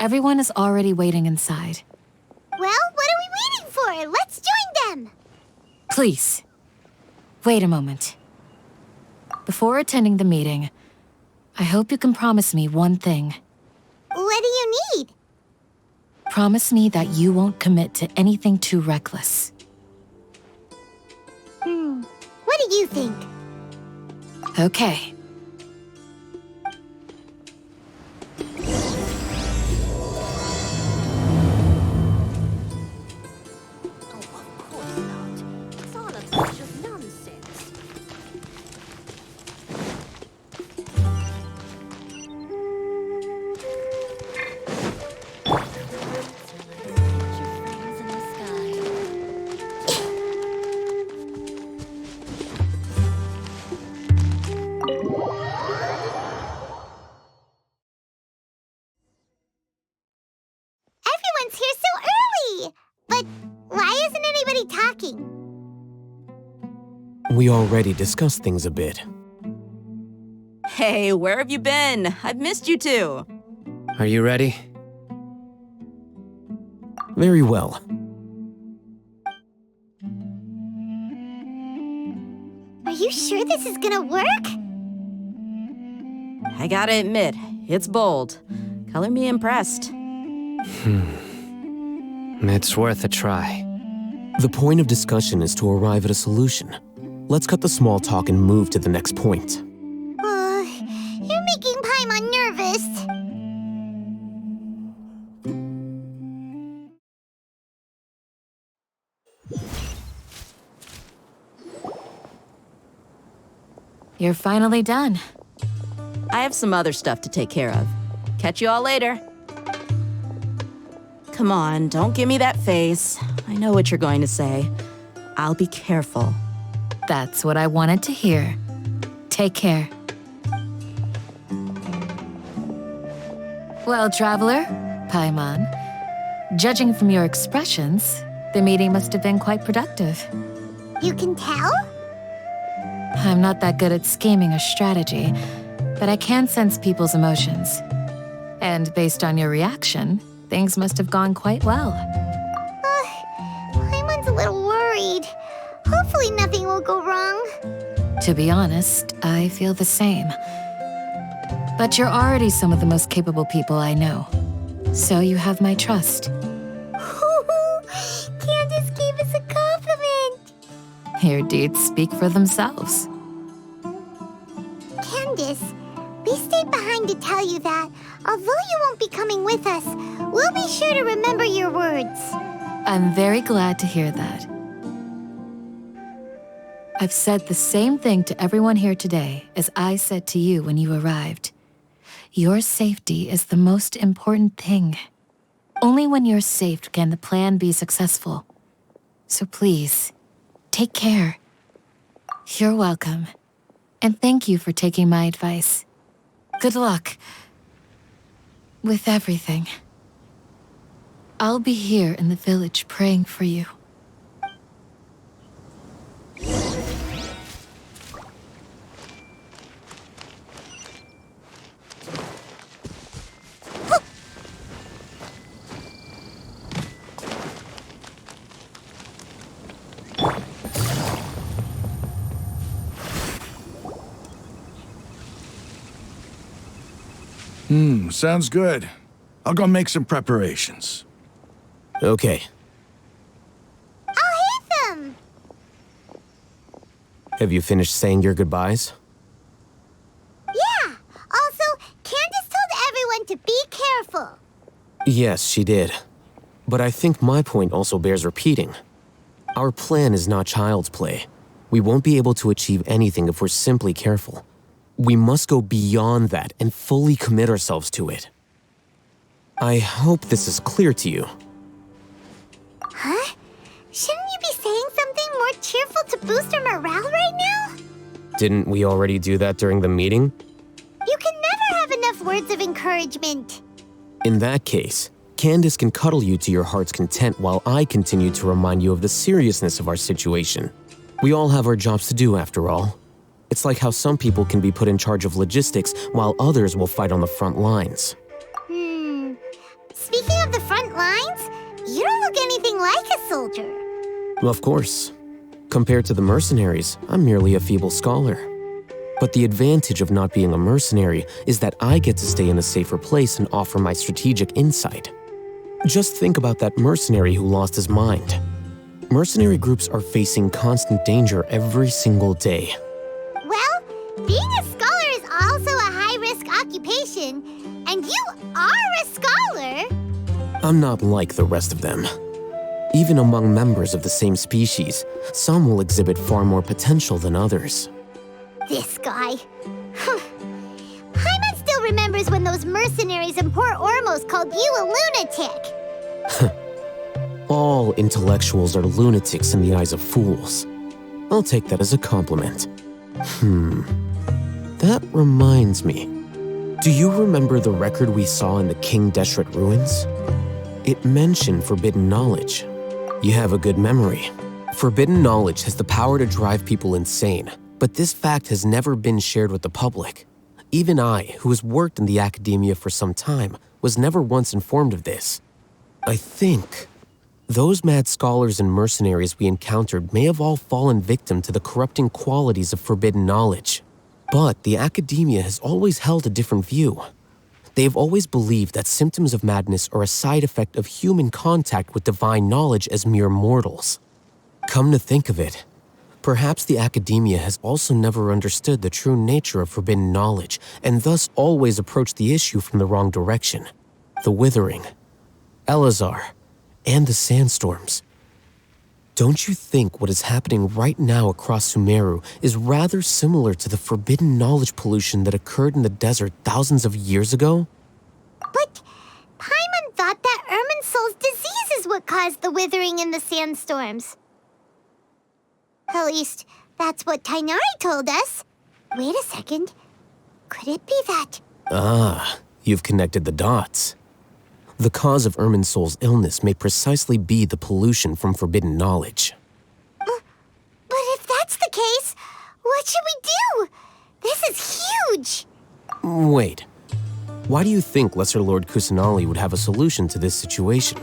Everyone is already waiting inside. Well, what are we waiting for? Let's join them! Please, wait a moment. Before attending the meeting, I hope you can promise me one thing. What do you need? Promise me that you won't commit to anything too reckless. What do you think? Okay. Everyone's here so early! But why isn't anybody talking? We already discussed things a bit. Hey, where have you been? I've missed you too. Are you ready? Very well. Are you sure this is gonna work? I gotta admit, it's bold. Color me impressed. It's worth a try. The point of discussion is to arrive at a solution. Let's cut the small talk and move to the next point. You're making Paimon nervous. You're finally done. I have some other stuff to take care of. Catch you all later. Come on, don't give me that face. I know what you're going to say. I'll be careful. That's what I wanted to hear. Take care. Well, traveler, Paimon, judging from your expressions, the meeting must have been quite productive. You can tell? I'm not that good at scheming or strategy, but I can sense people's emotions. And based on your reaction, things must have gone quite well. Paimon's a little worried. Hopefully nothing will go wrong. To be honest, I feel the same. But you're already some of the most capable people I know. So you have my trust. Candace gave us a compliment. Your deeds speak for themselves. Candace, we stayed behind to tell you that, although you won't be coming with us, we'll be sure to remember your words. I'm very glad to hear that. I've said the same thing to everyone here today as I said to you when you arrived. Your safety is the most important thing. Only when you're safe can the plan be successful. So please, take care. You're welcome. And thank you for taking my advice. Good luck with everything. I'll be here in the village praying for you. Sounds good. I'll go make some preparations. Okay. Alhaitham! Have you finished saying your goodbyes? Yeah! Also, Candace told everyone to be careful. Yes, she did. But I think my point also bears repeating. Our plan is not child's play. We won't be able to achieve anything if we're simply careful. We must go beyond that and fully commit ourselves to it. I hope this is clear to you. Huh? Shouldn't you be saying something more cheerful to boost our morale right now? Didn't we already do that during the meeting? You can never have enough words of encouragement. In that case, Candace can cuddle you to your heart's content while I continue to remind you of the seriousness of our situation. We all have our jobs to do after all. It's like how some people can be put in charge of logistics while others will fight on the front lines. Speaking of the front lines, you don't look anything like a soldier. Of course. Compared to the mercenaries, I'm merely a feeble scholar. But the advantage of not being a mercenary is that I get to stay in a safer place and offer my strategic insight. Just think about that mercenary who lost his mind. Mercenary groups are facing constant danger every single day. Well, being a scholar is also a high-risk occupation, and you are a scholar. I'm not like the rest of them. Even among members of the same species, some will exhibit far more potential than others. This guy. Paimon still remembers when those mercenaries in Port Ormos called you a lunatic. All intellectuals are lunatics in the eyes of fools. I'll take that as a compliment. That reminds me. Do you remember the record we saw in the King Deshret ruins? It mentioned forbidden knowledge. You have a good memory. Forbidden knowledge has the power to drive people insane, but this fact has never been shared with the public. Even I, who has worked in the academia for some time, was never once informed of this. I think those mad scholars and mercenaries we encountered may have all fallen victim to the corrupting qualities of forbidden knowledge. But the academia has always held a different view. They have always believed that symptoms of madness are a side effect of human contact with divine knowledge as mere mortals. Come to think of it, perhaps the academia has also never understood the true nature of forbidden knowledge and thus always approached the issue from the wrong direction. The Withering, Elazar, and the sandstorms. Don't you think what is happening right now across Sumeru is rather similar to the forbidden knowledge pollution that occurred in the desert thousands of years ago? But Paimon thought that Irminsul's disease is what caused the withering and the sandstorms. At least, that's what Tighnari told us. Wait a second. Could it be that? Ah, you've connected the dots. The cause of Irminsul's illness may precisely be the pollution from forbidden knowledge. But if that's the case, what should we do? This is huge! Wait. Why do you think Lesser Lord Kusanali would have a solution to this situation?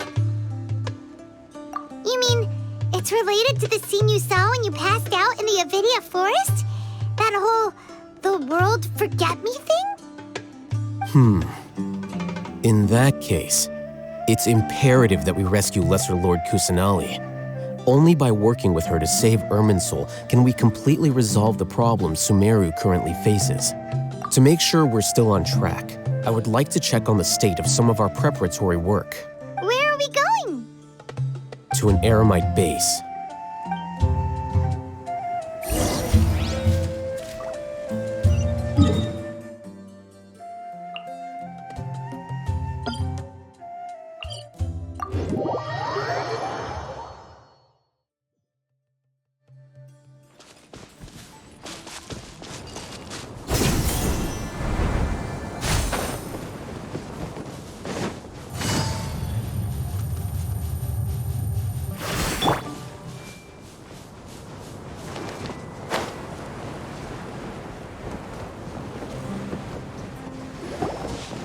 You mean, it's related to the scene you saw when you passed out in the Avidia forest? That whole, the world forget me thing? In that case, it's imperative that we rescue Lesser Lord Kusanali. Only by working with her to save Irminsul can we completely resolve the problems Sumeru currently faces. To make sure we're still on track, I would like to check on the state of some of our preparatory work. Where are we going? To an Eremite base.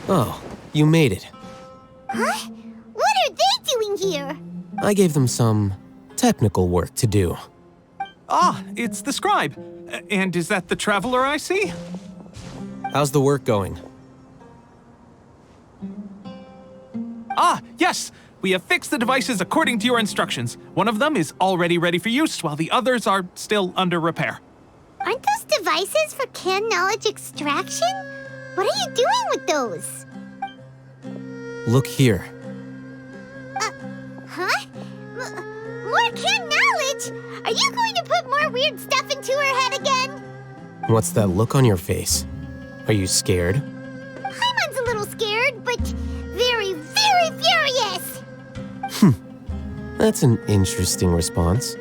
Oh, you made it. Huh? What are they doing here? I gave them some technical work to do. Ah, it's the scribe. And is that the traveler I see? How's the work going? Ah, yes! We have fixed the devices according to your instructions. One of them is already ready for use, while the others are still under repair. Aren't those devices for canned knowledge extraction? What are you doing with those? Look here. Huh? More canned knowledge? Are you going to put more weird stuff into her head again? What's that look on your face? Are you scared? Paimon's a little scared, but very, very furious! That's an interesting response.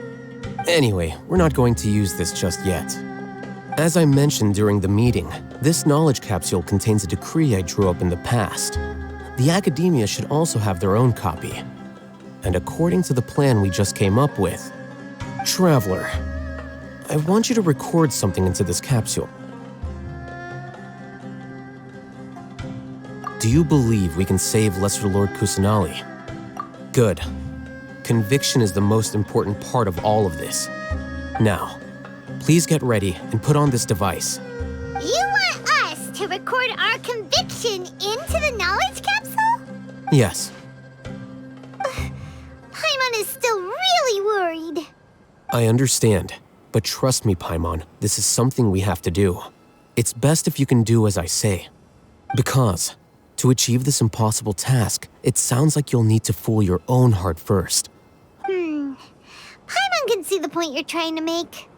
Anyway, we're not going to use this just yet. As I mentioned during the meeting, this knowledge capsule contains a decree I drew up in the past. The academia should also have their own copy. And according to the plan we just came up with, Traveler, I want you to record something into this capsule. Do you believe we can save Lesser Lord Kusanali? Good. Conviction is the most important part of all of this. Now, please get ready and put on this device. You want us to record our conviction into the knowledge capsule? Yes. Paimon is still really worried. I understand, but trust me, Paimon, this is something we have to do. It's best if you can do as I say. Because, to achieve this impossible task, it sounds like you'll need to fool your own heart first. Paimon can see the point you're trying to make.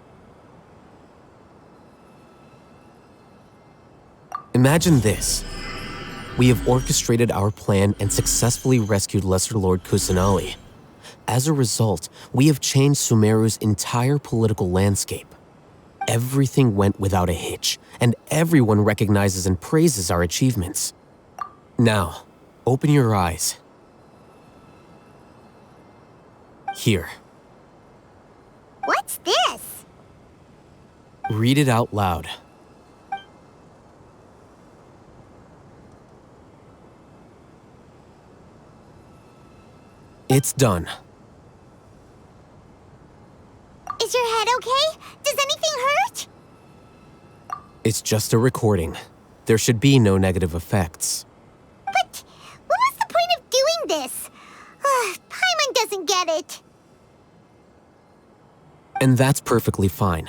Imagine this. We have orchestrated our plan and successfully rescued Lesser Lord Kusanali. As a result, we have changed Sumeru's entire political landscape. Everything went without a hitch, and everyone recognizes and praises our achievements. Now, open your eyes. Here. What's this? Read it out loud. It's done. Is your head okay? Does anything hurt? It's just a recording. There should be no negative effects. But what was the point of doing this? Paimon doesn't get it. And that's perfectly fine.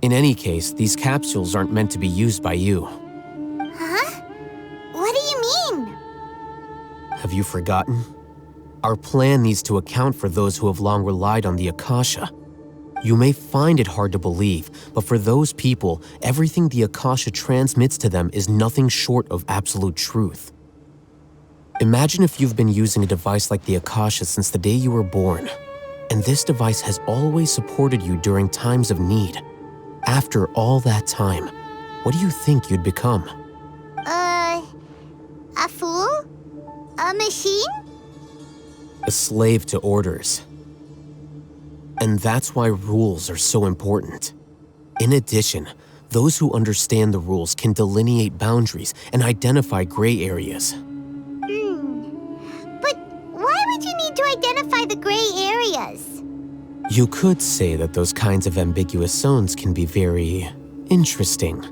In any case, these capsules aren't meant to be used by you. Huh? What do you mean? Have you forgotten? Our plan needs to account for those who have long relied on the Akasha. You may find it hard to believe, but for those people, everything the Akasha transmits to them is nothing short of absolute truth. Imagine if you've been using a device like the Akasha since the day you were born, and this device has always supported you during times of need. After all that time, what do you think you'd become? A fool? A machine? A slave to orders. And that's why rules are so important. In addition, those who understand the rules can delineate boundaries and identify gray areas. But why would you need to identify the gray areas? You could say that those kinds of ambiguous zones can be very interesting.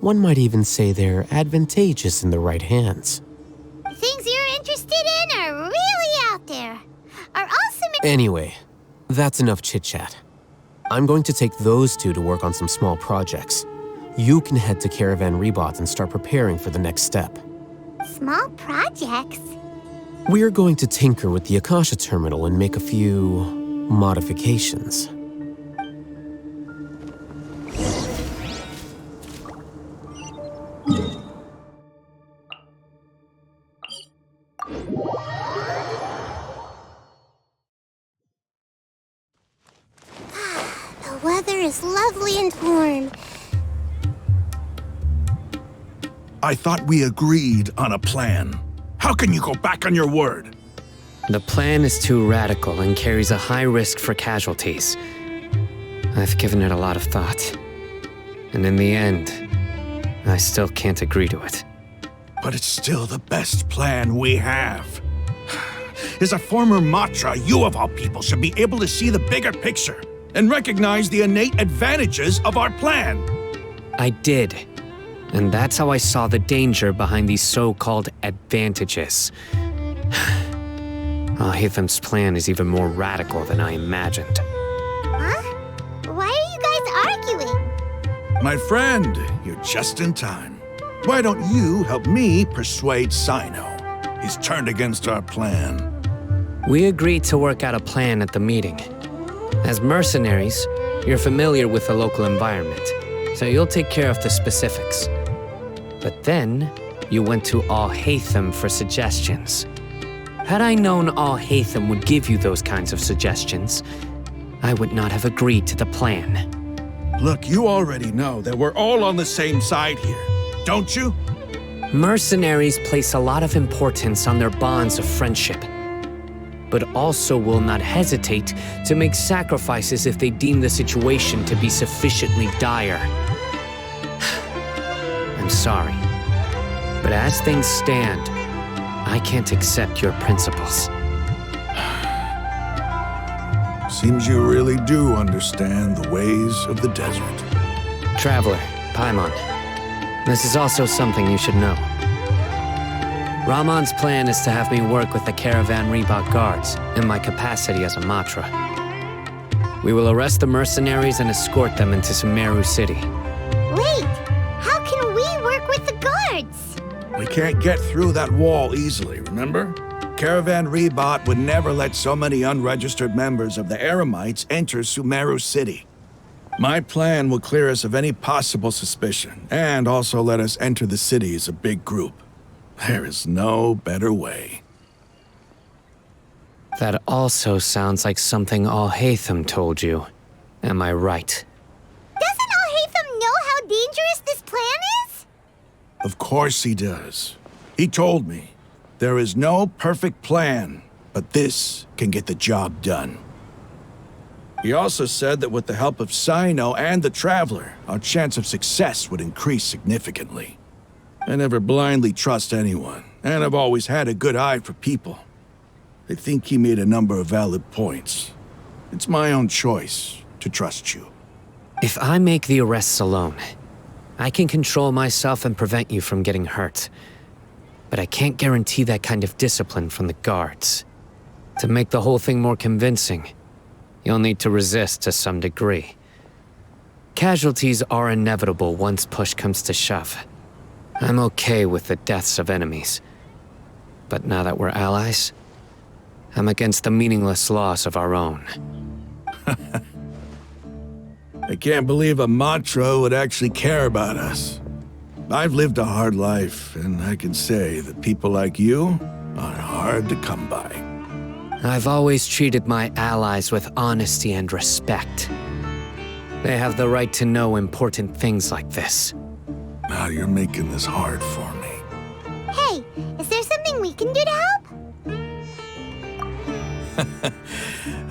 One might even say they're advantageous in the right hands. Things you're interested in are really out there. Are also... Anyway, that's enough chit-chat. I'm going to take those two to work on some small projects. You can head to Caravan Rebot and start preparing for the next step. Small projects? We're going to tinker with the Akasha terminal and make a few modifications. The weather is lovely and warm. I thought we agreed on a plan. How can you go back on your word? The plan is too radical and carries a high risk for casualties. I've given it a lot of thought. And in the end, I still can't agree to it. But it's still the best plan we have. As a former Matra, you of all people should be able to see the bigger picture and recognize the innate advantages of our plan. I did. And that's how I saw the danger behind these so-called advantages. Alhaitham's plan is even more radical than I imagined. Huh? Why are you guys arguing? My friend, you're just in time. Why don't you help me persuade Cyno? He's turned against our plan. We agreed to work out a plan at the meeting. As mercenaries, you're familiar with the local environment, so you'll take care of the specifics. But then, you went to Alhaitham for suggestions. Had I known Alhaitham would give you those kinds of suggestions, I would not have agreed to the plan. Look, you already know that we're all on the same side here, don't you? Mercenaries place a lot of importance on their bonds of friendship, but also will not hesitate to make sacrifices if they deem the situation to be sufficiently dire. I'm sorry, but as things stand, I can't accept your principles. Seems you really do understand the ways of the desert. Traveler, Paimon, this is also something you should know. Ramon's plan is to have me work with the Caravan Reebok guards in my capacity as a Matra. We will arrest the mercenaries and escort them into Sumeru City. Wait, how can we work with the guards? We can't get through that wall easily, remember? Caravan Reebok would never let so many unregistered members of the Eremites enter Sumeru City. My plan will clear us of any possible suspicion, and also let us enter the city as a big group. There is no better way. That also sounds like something Alhaitham told you. Am I right? Doesn't Alhaitham know how dangerous this plan is? Of course he does. He told me, there is no perfect plan, but this can get the job done. He also said that with the help of Cyno and the Traveler, our chance of success would increase significantly. I never blindly trust anyone, and I've always had a good eye for people. I think he made a number of valid points. It's my own choice to trust you. If I make the arrests alone, I can control myself and prevent you from getting hurt. But I can't guarantee that kind of discipline from the guards. To make the whole thing more convincing, you'll need to resist to some degree. Casualties are inevitable once push comes to shove. I'm okay with the deaths of enemies. But now that we're allies, I'm against the meaningless loss of our own. I can't believe a Matra would actually care about us. I've lived a hard life, and I can say that people like you are hard to come by. I've always treated my allies with honesty and respect. They have the right to know important things like this. Now you're making this hard for me. Hey, is there something we can do to help?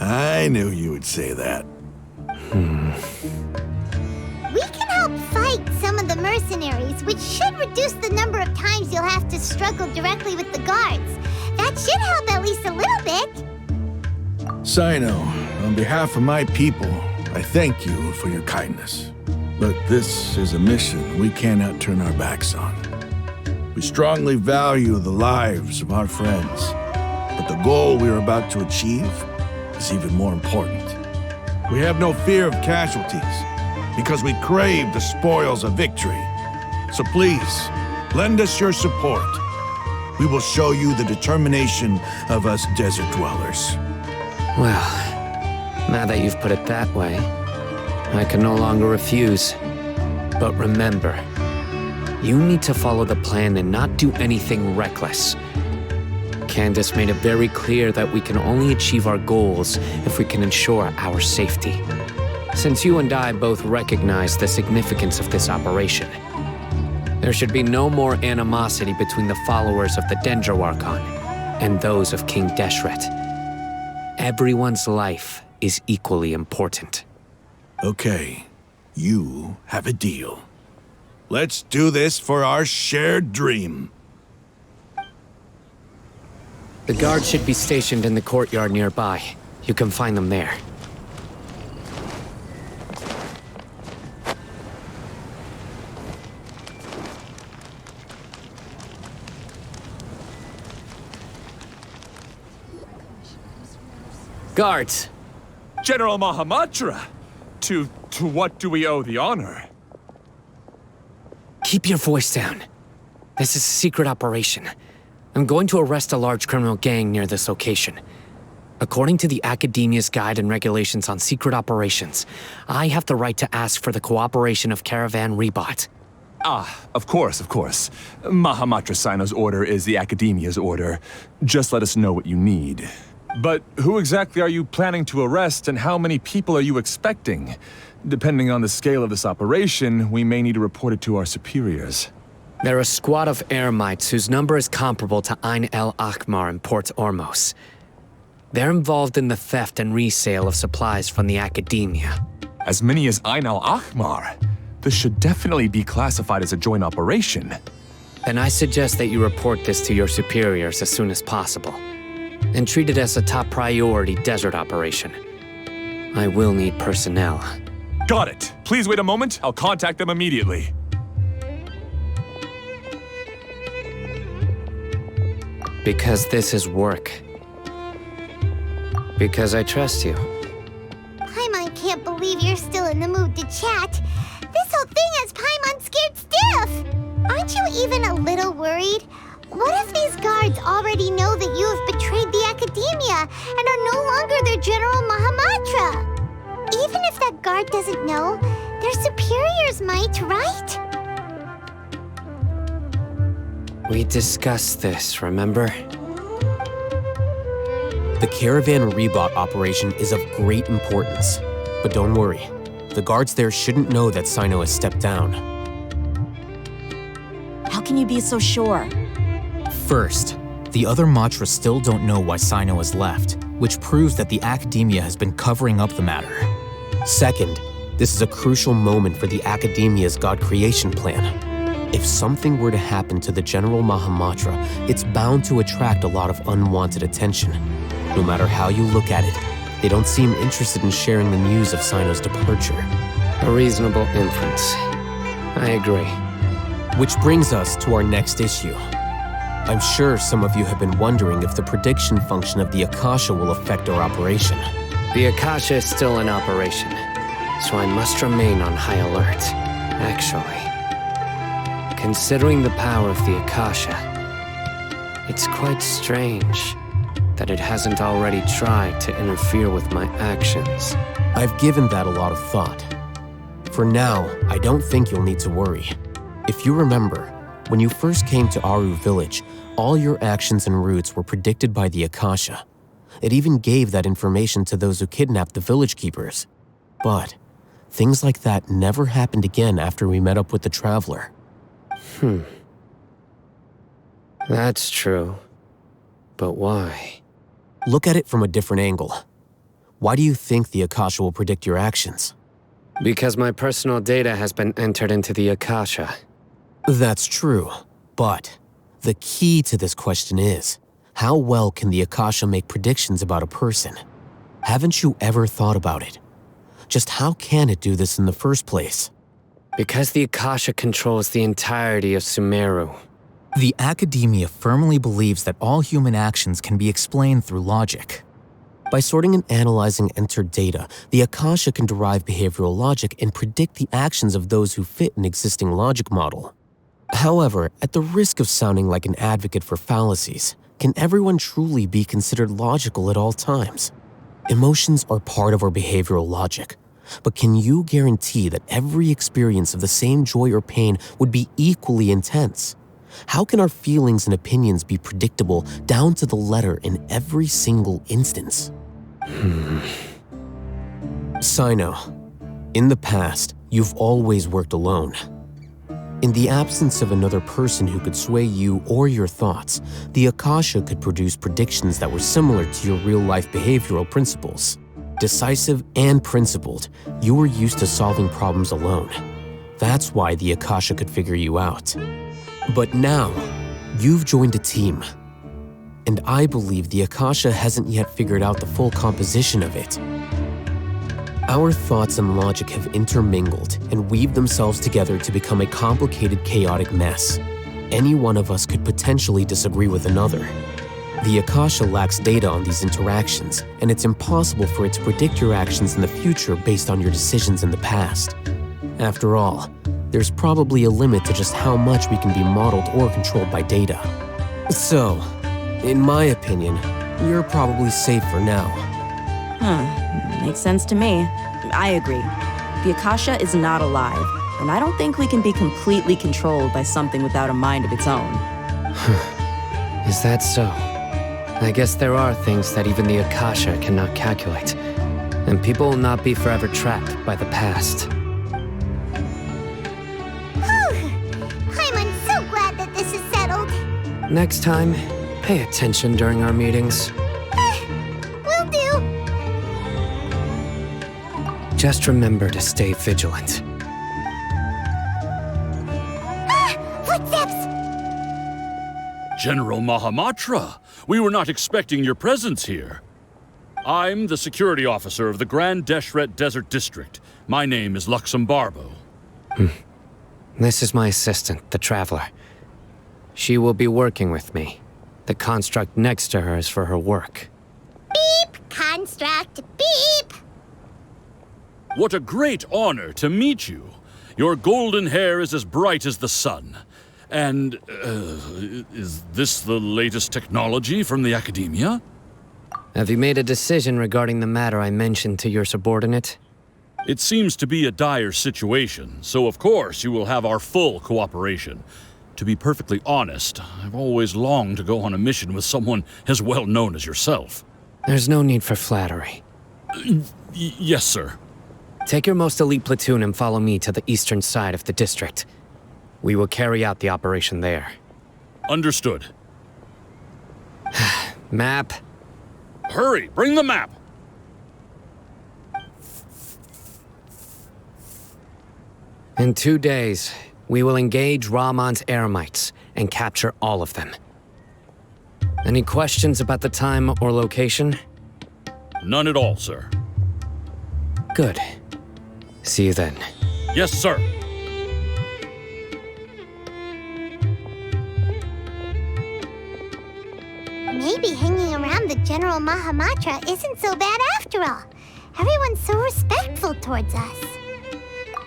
I knew you would say that. We can help fight some of the mercenaries, which should reduce the number of times you'll have to struggle directly with the guards. That should help at least a little bit. Cyno, on behalf of my people, I thank you for your kindness. But this is a mission we cannot turn our backs on. We strongly value the lives of our friends, but the goal we are about to achieve is even more important. We have no fear of casualties, because we crave the spoils of victory. So please, lend us your support. We will show you the determination of us desert dwellers. Well, now that you've put it that way, I can no longer refuse. But remember, you need to follow the plan and not do anything reckless. Candace made it very clear that we can only achieve our goals if we can ensure our safety. Since you and I both recognize the significance of this operation, there should be no more animosity between the followers of the Dendro Archon and those of King Deshret. Everyone's life is equally important. Okay, you have a deal. Let's do this for our shared dream. The guards should be stationed in the courtyard nearby. You can find them there. Guards! General Mahamatra! To what do we owe the honor? Keep your voice down. This is a secret operation. I'm going to arrest a large criminal gang near this location. According to the Akademiya's Guide and Regulations on Secret Operations, I have the right to ask for the cooperation of Caravan Reebok. Ah, of course. Mahamatra Cyno's order is the Akademiya's order. Just let us know what you need. But who exactly are you planning to arrest, and how many people are you expecting? Depending on the scale of this operation, we may need to report it to our superiors. They're a squad of Eremites whose number is comparable to Ain el Akhmar in Port Ormos. They're involved in the theft and resale of supplies from the Akademiya. As many as Ain el Akhmar? This should definitely be classified as a joint operation. Then I suggest that you report this to your superiors as soon as possible, and treat it as a top priority desert operation. I will need personnel. Got it. Please wait a moment. I'll contact them immediately. Because this is work. Because I trust you. Paimon can't believe you're still in the mood to chat. This whole thing has Paimon scared stiff. Aren't you even a little worried? What if these guards already know that you have betrayed the Akademiya and are no longer their General Mahamatra? Even if that guard doesn't know, their superiors might, right? We discussed this, remember? The Caravan Rebot operation is of great importance. But don't worry, the guards there shouldn't know that Cyno has stepped down. How can you be so sure? First, the other Matras still don't know why Cyno has left, which proves that the Akademiya has been covering up the matter. Second, this is a crucial moment for the Akademiya's God creation plan. If something were to happen to the General Mahamatra, it's bound to attract a lot of unwanted attention. No matter how you look at it, they don't seem interested in sharing the news of Cyno's departure. A reasonable inference. I agree. Which brings us to our next issue. I'm sure some of you have been wondering if the prediction function of the Akasha will affect our operation. The Akasha is still in operation, so I must remain on high alert. Actually, considering the power of the Akasha, it's quite strange that it hasn't already tried to interfere with my actions. I've given that a lot of thought. For now, I don't think you'll need to worry. If you remember, when you first came to Aru Village, all your actions and routes were predicted by the Akasha. It even gave that information to those who kidnapped the village keepers. But things like that never happened again after we met up with the Traveler. That's true. But why? Look at it from a different angle. Why do you think the Akasha will predict your actions? Because my personal data has been entered into the Akasha. That's true, but the key to this question is, how well can the Akasha make predictions about a person? Haven't you ever thought about it? Just how can it do this in the first place? Because the Akasha controls the entirety of Sumeru. The Akademiya firmly believes that all human actions can be explained through logic. By sorting and analyzing entered data, the Akasha can derive behavioral logic and predict the actions of those who fit an existing logic model. However, at the risk of sounding like an advocate for fallacies, can everyone truly be considered logical at all times? Emotions are part of our behavioral logic, but can you guarantee that every experience of the same joy or pain would be equally intense? How can our feelings and opinions be predictable down to the letter in every single instance? Cyno, in the past, you've always worked alone. In the absence of another person who could sway you or your thoughts, the Akasha could produce predictions that were similar to your real-life behavioral principles. Decisive and principled, you were used to solving problems alone. That's why the Akasha could figure you out. But now, you've joined a team. And I believe the Akasha hasn't yet figured out the full composition of it. Our thoughts and logic have intermingled and weaved themselves together to become a complicated, chaotic mess. Any one of us could potentially disagree with another. The Akasha lacks data on these interactions, and it's impossible for it to predict your actions in the future based on your decisions in the past. After all, there's probably a limit to just how much we can be modeled or controlled by data. So, in my opinion, you're probably safe for now. Makes sense to me. I agree. The Akasha is not alive, and I don't think we can be completely controlled by something without a mind of its own. Is that so? I guess there are things that even the Akasha cannot calculate, and people will not be forever trapped by the past. I'm so glad that this is settled. Next time, pay attention during our meetings. Will do. Just remember to stay vigilant. Footsteps! General Mahamatra, we were not expecting your presence here. I'm the security officer of the Grand Deshret Desert District. My name is Luxembarbo. This is my assistant, the Traveler. She will be working with me. The construct next to her is for her work. Beep, construct, beep! What a great honor to meet you. Your golden hair is as bright as the sun. And, is this the latest technology from the Akademiya? Have you made a decision regarding the matter I mentioned to your subordinate? It seems to be a dire situation, so of course you will have our full cooperation. To be perfectly honest, I've always longed to go on a mission with someone as well known as yourself. There's no need for flattery. Yes, sir. Take your most elite platoon and follow me to the eastern side of the district. We will carry out the operation there. Understood. Map. Hurry, bring the map! In 2 days, we will engage Rahman's Eremites and capture all of them. Any questions about the time or location? None at all, sir. Good. See you then. Yes, sir. Maybe hanging around the General Mahamatra isn't so bad after all. Everyone's so respectful towards us.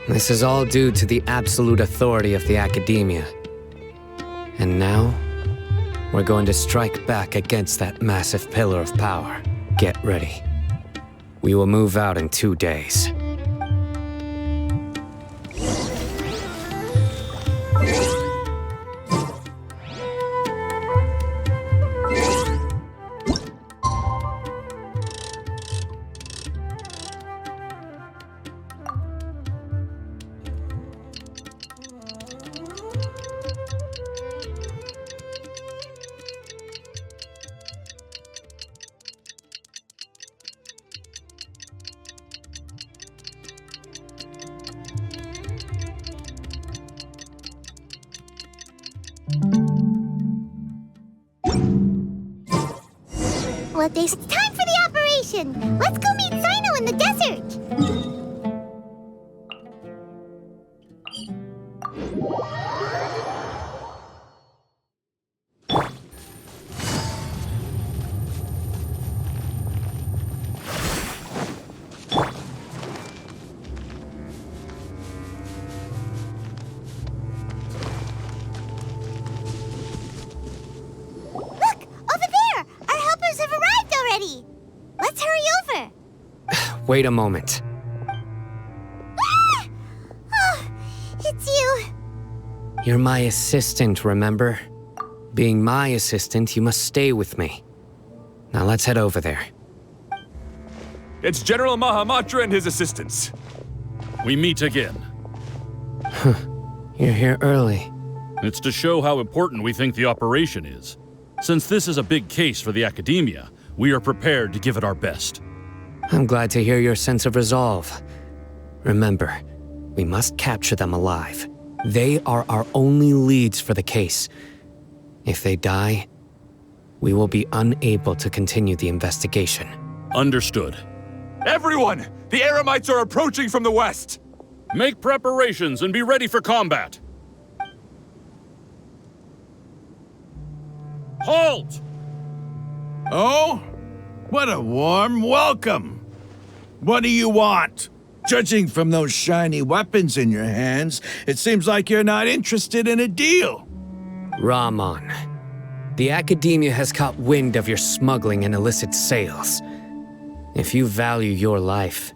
This is all due to the absolute authority of the Akademiya. And now, we're going to strike back against that massive pillar of power. Get ready. We will move out in 2 days. Well, it's time for the operation! Let's go meet Cyno in the desert! Wait a moment. Ah! Oh, it's you. You're my assistant, remember? Being my assistant, you must stay with me. Now let's head over there. It's General Mahamatra and his assistants. We meet again. You're here early. It's to show how important we think the operation is. Since this is a big case for the Akademiya, we are prepared to give it our best. I'm glad to hear your sense of resolve. Remember, we must capture them alive. They are our only leads for the case. If they die, we will be unable to continue the investigation. Understood. Everyone! The Eremites are approaching from the west! Make preparations and be ready for combat. Halt! Oh? What a warm welcome! What do you want? Judging from those shiny weapons in your hands, it seems like you're not interested in a deal. Rahman, the Akademiya has caught wind of your smuggling and illicit sales. If you value your life,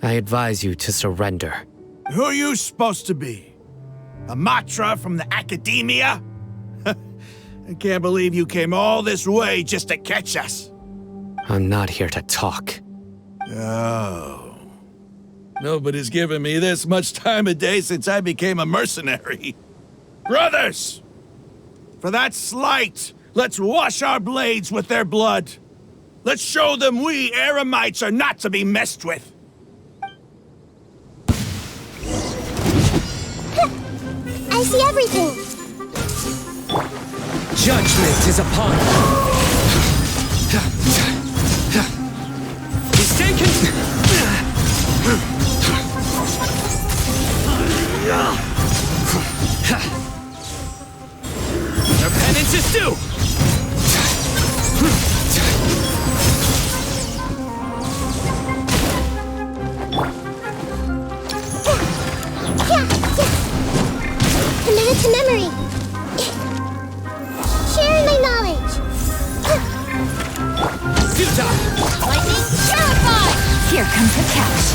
I advise you to surrender. Who are you supposed to be? A Matra from the Akademiya? I can't believe you came all this way just to catch us. I'm not here to talk. Oh. Nobody's given me this much time of day since I became a mercenary. Brothers! For that slight, let's wash our blades with their blood. Let's show them we Eremites are not to be messed with. I see everything. Judgment is upon you. Mistaken? Your penance is due! Committed to memory. Sharing my knowledge. Suta! Lightning purified! Here comes the catch.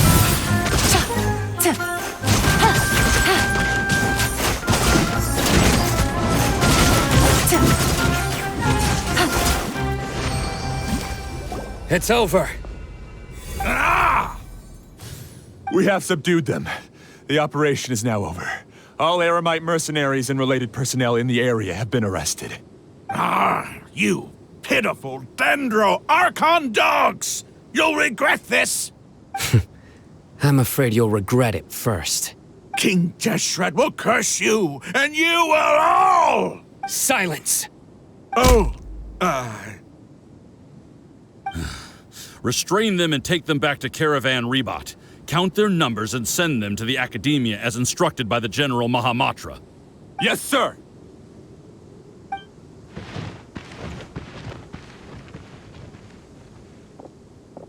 It's over. We have subdued them. The operation is now over. All Eremite mercenaries and related personnel in the area have been arrested. You pitiful Dendro Archon dogs! You'll regret this! I'm afraid you'll regret it first. King Jeshred will curse you, and you will all! Silence! Oh, Restrain them and take them back to Caravan Rebot. Count their numbers and send them to the Akademiya as instructed by the General Mahamatra. Yes, sir!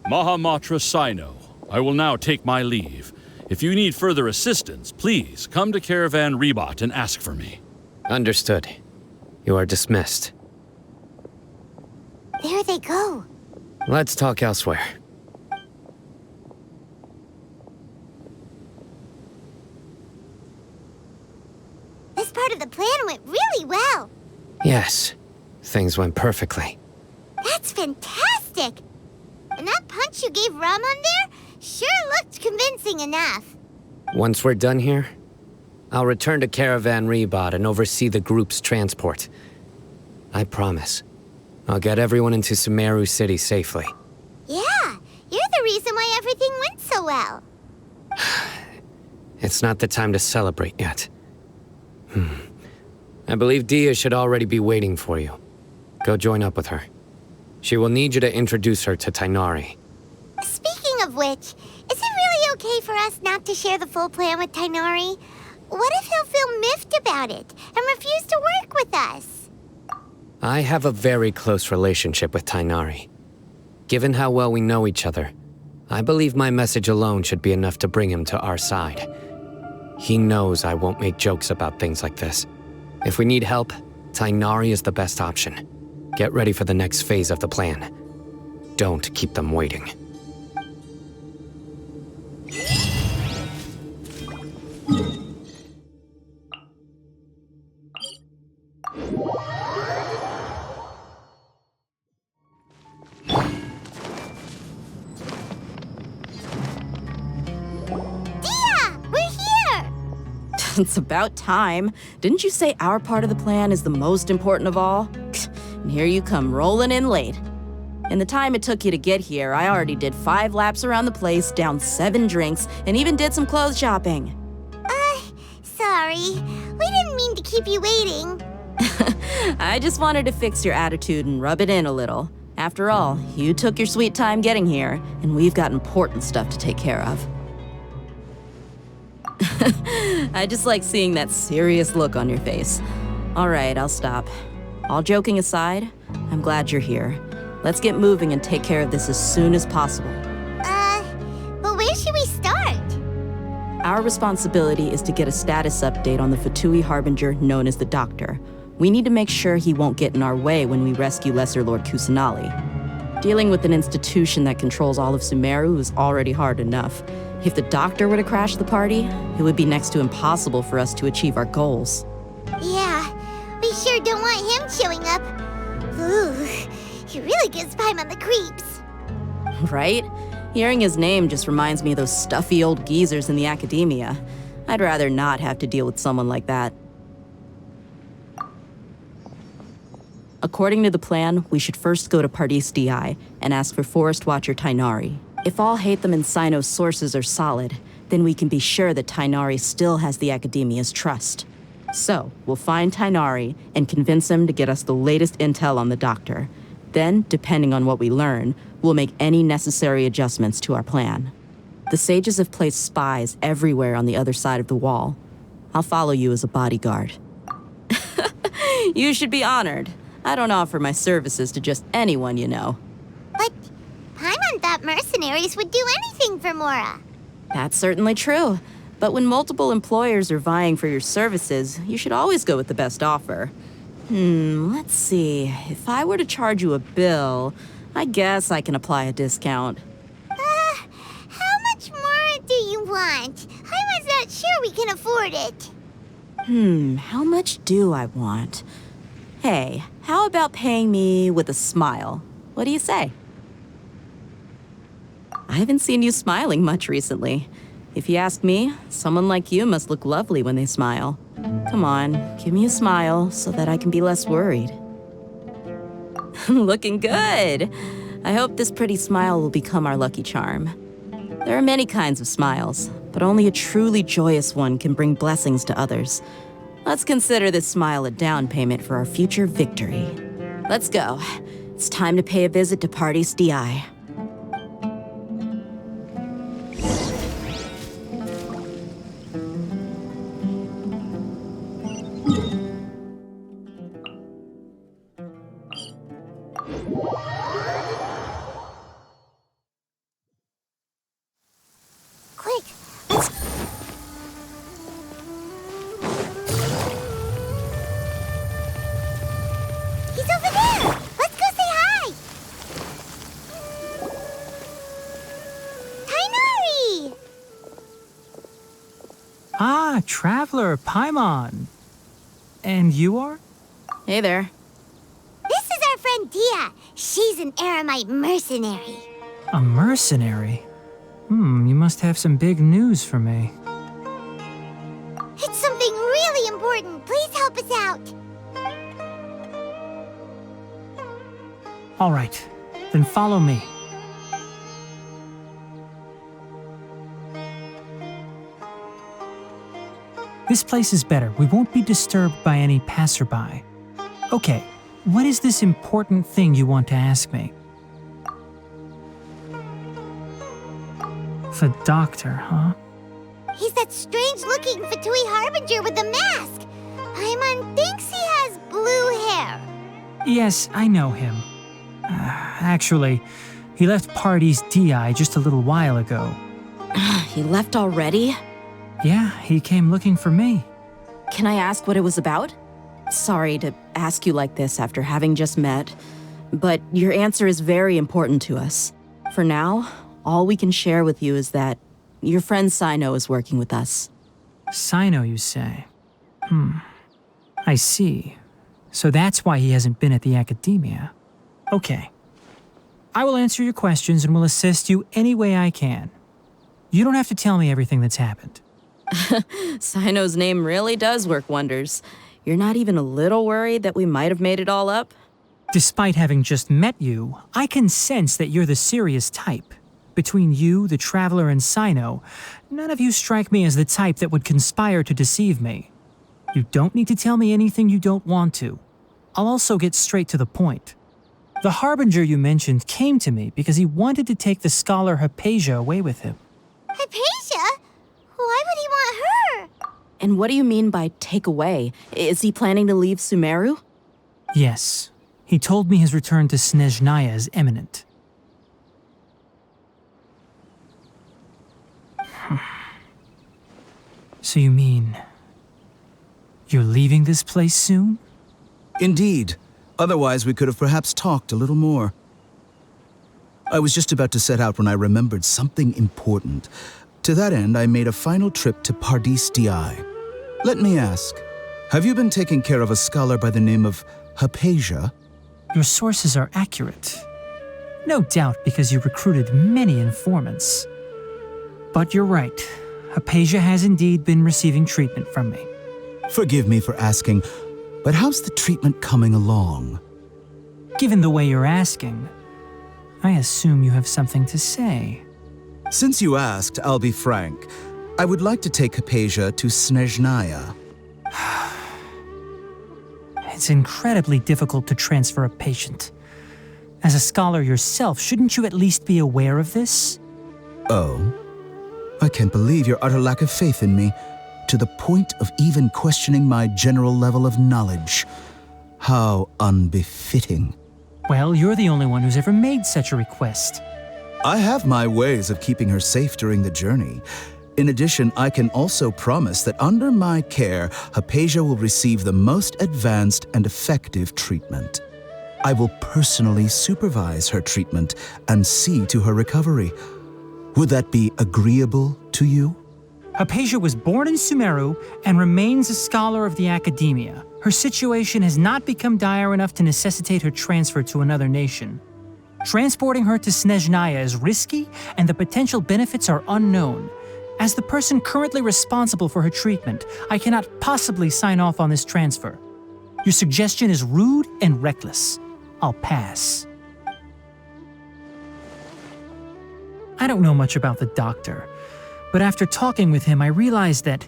Mahamatra Cyno, I will now take my leave. If you need further assistance, please come to Caravan Rebot and ask for me. Understood. You are dismissed. There they go. Let's talk elsewhere. This part of the plan went really well. Yes, things went perfectly. That's fantastic! And that punch you gave Ram on there sure looked convincing enough. Once we're done here, I'll return to Caravan Rebot and oversee the group's transport. I promise. I'll get everyone into Sumeru City safely. Yeah, you're the reason why everything went so well. It's not the time to celebrate yet. I believe Dehya should already be waiting for you. Go join up with her. She will need you to introduce her to Tighnari. Speaking of which, is it really okay for us not to share the full plan with Tighnari? What if he'll feel miffed about it and refuse to work with us? I have a very close relationship with Tighnari. Given how well we know each other, I believe my message alone should be enough to bring him to our side. He knows I won't make jokes about things like this. If we need help, Tighnari is the best option. Get ready for the next phase of the plan. Don't keep them waiting. It's about time. Didn't you say our part of the plan is the most important of all? And here you come rolling in late. In the time it took you to get here, I already did 5 laps around the place, downed 7 drinks, and even did some clothes shopping. Sorry. We didn't mean to keep you waiting. I just wanted to fix your attitude and rub it in a little. After all, you took your sweet time getting here, and we've got important stuff to take care of. I just like seeing that serious look on your face. All right, I'll stop. All joking aside, I'm glad you're here. Let's get moving and take care of this as soon as possible. But where should we start? Our responsibility is to get a status update on the Fatui Harbinger known as the Doctor. We need to make sure he won't get in our way when we rescue Lesser Lord Kusanali. Dealing with an institution that controls all of Sumeru is already hard enough. If the Doctor were to crash the party, it would be next to impossible for us to achieve our goals. Yeah, we sure don't want him showing up. Ooh, he really gives Paimon the creeps. Right? Hearing his name just reminds me of those stuffy old geezers in the Akademiya. I'd rather not have to deal with someone like that. According to the plan, we should first go to Pardis Di and ask for Forest Watcher Tighnari. If Alhaitham and Cyno's sources are solid, then we can be sure that Tighnari still has the Akademiya's trust. So, we'll find Tighnari and convince him to get us the latest intel on the Doctor. Then, depending on what we learn, we'll make any necessary adjustments to our plan. The Sages have placed spies everywhere on the other side of the wall. I'll follow you as a bodyguard. You should be honored. I don't offer my services to just anyone you know. But Paimon thought mercenaries would do anything for Mora. That's certainly true. But when multiple employers are vying for your services, you should always go with the best offer. Let's see. If I were to charge you a bill, I guess I can apply a discount. How much more do you want? I was not sure we can afford it. How much do I want? Hey, how about paying me with a smile? What do you say? I haven't seen you smiling much recently. If you ask me, someone like you must look lovely when they smile. Come on, give me a smile so that I can be less worried. Looking good! I hope this pretty smile will become our lucky charm. There are many kinds of smiles, but only a truly joyous one can bring blessings to others. Let's consider this smile a down payment for our future victory. Let's go. It's time to pay a visit to Pardis Dehya. Quick, let's... He's over there! Let's go say hi! Tighnari! Ah, Traveler, Paimon. And you are? Hey there. This is our friend Dehya. She's an Eremite mercenary. A mercenary? You must have some big news for me. It's something really important. Please help us out. All right, then follow me. This place is better. We won't be disturbed by any passerby. Okay, what is this important thing you want to ask me? The Doctor, huh? He's that strange-looking Fatui Harbinger with the mask. Paimon thinks he has blue hair. Yes, I know him. Actually, he left Pardis Dehya just a little while ago. He left already? Yeah, he came looking for me. Can I ask what it was about? Sorry to ask you like this after having just met, but your answer is very important to us. For now, all we can share with you is that your friend Cyno is working with us. Cyno, you say? I see. So that's why he hasn't been at the Akademiya. Okay. I will answer your questions and will assist you any way I can. You don't have to tell me everything that's happened. Cyno's name really does work wonders. You're not even a little worried that we might have made it all up? Despite having just met you, I can sense that you're the serious type. Between you, the Traveler, and Cyno, none of you strike me as the type that would conspire to deceive me. You don't need to tell me anything you don't want to. I'll also get straight to the point. The Harbinger you mentioned came to me because he wanted to take the scholar Hypatia away with him. Hypatia? Why would he want her? And what do you mean by take away? Is he planning to leave Sumeru? Yes. He told me his return to Snezhnaya is imminent. So you mean... you're leaving this place soon? Indeed. Otherwise, we could have perhaps talked a little more. I was just about to set out when I remembered something important. To that end, I made a final trip to Pardis Dehya. Let me ask, have you been taking care of a scholar by the name of Hypatia? Your sources are accurate. No doubt because you recruited many informants. But you're right. Hypatia has indeed been receiving treatment from me. Forgive me for asking, but how's the treatment coming along? Given the way you're asking, I assume you have something to say. Since you asked, I'll be frank. I would like to take Hypatia to Snezhnaya. It's incredibly difficult to transfer a patient. As a scholar yourself, shouldn't you at least be aware of this? Oh? I can't believe your utter lack of faith in me, to the point of even questioning my general level of knowledge. How unbefitting. Well, you're the only one who's ever made such a request. I have my ways of keeping her safe during the journey. In addition, I can also promise that under my care, Hypatia will receive the most advanced and effective treatment. I will personally supervise her treatment and see to her recovery. Would that be agreeable to you? Hypatia was born in Sumeru and remains a scholar of the Akademiya. Her situation has not become dire enough to necessitate her transfer to another nation. Transporting her to Snezhnaya is risky, and the potential benefits are unknown. As the person currently responsible for her treatment, I cannot possibly sign off on this transfer. Your suggestion is rude and reckless. I'll pass. I don't know much about the doctor, but after talking with him, I realized that,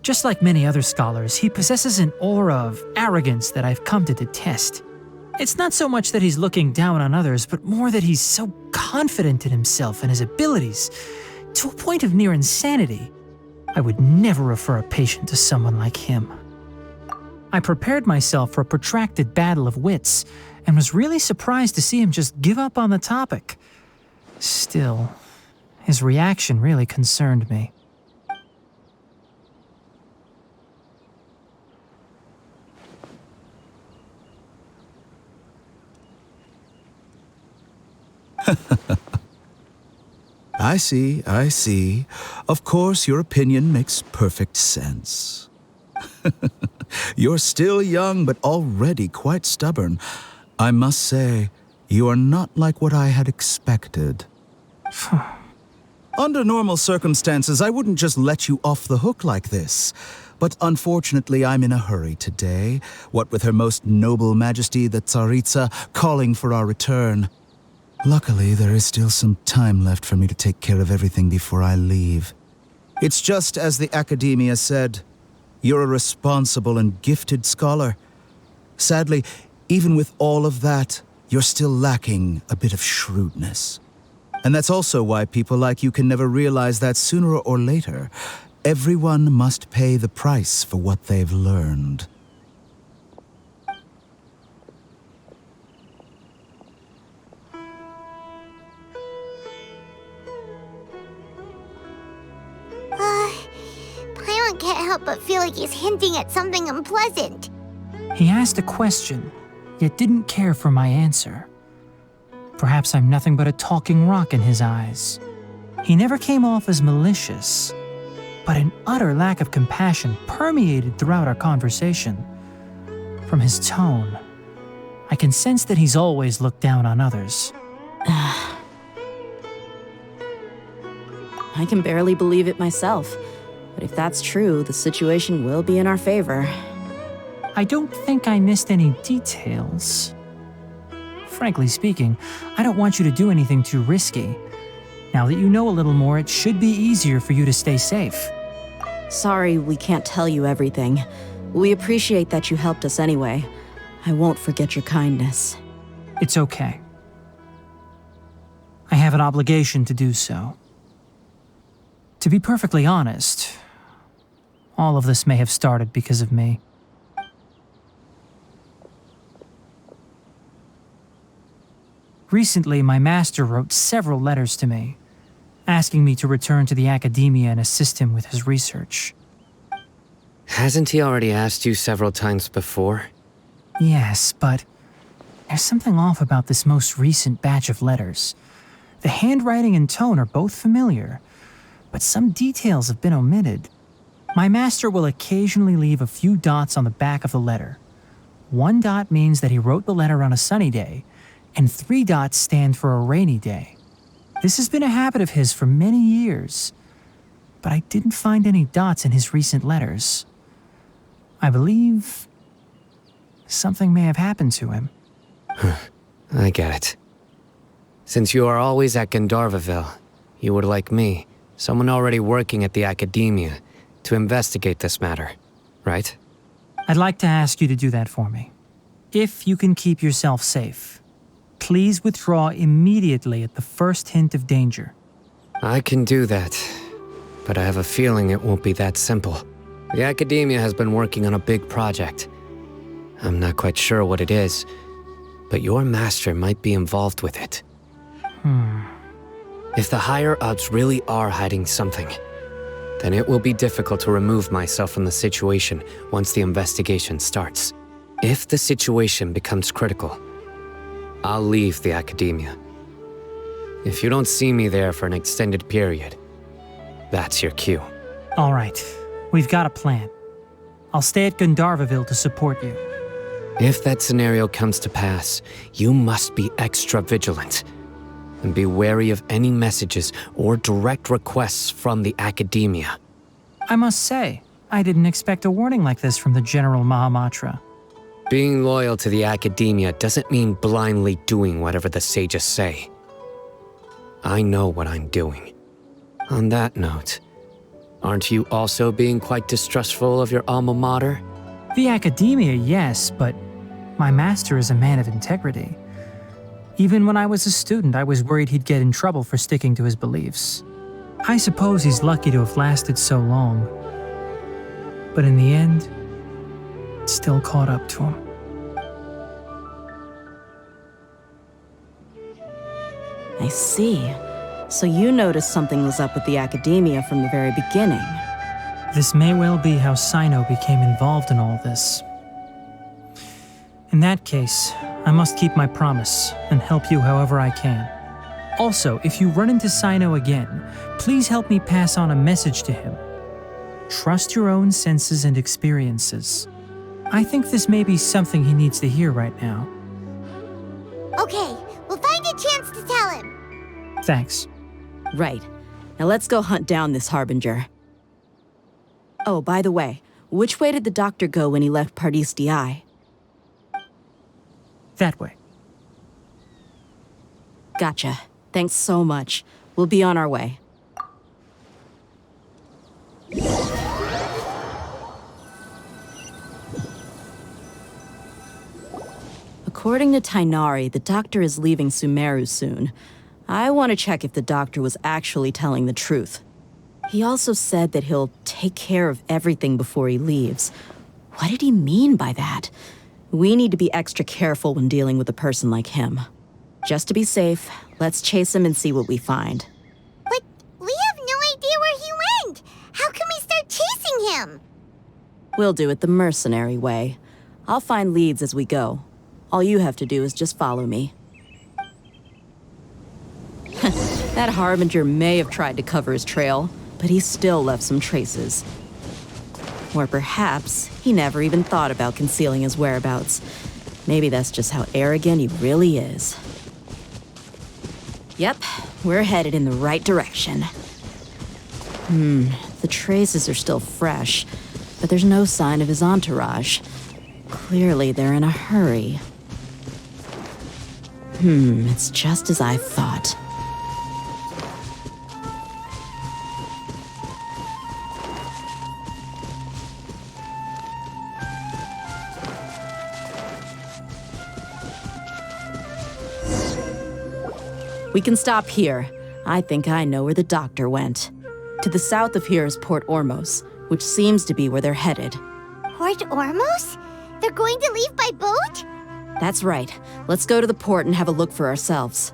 just like many other scholars, he possesses an aura of arrogance that I've come to detest. It's not so much that he's looking down on others, but more that he's so confident in himself and his abilities, to a point of near insanity. I would never refer a patient to someone like him. I prepared myself for a protracted battle of wits, and was really surprised to see him just give up on the topic. Still, his reaction really concerned me. I see. Of course, your opinion makes perfect sense. You're still young, but already quite stubborn. I must say, you are not like what I had expected. Under normal circumstances, I wouldn't just let you off the hook like this. But unfortunately, I'm in a hurry today, what with Her Most Noble Majesty the Tsaritsa calling for our return. Luckily, there is still some time left for me to take care of everything before I leave. It's just as the Akademiya said, you're a responsible and gifted scholar. Sadly, even with all of that, you're still lacking a bit of shrewdness. And that's also why people like you can never realize that sooner or later, everyone must pay the price for what they've learned. Paimon can't help but feel like he's hinting at something unpleasant. He asked a question, yet didn't care for my answer. Perhaps I'm nothing but a talking rock in his eyes. He never came off as malicious, but an utter lack of compassion permeated throughout our conversation. From his tone, I can sense that he's always looked down on others. I can barely believe it myself, but if that's true, the situation will be in our favor. I don't think I missed any details. Frankly speaking, I don't want you to do anything too risky. Now that you know a little more, it should be easier for you to stay safe. Sorry we can't tell you everything. We appreciate that you helped us anyway. I won't forget your kindness. It's okay. I have an obligation to do so. To be perfectly honest, all of this may have started because of me. Recently, my master wrote several letters to me, asking me to return to the Akademiya and assist him with his research. Hasn't he already asked you several times before? Yes, but there's something off about this most recent batch of letters. The handwriting and tone are both familiar, but some details have been omitted. My master will occasionally leave a few dots on the back of the letter. 1 dot means that he wrote the letter on a sunny day, and 3 dots stand for a rainy day. This has been a habit of his for many years, but I didn't find any dots in his recent letters. I believe something may have happened to him. I get it. Since you are always at Gandharvaville, you would like me, someone already working at the Akademiya, to investigate this matter, right? I'd like to ask you to do that for me. If you can keep yourself safe, please withdraw immediately at the first hint of danger. I can do that, but I have a feeling it won't be that simple. The Akademiya has been working on a big project. I'm not quite sure what it is, but your master might be involved with it. If the higher-ups really are hiding something, then it will be difficult to remove myself from the situation once the investigation starts. If the situation becomes critical, I'll leave the Akademiya. If you don't see me there for an extended period, that's your cue. All right, we've got a plan. I'll stay at Gandharvaville to support you. If that scenario comes to pass, you must be extra vigilant. And be wary of any messages or direct requests from the Akademiya. I must say, I didn't expect a warning like this from the General Mahamatra. Being loyal to the Akademiya doesn't mean blindly doing whatever the sages say. I know what I'm doing. On that note, aren't you also being quite distrustful of your alma mater? The Akademiya, yes, but my master is a man of integrity. Even when I was a student, I was worried he'd get in trouble for sticking to his beliefs. I suppose he's lucky to have lasted so long. But in the end, it still caught up to him. I see. So you noticed something was up with the Akademiya from the very beginning. This may well be how Cyno became involved in all this. In that case, I must keep my promise and help you however I can. Also, if you run into Cyno again, please help me pass on a message to him. Trust your own senses and experiences. I think this may be something he needs to hear right now. Okay, we'll find a chance to tell him. Thanks. Right. Now let's go hunt down this Harbinger. Oh, by the way, which way did the doctor go when he left Pardis Di? That way. Gotcha. Thanks so much. We'll be on our way. According to Tighnari, the doctor is leaving Sumeru soon. I want to check if the doctor was actually telling the truth. He also said that he'll take care of everything before he leaves. What did he mean by that? We need to be extra careful when dealing with a person like him. Just to be safe, let's chase him and see what we find. But we have no idea where he went. How can we start chasing him? We'll do it the mercenary way. I'll find leads as we go. All you have to do is just follow me. That Harbinger may have tried to cover his trail, but he still left some traces. Or perhaps he never even thought about concealing his whereabouts. Maybe that's just how arrogant he really is. Yep, we're headed in the right direction. The traces are still fresh, but there's no sign of his entourage. Clearly they're in a hurry. It's just as I thought. We can stop here. I think I know where the doctor went. To the south of here is Port Ormos, which seems to be where they're headed. Port Ormos? They're going to leave by boat? That's right. Let's go to the port and have a look for ourselves.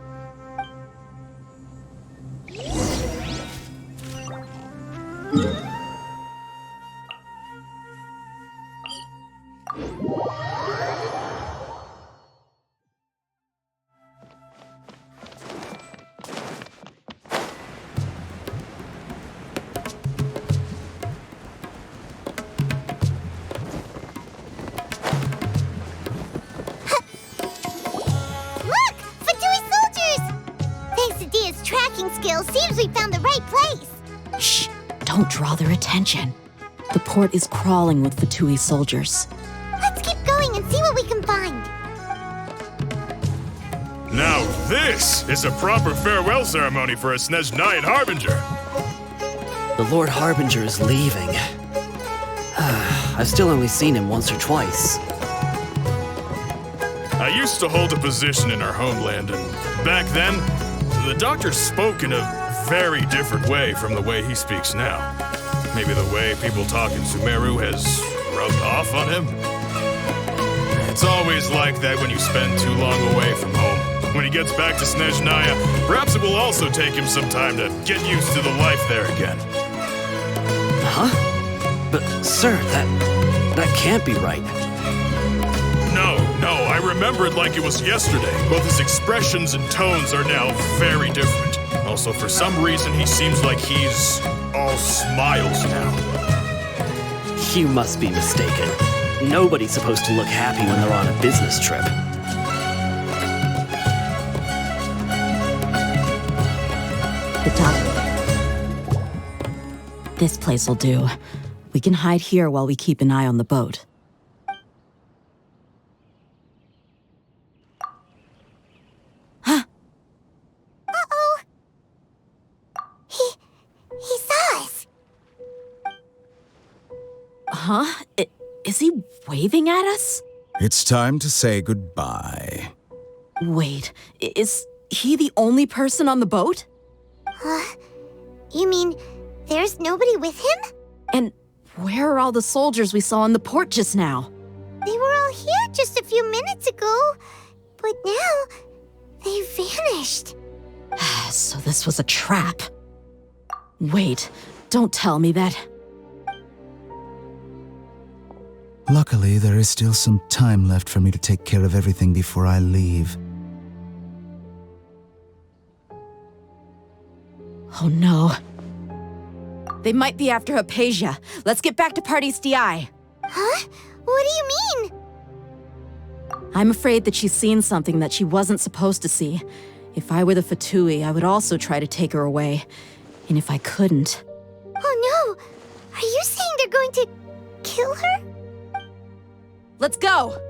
Seems we found the right place. Shh! Don't draw their attention. The port is crawling with Fatui soldiers. Let's keep going and see what we can find. Now this is a proper farewell ceremony for a Snezhnaya Harbinger. The Lord Harbinger is leaving. I've still only seen him once or twice. I used to hold a position in our homeland, and back then, the doctor spoke in a very different way from the way he speaks now. Maybe the way people talk in Sumeru has rubbed off on him? It's always like that when you spend too long away from home. When he gets back to Snezhnaya, perhaps it will also take him some time to get used to the life there again. Huh? But, sir, that can't be right. No, I remember it like it was yesterday. Both his expressions and tones are now very different. Also, for some reason, he seems like he's all smiles now. You must be mistaken. Nobody's supposed to look happy when they're on a business trip. The doctor. This place'll do. We can hide here while we keep an eye on the boat. Uh-oh. He saw us. Huh? Is he waving at us? It's time to say goodbye. Wait, is he the only person on the boat? You mean there's nobody with him? And where are all the soldiers we saw in the port just now? They were all here just a few minutes ago, but now they vanished. So this was a trap. Wait, don't tell me that. Luckily, there is still some time left for me to take care of everything before I leave. Oh no. They might be after Hypatia. Let's get back to Party's DI. Huh? What do you mean? I'm afraid that she's seen something that she wasn't supposed to see. If I were the Fatui, I would also try to take her away. And if I couldn't... Oh no! Are you saying they're going to kill her? Let's go!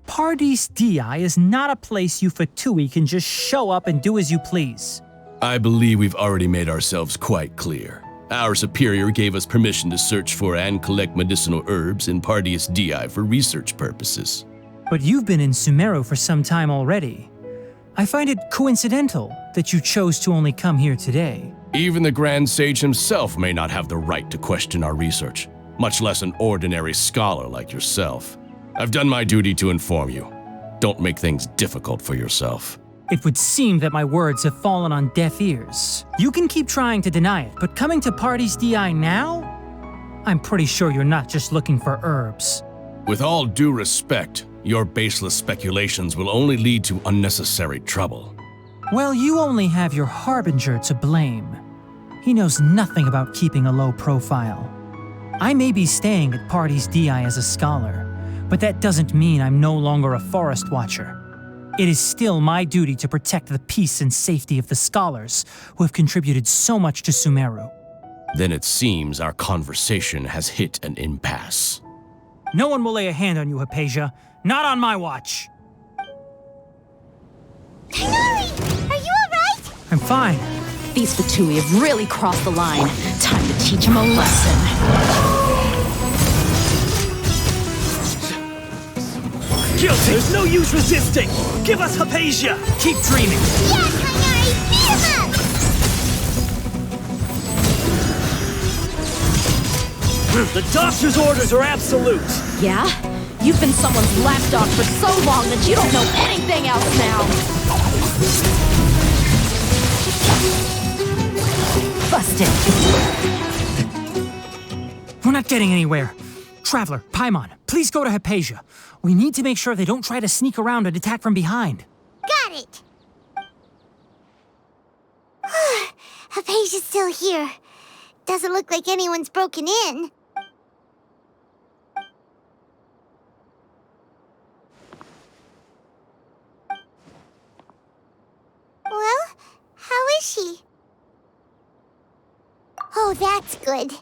Party's DI is not a place you Fatui can just show up and do as you please. I believe we've already made ourselves quite clear. Our superior gave us permission to search for and collect medicinal herbs in Party's DI for research purposes. But you've been in Sumeru for some time already. I find it coincidental that you chose to only come here today. Even the Grand Sage himself may not have the right to question our research, much less an ordinary scholar like yourself. I've done my duty to inform you. Don't make things difficult for yourself. It would seem that my words have fallen on deaf ears. You can keep trying to deny it, but coming to Party's DI now? I'm pretty sure you're not just looking for herbs. With all due respect, your baseless speculations will only lead to unnecessary trouble. Well, you only have your Harbinger to blame. He knows nothing about keeping a low profile. I may be staying at Party's DI as a scholar, but that doesn't mean I'm no longer a forest watcher. It is still my duty to protect the peace and safety of the scholars who have contributed so much to Sumeru. Then it seems our conversation has hit an impasse. No one will lay a hand on you, Hypatia. Not on my watch. Tighnari! Are you alright? I'm fine. These Fatui have really crossed the line. Time to teach them a lesson. Guilty! There's no use resisting! Give us Hypatia! Keep dreaming! Yeah, Tighnari! Beat him up! The doctor's orders are absolute! Yeah? You've been someone's lapdog for so long that you don't know anything else now! Busted! We're not getting anywhere. Traveler, Paimon, please go to Hypatia. We need to make sure they don't try to sneak around and attack from behind. Got it! Hypatia's still here. Doesn't look like anyone's broken in. Well, how is she? Oh, that's good.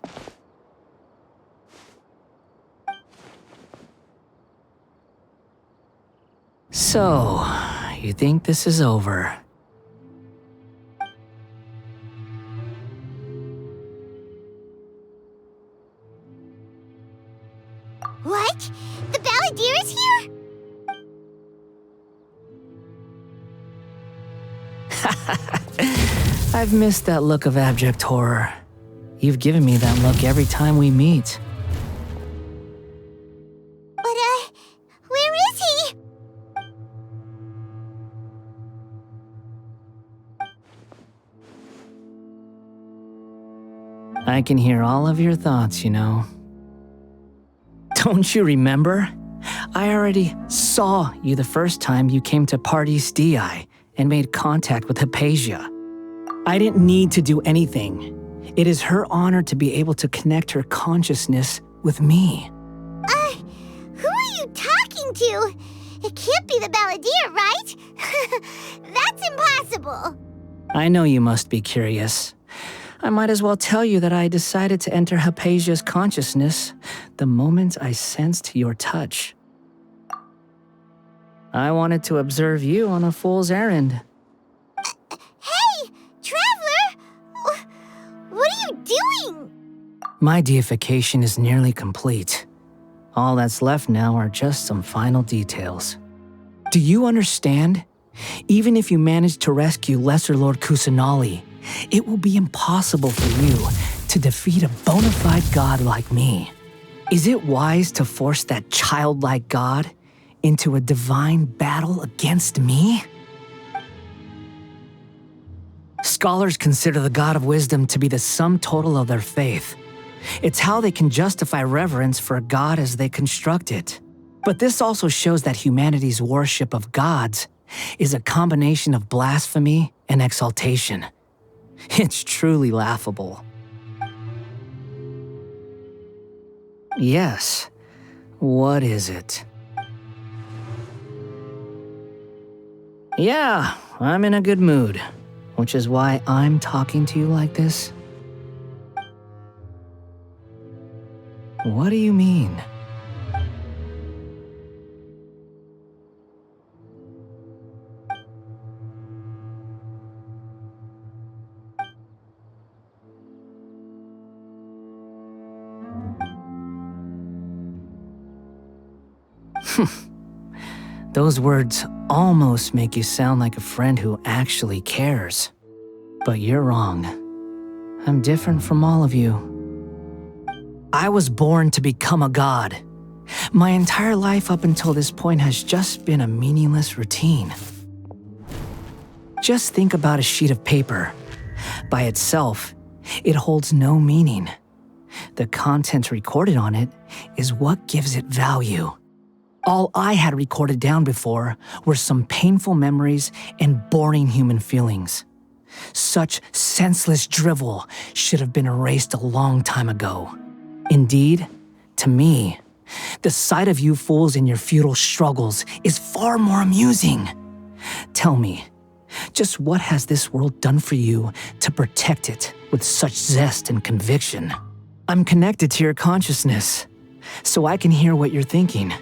So, you think this is over? What? The Balladeer is here? I've missed that look of abject horror. You've given me that look every time we meet. But, where is he? I can hear all of your thoughts, you know. Don't you remember? I already saw you the first time you came to Party's Dehya and made contact with Hypatia. I didn't need to do anything. It is her honor to be able to connect her consciousness with me. Who are you talking to? It can't be the Balladeer, right? That's impossible. I know you must be curious. I might as well tell you that I decided to enter Hypatia's consciousness the moment I sensed your touch. I wanted to observe you on a fool's errand. Hey, Traveler! What are you doing? My deification is nearly complete. All that's left now are just some final details. Do you understand? Even if you manage to rescue Lesser Lord Kusanali, it will be impossible for you to defeat a bona fide god like me. Is it wise to force that childlike god into a divine battle against me? Scholars consider the god of wisdom to be the sum total of their faith. It's how they can justify reverence for a god as they construct it. But this also shows that humanity's worship of gods is a combination of blasphemy and exaltation. It's truly laughable. Yes. What is it? Yeah, I'm in a good mood, which is why I'm talking to you like this. What do you mean? Those words almost make you sound like a friend who actually cares. But you're wrong. I'm different from all of you. I was born to become a god. My entire life up until this point has just been a meaningless routine. Just think about a sheet of paper. By itself, it holds no meaning. The content recorded on it is what gives it value. All I had recorded down before were some painful memories and boring human feelings. Such senseless drivel should have been erased a long time ago. Indeed, to me, the sight of you fools in your futile struggles is far more amusing. Tell me, just what has this world done for you to protect it with such zest and conviction? I'm connected to your consciousness, so I can hear what you're thinking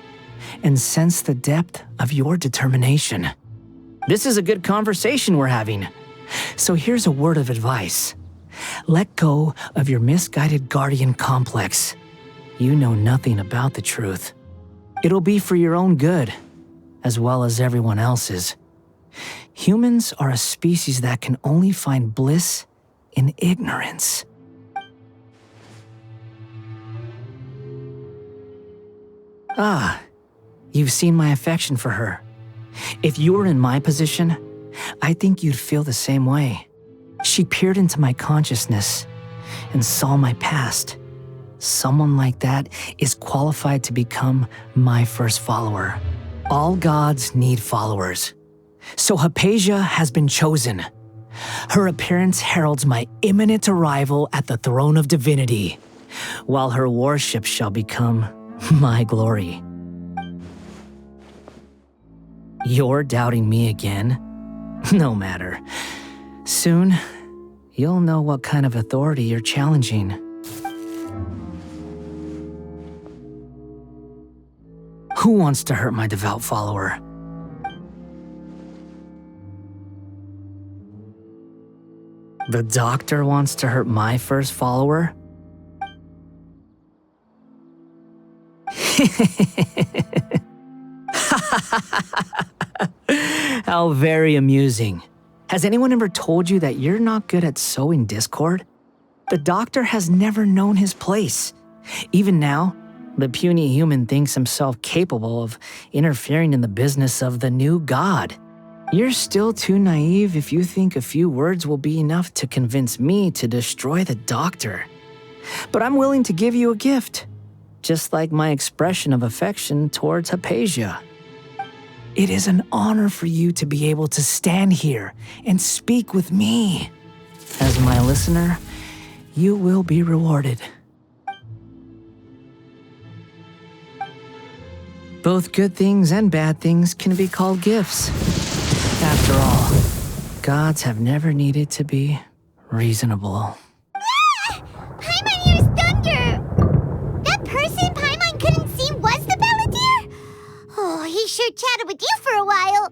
and sense the depth of your determination. This is a good conversation we're having. So here's a word of advice. Let go of your misguided guardian complex. You know nothing about the truth. It'll be for your own good, as well as everyone else's. Humans are a species that can only find bliss in ignorance. Ah, you've seen my affection for her. If you were in my position, I think you'd feel the same way. She peered into my consciousness and saw my past. Someone like that is qualified to become my first follower. All gods need followers. So Hypatia has been chosen. Her appearance heralds my imminent arrival at the throne of divinity, while her worship shall become my glory. You're doubting me again? No matter. Soon, you'll know what kind of authority you're challenging. Who wants to hurt my devout follower? The doctor wants to hurt my first follower? How very amusing. Has anyone ever told you that you're not good at sowing discord? The doctor has never known his place. Even now, the puny human thinks himself capable of interfering in the business of the new god. You're still too naive if you think a few words will be enough to convince me to destroy the doctor. But I'm willing to give you a gift, just like my expression of affection towards Hypatia. It is an honor for you to be able to stand here and speak with me. As my listener, you will be rewarded. Both good things and bad things can be called gifts. After all, gods have never needed to be reasonable. Paimon hears thunder! That person Paimon couldn't see was the Balladeer? Oh, he sure chatted with you for a while.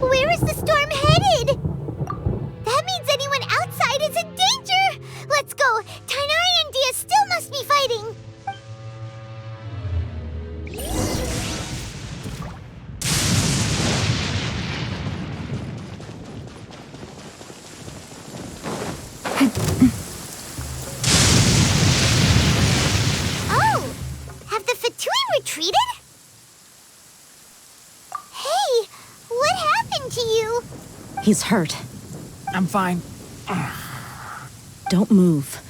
Where is the storm headed? That means anyone outside is in danger! Let's go! Tighnari and Dehya still must be fighting! Oh! Have the Fatui retreated? Hey! What happened to you? He's hurt. I'm fine. Don't move.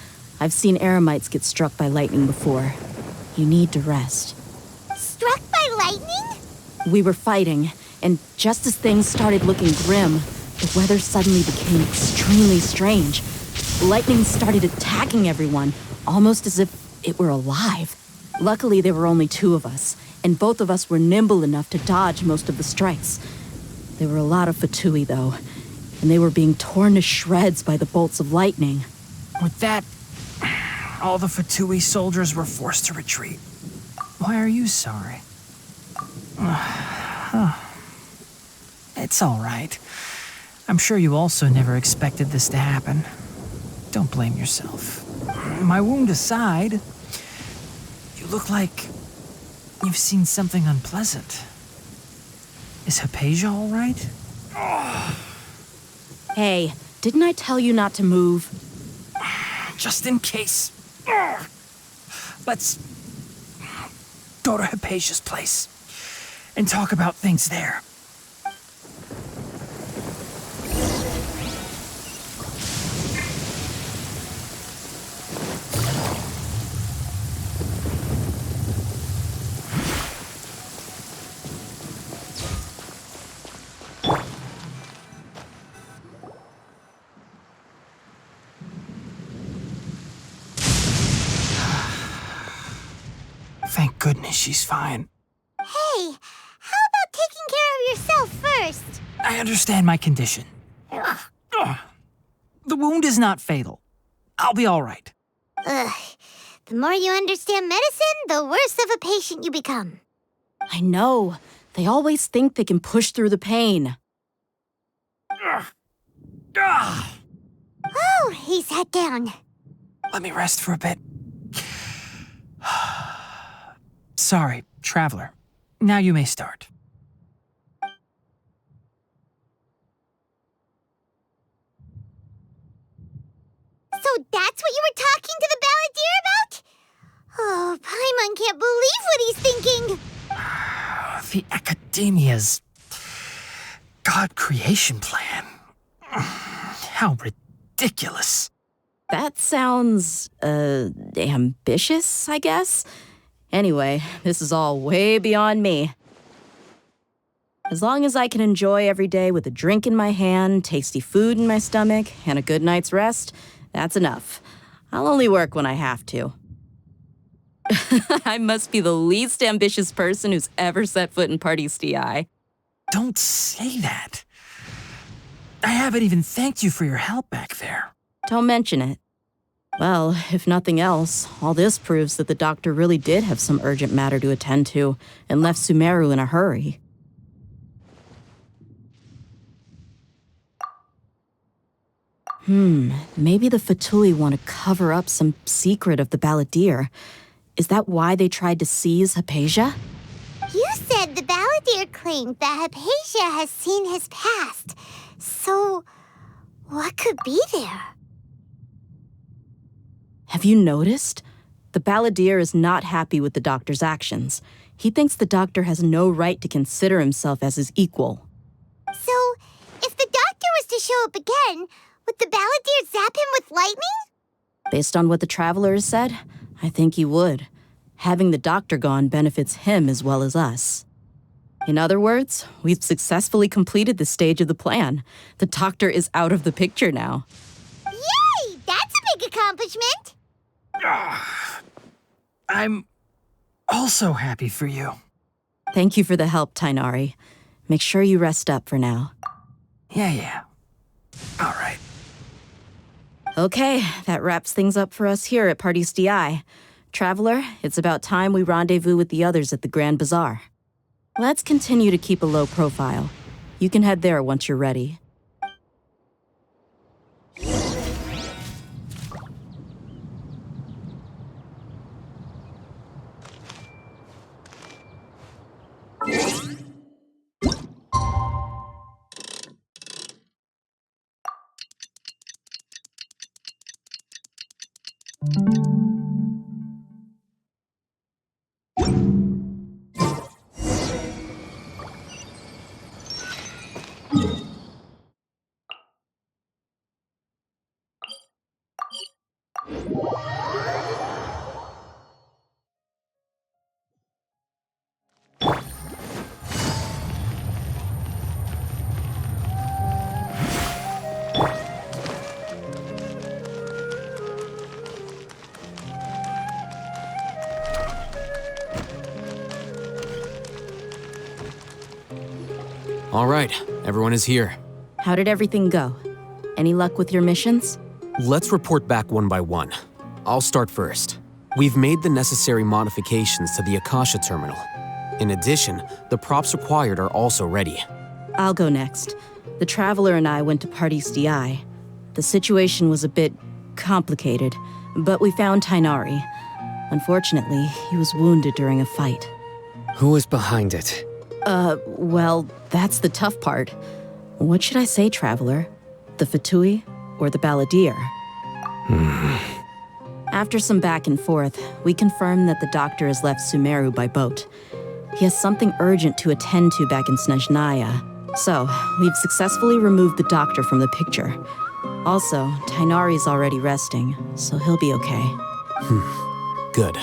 I've seen Eremites get struck by lightning before. You need to rest. Struck by lightning? We were fighting, and just as things started looking grim, the weather suddenly became extremely strange. Lightning started attacking everyone, almost as if it were alive. Luckily, there were only two of us, and both of us were nimble enough to dodge most of the strikes. There were a lot of Fatui, though, and they were being torn to shreds by the bolts of lightning. With that, all the Fatui soldiers were forced to retreat. Why are you sorry? It's all right. I'm sure you also never expected this to happen. Don't blame yourself. My wound aside, you look like you've seen something unpleasant. Is Hypatia all right? Hey, didn't I tell you not to move? Just in case. Let's go to Hypatia's place and talk about things there. Thank goodness she's fine. Hey, how about taking care of yourself first? I understand my condition. The wound is not fatal. I'll be all right. Ugh. The more you understand medicine, the worse of a patient you become. I know. They always think they can push through the pain. Oh, he sat down. Let me rest for a bit. Sorry, traveler. Now you may start. So that's what you were talking to the Balladeer about? Oh, Paimon can't believe what he's thinking. The Akademiya's God creation plan. How ridiculous. That sounds, ambitious, I guess? Anyway, this is all way beyond me. As long as I can enjoy every day with a drink in my hand, tasty food in my stomach, and a good night's rest, that's enough. I'll only work when I have to. I must be the least ambitious person who's ever set foot in Party's DI. Don't say that. I haven't even thanked you for your help back there. Don't mention it. Well, if nothing else, all this proves that the doctor really did have some urgent matter to attend to and left Sumeru in a hurry. Maybe the Fatui want to cover up some secret of the Balladeer. Is that why they tried to seize Hypatia? You said the Balladeer claimed that Hypatia has seen his past. So, what could be there? Have you noticed? The Balladeer is not happy with the Doctor's actions. He thinks the Doctor has no right to consider himself as his equal. So, if the Doctor was to show up again, would the Balladeer zap him with lightning? Based on what the Traveler has said, I think he would. Having the Doctor gone benefits him as well as us. In other words, we've successfully completed this stage of the plan. The Doctor is out of the picture now. Yay! That's a big accomplishment! I'm also happy for you. Thank you for the help, Tighnari. Make sure you rest up for now. Yeah. All right. Okay, that wraps things up for us here at Party's DI. Traveler, it's about time we rendezvous with the others at the Grand Bazaar. Let's continue to keep a low profile. You can head there once you're ready. All right, everyone is here. How did everything go? Any luck with your missions? Let's report back one by one. I'll start first. We've made the necessary modifications to the Akasha terminal. In addition, the props required are also ready. I'll go next. The Traveler and I went to Party's DI. The situation was a bit complicated, but we found Tighnari. Unfortunately, he was wounded during a fight. Who was behind it? Well, that's the tough part. What should I say, Traveler? The Fatui or the Balladeer? After some back and forth, we confirmed that the Doctor has left Sumeru by boat. He has something urgent to attend to back in Snezhnaya. So, we've successfully removed the Doctor from the picture. Also, Tighnari's already resting, so he'll be okay. Good.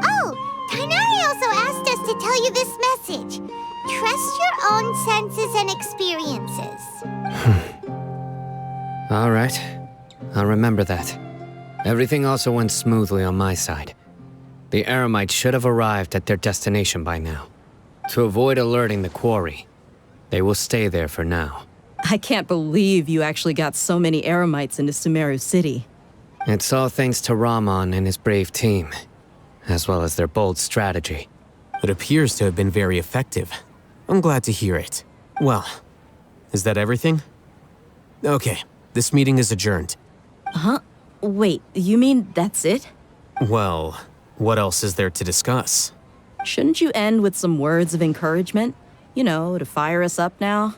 Oh, Tighnari also asked us to tell you this message. Trust your own senses and experiences. All right. I'll remember that. Everything also went smoothly on my side. The Eremites should have arrived at their destination by now. To avoid alerting the quarry, they will stay there for now. I can't believe you actually got so many Eremites into Sumeru City. It's all thanks to Rahman and his brave team, as well as their bold strategy. It appears to have been very effective. I'm glad to hear it. Well, is that everything? Okay, this meeting is adjourned. Huh? Wait, you mean that's it? Well, what else is there to discuss? Shouldn't you end with some words of encouragement? You know, to fire us up now?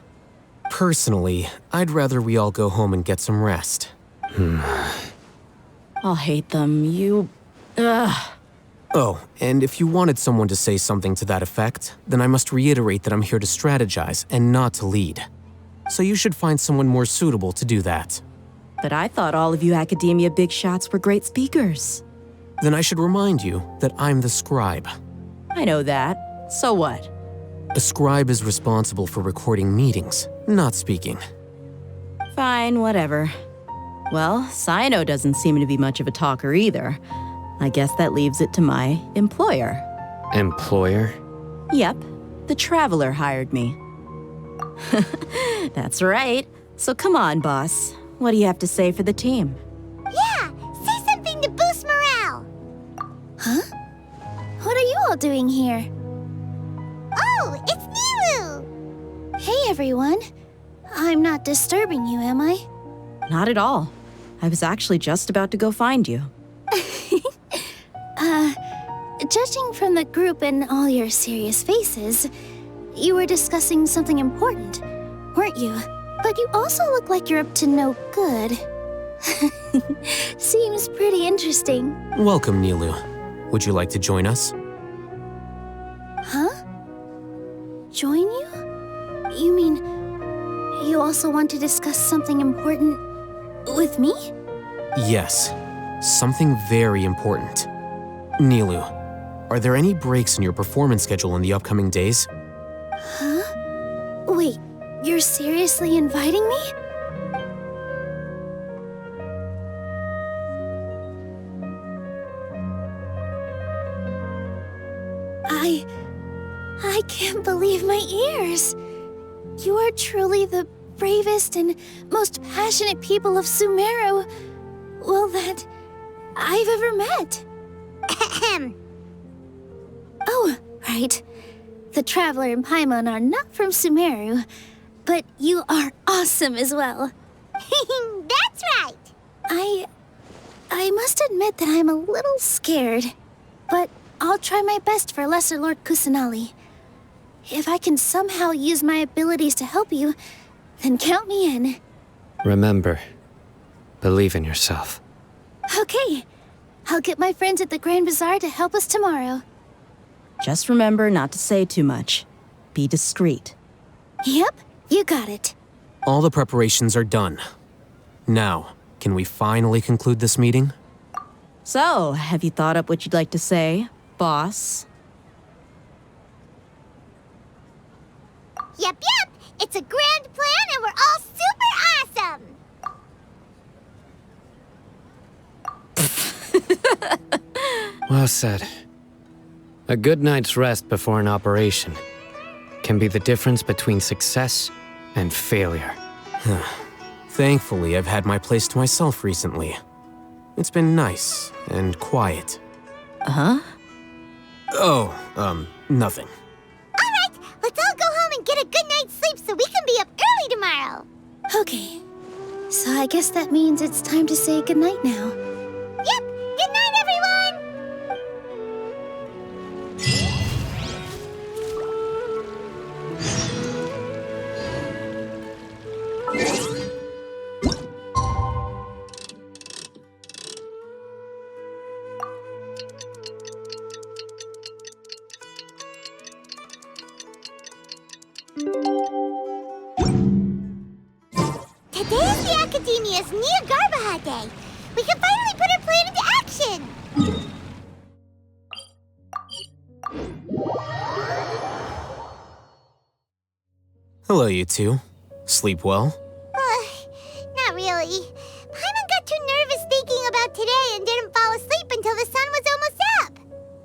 Personally, I'd rather we all go home and get some rest. Alhaitham, you... Ugh. Oh, and if you wanted someone to say something to that effect, then I must reiterate that I'm here to strategize and not to lead. So you should find someone more suitable to do that. But I thought all of you Akademiya big shots were great speakers. Then I should remind you that I'm the scribe. I know that. So what? A scribe is responsible for recording meetings, not speaking. Fine, whatever. Well, Cyno doesn't seem to be much of a talker either. I guess that leaves it to my employer. Employer? Yep, the Traveler hired me. That's right. So come on, boss. What do you have to say for the team? Yeah, say something to boost morale. Huh? What are you all doing here? Oh, it's Nilou! Hey, everyone. I'm not disturbing you, am I? Not at all. I was actually just about to go find you. Judging from the group and all your serious faces, you were discussing something important, weren't you? But you also look like you're up to no good. Seems pretty interesting. Welcome, Nilou. Would you like to join us? Huh? Join you? You mean you also want to discuss something important with me? Yes, something very important. Nilou, are there any breaks in your performance schedule in the upcoming days? Huh? Wait, you're seriously inviting me? I can't believe my ears. You are truly the bravest and most passionate people of Sumeru, well, that I've ever met. Oh, right. The Traveler and Paimon are not from Sumeru, but you are awesome as well. That's right. I must admit that I'm a little scared, but I'll try my best for Lesser Lord Kusanali. If I can somehow use my abilities to help you, then count me in. Remember, believe in yourself. Okay, I'll get my friends at the Grand Bazaar to help us tomorrow. Just remember not to say too much. Be discreet. Yep, you got it. All the preparations are done. Now, can we finally conclude this meeting? So, have you thought up what you'd like to say, boss? Yep. It's a grand plan and we're all super awesome. Well said. A good night's rest before an operation can be the difference between success and failure. Thankfully, I've had my place to myself recently. It's been nice and quiet. Huh? Oh, nothing. All right, let's all go home and get a good night's sleep so we can be up early tomorrow. Okay, so I guess that means it's time to say goodnight now. Yep, good night, everyone! Today is the Akademiya's Nilou Day. We can finally put our plan into action! Hello, you two. Sleep well? Not really. Paimon got too nervous thinking about today and didn't fall asleep until the sun was almost up.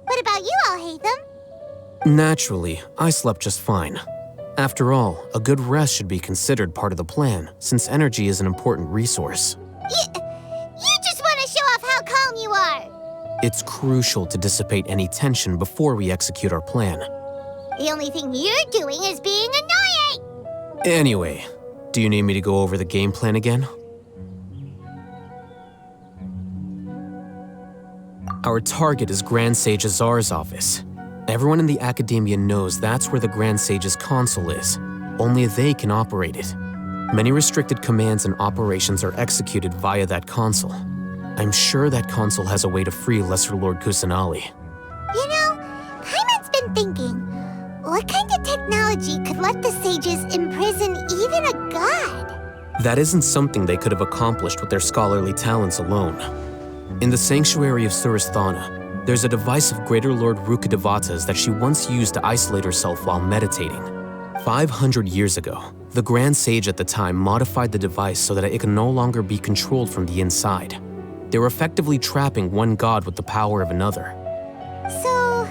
What about you, Alhaitham? Naturally, I slept just fine. After all, a good rest should be considered part of the plan, since energy is an important resource. You just want to show off how calm you are. It's crucial to dissipate any tension before we execute our plan. The only thing you're doing is being annoying. Anyway, do you need me to go over the game plan again? Our target is Grand Sage Azar's office. Everyone in the Akademiya knows that's where the Grand Sage's console is. Only they can operate it. Many restricted commands and operations are executed via that console. I'm sure that console has a way to free Lesser Lord Kusanali. You know, Paimon's been thinking, what kind of technology could let the sages imprison even a god? That isn't something they could have accomplished with their scholarly talents alone. In the Sanctuary of Surasthana, there's a device of Greater Lord Rukkhadevata's that she once used to isolate herself while meditating. 500 years ago, the Grand Sage at the time modified the device so that it could no longer be controlled from the inside. They were effectively trapping one god with the power of another. So,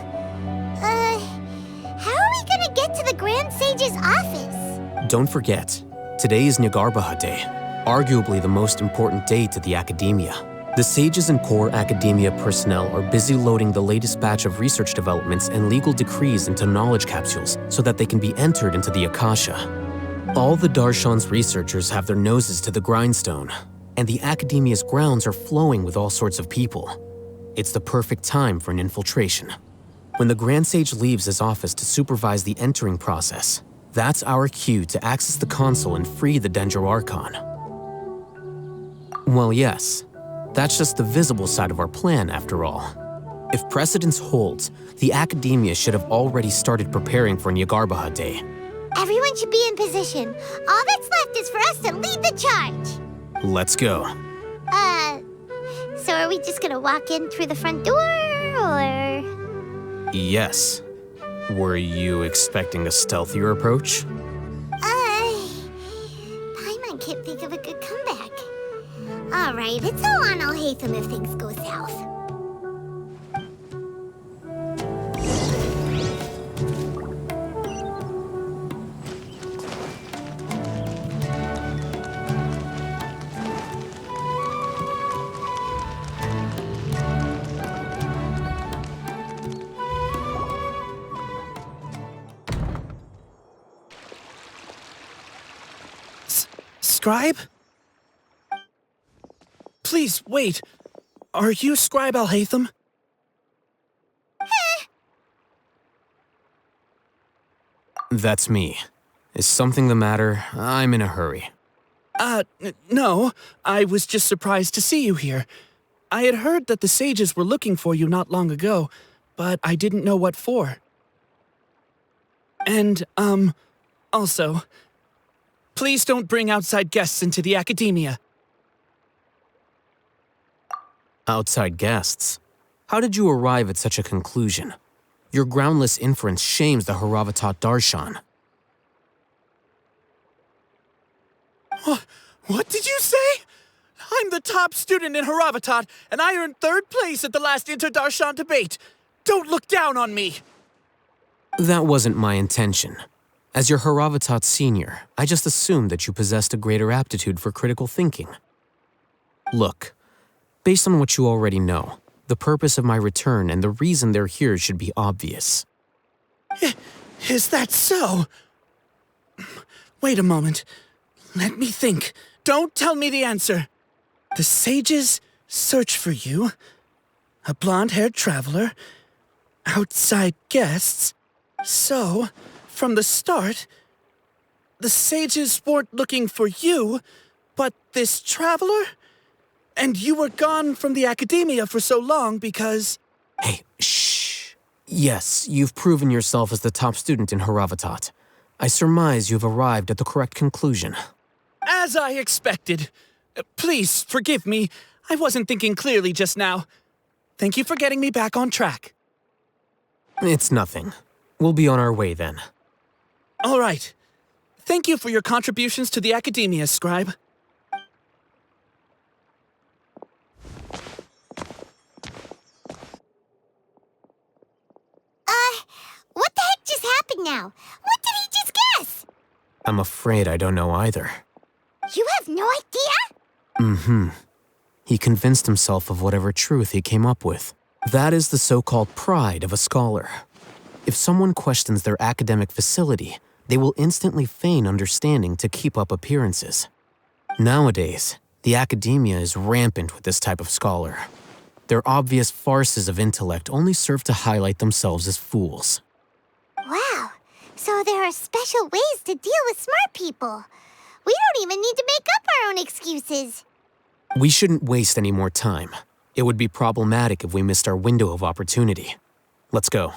how are we gonna get to the Grand Sage's office? Don't forget, today is Nilou Day, arguably the most important day to the Akademiya. The sages and core Akademiya personnel are busy loading the latest batch of research developments and legal decrees into knowledge capsules so that they can be entered into the Akasha. All the Darshan's researchers have their noses to the grindstone. and the Akademiya's grounds are flowing with all sorts of people. It's the perfect time for an infiltration. When the Grand Sage leaves his office to supervise the entering process, that's our cue to access the console and free the Dendro Archon. Well, yes, that's just the visible side of our plan, after all. If precedence holds, the Akademiya should have already started preparing for Nyagarbha Day. Everyone should be in position. All that's left is for us to lead the charge. Let's go. So are we just gonna walk in through the front door, or...? Yes. Were you expecting a stealthier approach? Paimon can't think of a good comeback. All right, it's all on Alhaitham if things go south. Scribe? Please, wait. Are you Scribe Alhaitham? That's me. Is something the matter? I'm in a hurry. No. I was just surprised to see you here. I had heard that the sages were looking for you not long ago, but I didn't know what for. And, also, please don't bring outside guests into the Akademiya. Outside guests? How did you arrive at such a conclusion? Your groundless inference shames the Haravatat Darshan. What did you say? I'm the top student in Haravatat, and I earned 3rd place at the last Inter-Darshan debate. Don't look down on me! That wasn't my intention. As your Haravatat senior, I just assumed that you possessed a greater aptitude for critical thinking. Look, based on what you already know, the purpose of my return and the reason they're here should be obvious. Is that so? Wait a moment. Let me think. Don't tell me the answer. The sages search for you. A blonde-haired traveler. Outside guests. So, from the start, the sages weren't looking for you, but this traveler? And you were gone from the Akademiya for so long because... Hey, shh. Yes, you've proven yourself as the top student in Haravatat. I surmise you've arrived at the correct conclusion. As I expected. Please, forgive me. I wasn't thinking clearly just now. Thank you for getting me back on track. It's nothing. We'll be on our way then. All right. Thank you for your contributions to the Akademiya, Scribe. What the heck just happened now? What did he just guess? I'm afraid I don't know either. You have no idea? Mm-hmm. He convinced himself of whatever truth he came up with. That is the so-called pride of a scholar. If someone questions their academic facility, they will instantly feign understanding to keep up appearances. Nowadays, the Akademiya is rampant with this type of scholar. Their obvious farces of intellect only serve to highlight themselves as fools. Wow, so there are special ways to deal with smart people. We don't even need to make up our own excuses. We shouldn't waste any more time. It would be problematic if we missed our window of opportunity. Let's go.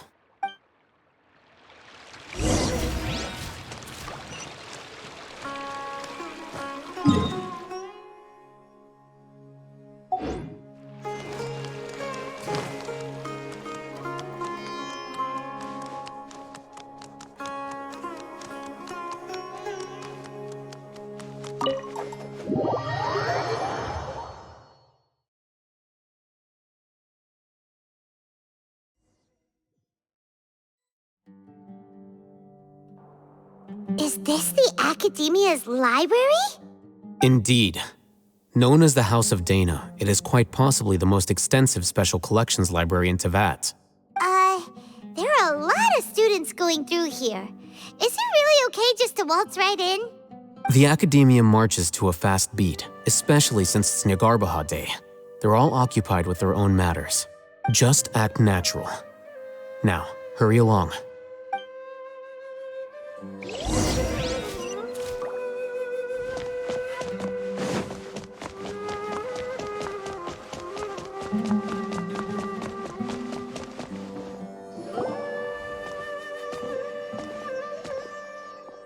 Is this the Akademiya's library? Indeed. Known as the House of Dehya, it is quite possibly the most extensive special collections library in Teyvat. There are a lot of students going through here. Is it really okay just to waltz right in? The Akademiya marches to a fast beat, especially since it's Nyagarbha Day. They're all occupied with their own matters. Just act natural. Now, hurry along.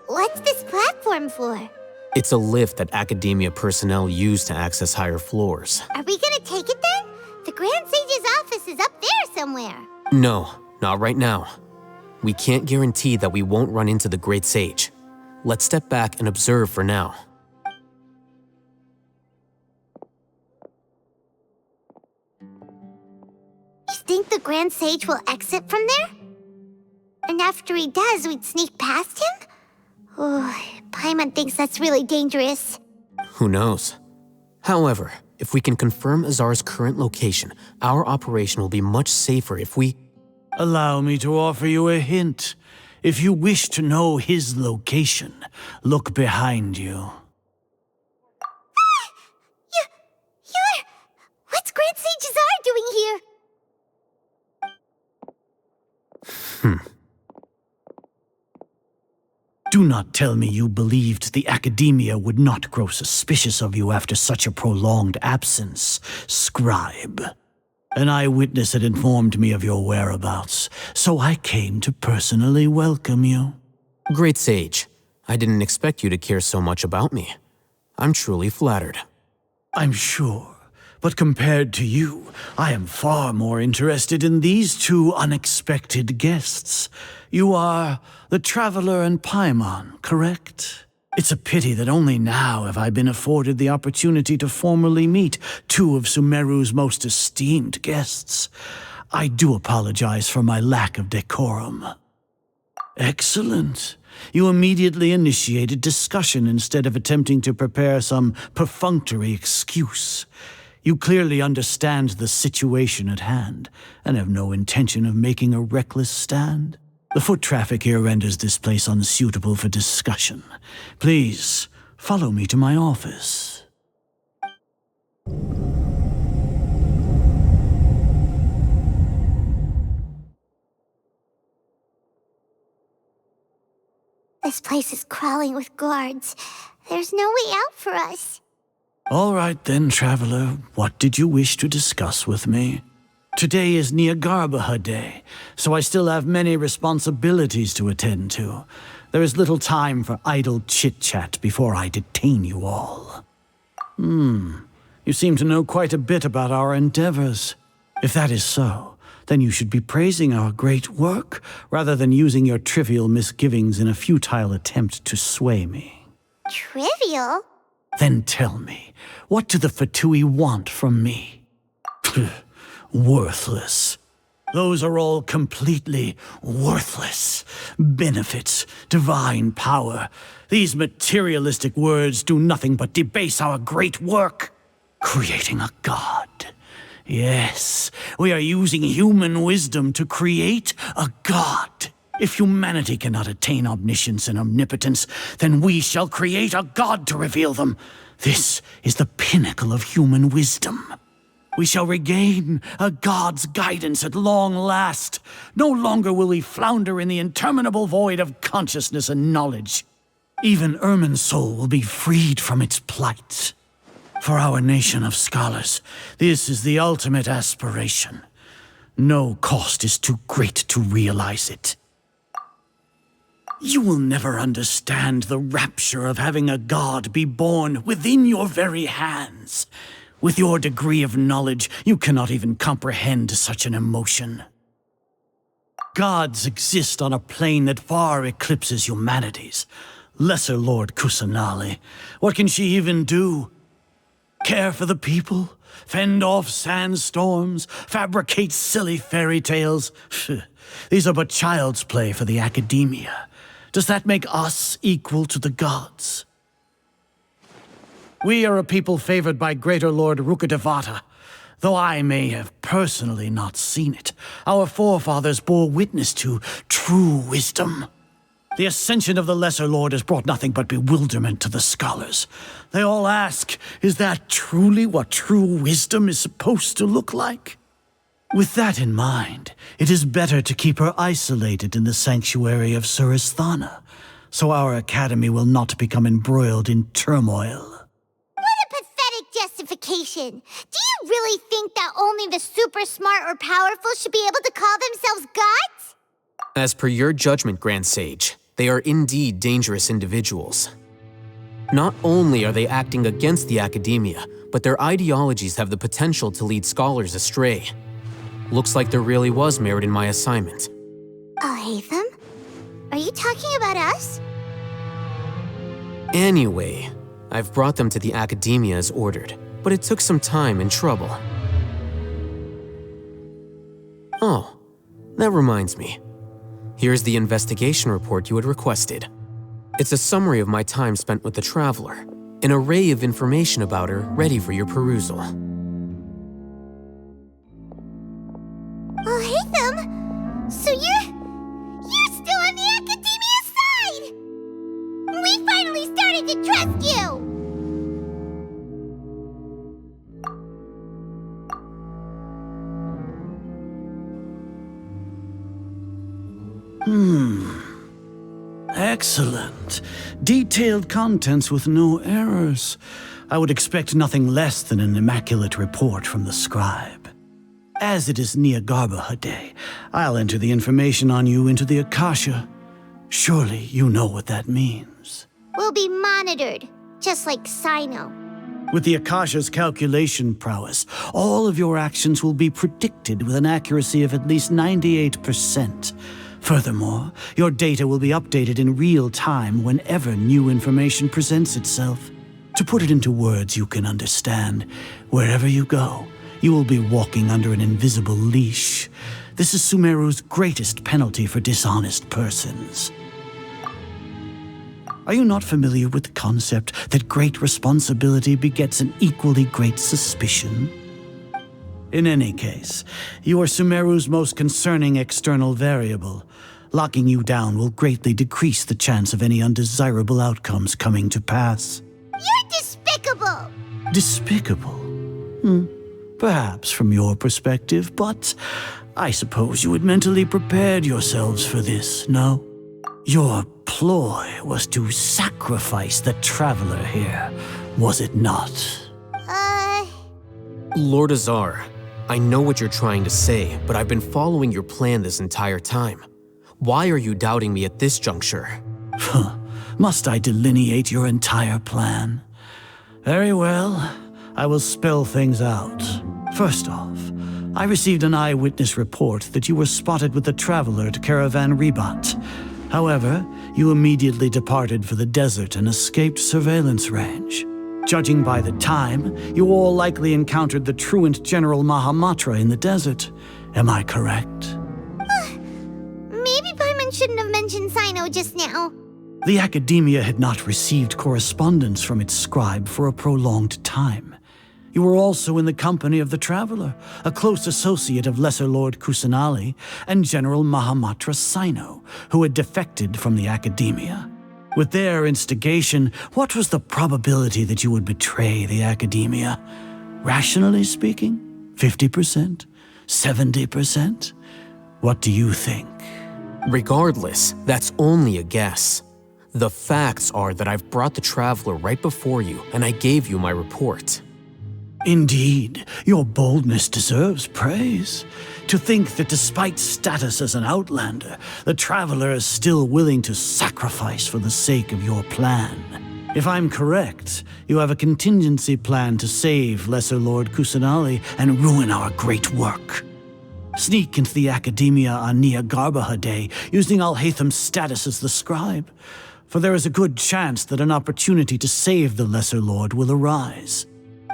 What's this platform for? It's a lift that Akademiya personnel use to access higher floors. Are we gonna take it then? The Grand Sage's office is up there somewhere. No, not right now. We can't guarantee that we won't run into the Great Sage. Let's step back and observe for now. You think the Grand Sage will exit from there? And after he does, we'd sneak past him? Oh, Paimon thinks that's really dangerous. Who knows? However, if we can confirm Azar's current location, our operation will be much safer if we... Allow me to offer you a hint. If you wish to know his location, look behind you. What's Grand Sage Azar doing here? Do not tell me you believed the Akademiya would not grow suspicious of you after such a prolonged absence, scribe. An eyewitness had informed me of your whereabouts, so I came to personally welcome you. Great Sage, I didn't expect you to care so much about me. I'm truly flattered. I'm sure, but compared to you, I am far more interested in these two unexpected guests. You are the Traveler and Paimon, correct? It's a pity that only now have I been afforded the opportunity to formally meet two of Sumeru's most esteemed guests. I do apologize for my lack of decorum. Excellent. You immediately initiated discussion instead of attempting to prepare some perfunctory excuse. You clearly understand the situation at hand and have no intention of making a reckless stand. The foot traffic here renders this place unsuitable for discussion. Please, follow me to my office. This place is crawling with guards. There's no way out for us. All right then, Traveler. What did you wish to discuss with me? Today is Nyagarbha Day, so I still have many responsibilities to attend to. There is little time for idle chit-chat before I detain you all. You seem to know quite a bit about our endeavors. If that is so, then you should be praising our great work, rather than using your trivial misgivings in a futile attempt to sway me. Trivial? Then tell me, what do the Fatui want from me? Worthless. Those are all completely worthless. Benefits, divine power. These materialistic words do nothing but debase our great work. Creating a god. Yes, we are using human wisdom to create a god. If humanity cannot attain omniscience and omnipotence, then we shall create a god to reveal them. This is the pinnacle of human wisdom. We shall regain a god's guidance at long last. No longer will we flounder in the interminable void of consciousness and knowledge. Even Ermin's soul will be freed from its plight. For our nation of scholars, this is the ultimate aspiration. No cost is too great to realize it. You will never understand the rapture of having a god be born within your very hands. With your degree of knowledge, you cannot even comprehend such an emotion. Gods exist on a plane that far eclipses humanity's. Lesser Lord Kusanali. What can she even do? Care for the people? Fend off sandstorms? Fabricate silly fairy tales? These are but child's play for the Akademiya. Does that make us equal to the gods? We are a people favored by Greater Lord Rukkhadevata. Though I may have personally not seen it, our forefathers bore witness to true wisdom. The ascension of the Lesser Lord has brought nothing but bewilderment to the scholars. They all ask, is that truly what true wisdom is supposed to look like? With that in mind, it is better to keep her isolated in the Sanctuary of Surasthana, so our academy will not become embroiled in turmoil. What a pathetic justification! Do you really think that only the super smart or powerful should be able to call themselves gods? As per your judgment, Grand Sage, they are indeed dangerous individuals. Not only are they acting against the Akademiya, but their ideologies have the potential to lead scholars astray. Looks like there really was merit in my assignment. Alhaitham? Are you talking about us? Anyway, I've brought them to the Akademiya as ordered, but it took some time and trouble. Oh, that reminds me. Here's the investigation report you had requested. It's a summary of my time spent with the Traveler, an array of information about her ready for your perusal. Alhaitham? So you're still on the Akademiya side! We finally started to trust you! Excellent. Detailed contents with no errors. I would expect nothing less than an immaculate report from the scribe. As it is Nahida Day, I'll enter the information on you into the Akasha. Surely you know what that means. We'll be monitored, just like Cyno. With the Akasha's calculation prowess, all of your actions will be predicted with an accuracy of at least 98%. Furthermore, your data will be updated in real time whenever new information presents itself. To put it into words you can understand, wherever you go, you will be walking under an invisible leash. This is Sumeru's greatest penalty for dishonest persons. Are you not familiar with the concept that great responsibility begets an equally great suspicion? In any case, you are Sumeru's most concerning external variable. Locking you down will greatly decrease the chance of any undesirable outcomes coming to pass. You're despicable! Despicable? Perhaps from your perspective, but I suppose you had mentally prepared yourselves for this, no? Your ploy was to sacrifice the Traveler here, was it not? Lord Azar, I know what you're trying to say, but I've been following your plan this entire time. Why are you doubting me at this juncture? Must I delineate your entire plan? Very well, I will spell things out. First off, I received an eyewitness report that you were spotted with the Traveler at Caravan Ribat. However, you immediately departed for the desert and escaped surveillance range. Judging by the time, you all likely encountered the truant General Mahamatra in the desert. Am I correct? Maybe Paimon shouldn't have mentioned Cyno just now. The Akademiya had not received correspondence from its scribe for a prolonged time. You were also in the company of the Traveler, a close associate of Lesser Lord Kusanali and General Mahamatra Cyno, who had defected from the Akademiya. With their instigation, what was the probability that you would betray the Akademiya? Rationally speaking, 50%? 70%? What do you think? Regardless, that's only a guess. The facts are that I've brought the Traveler right before you, and I gave you my report. Indeed, your boldness deserves praise. To think that despite status as an outlander, the Traveler is still willing to sacrifice for the sake of your plan. If I'm correct, you have a contingency plan to save Lesser Lord Kusanali and ruin our great work. Sneak into the Akademiya on Nahida Day, using Alhaitham's status as the scribe, for there is a good chance that an opportunity to save the Lesser Lord will arise.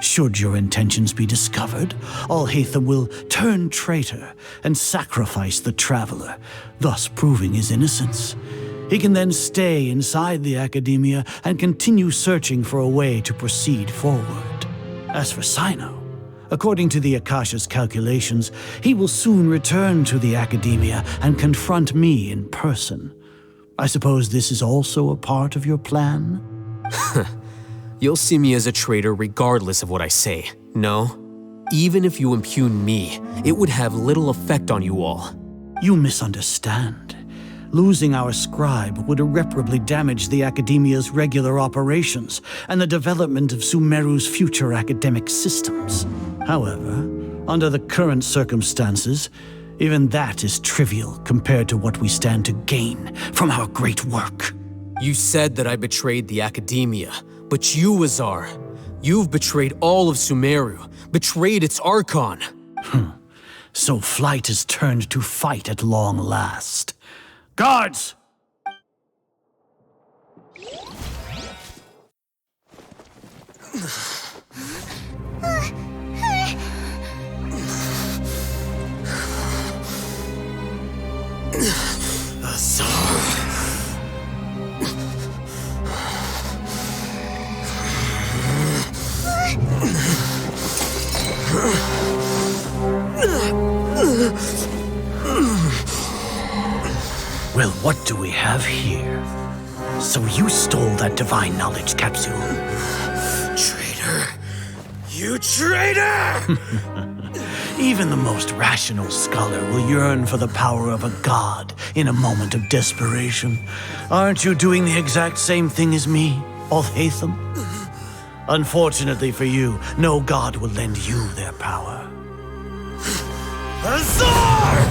Should your intentions be discovered, Alhaitham will turn traitor and sacrifice the Traveler, thus proving his innocence. He can then stay inside the Akademiya and continue searching for a way to proceed forward. As for Cyno, according to the Akasha's calculations, he will soon return to the Akademiya and confront me in person. I suppose this is also a part of your plan? You'll see me as a traitor regardless of what I say, no? Even if you impugn me, it would have little effect on you all. You misunderstand. Losing our scribe would irreparably damage the Akademiya's regular operations and the development of Sumeru's future academic systems. However, under the current circumstances, even that is trivial compared to what we stand to gain from our great work. You said that I betrayed the Akademiya, but you, Azar, you've betrayed all of Sumeru, betrayed its Archon. So flight is turned to fight at long last. Guards! Well, what do we have here? So you stole that divine knowledge capsule. Traitor! You traitor! Even the most rational scholar will yearn for the power of a god in a moment of desperation. Aren't you doing the exact same thing as me, Alhaitham? Unfortunately for you, no god will lend you their power. Azar!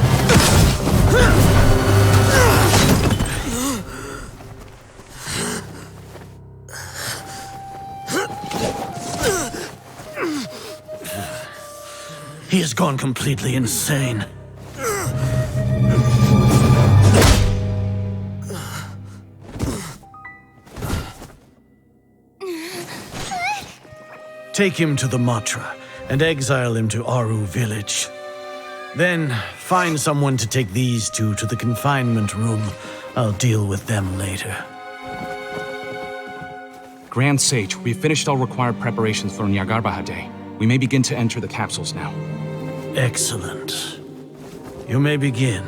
He has gone completely insane. Take him to the Matra and exile him to Aru village. Then find someone to take these two to the confinement room. I'll deal with them later. Grand Sage, we've finished all required preparations for Nyargarbha Day. We may begin to enter the capsules now. Excellent. You may begin.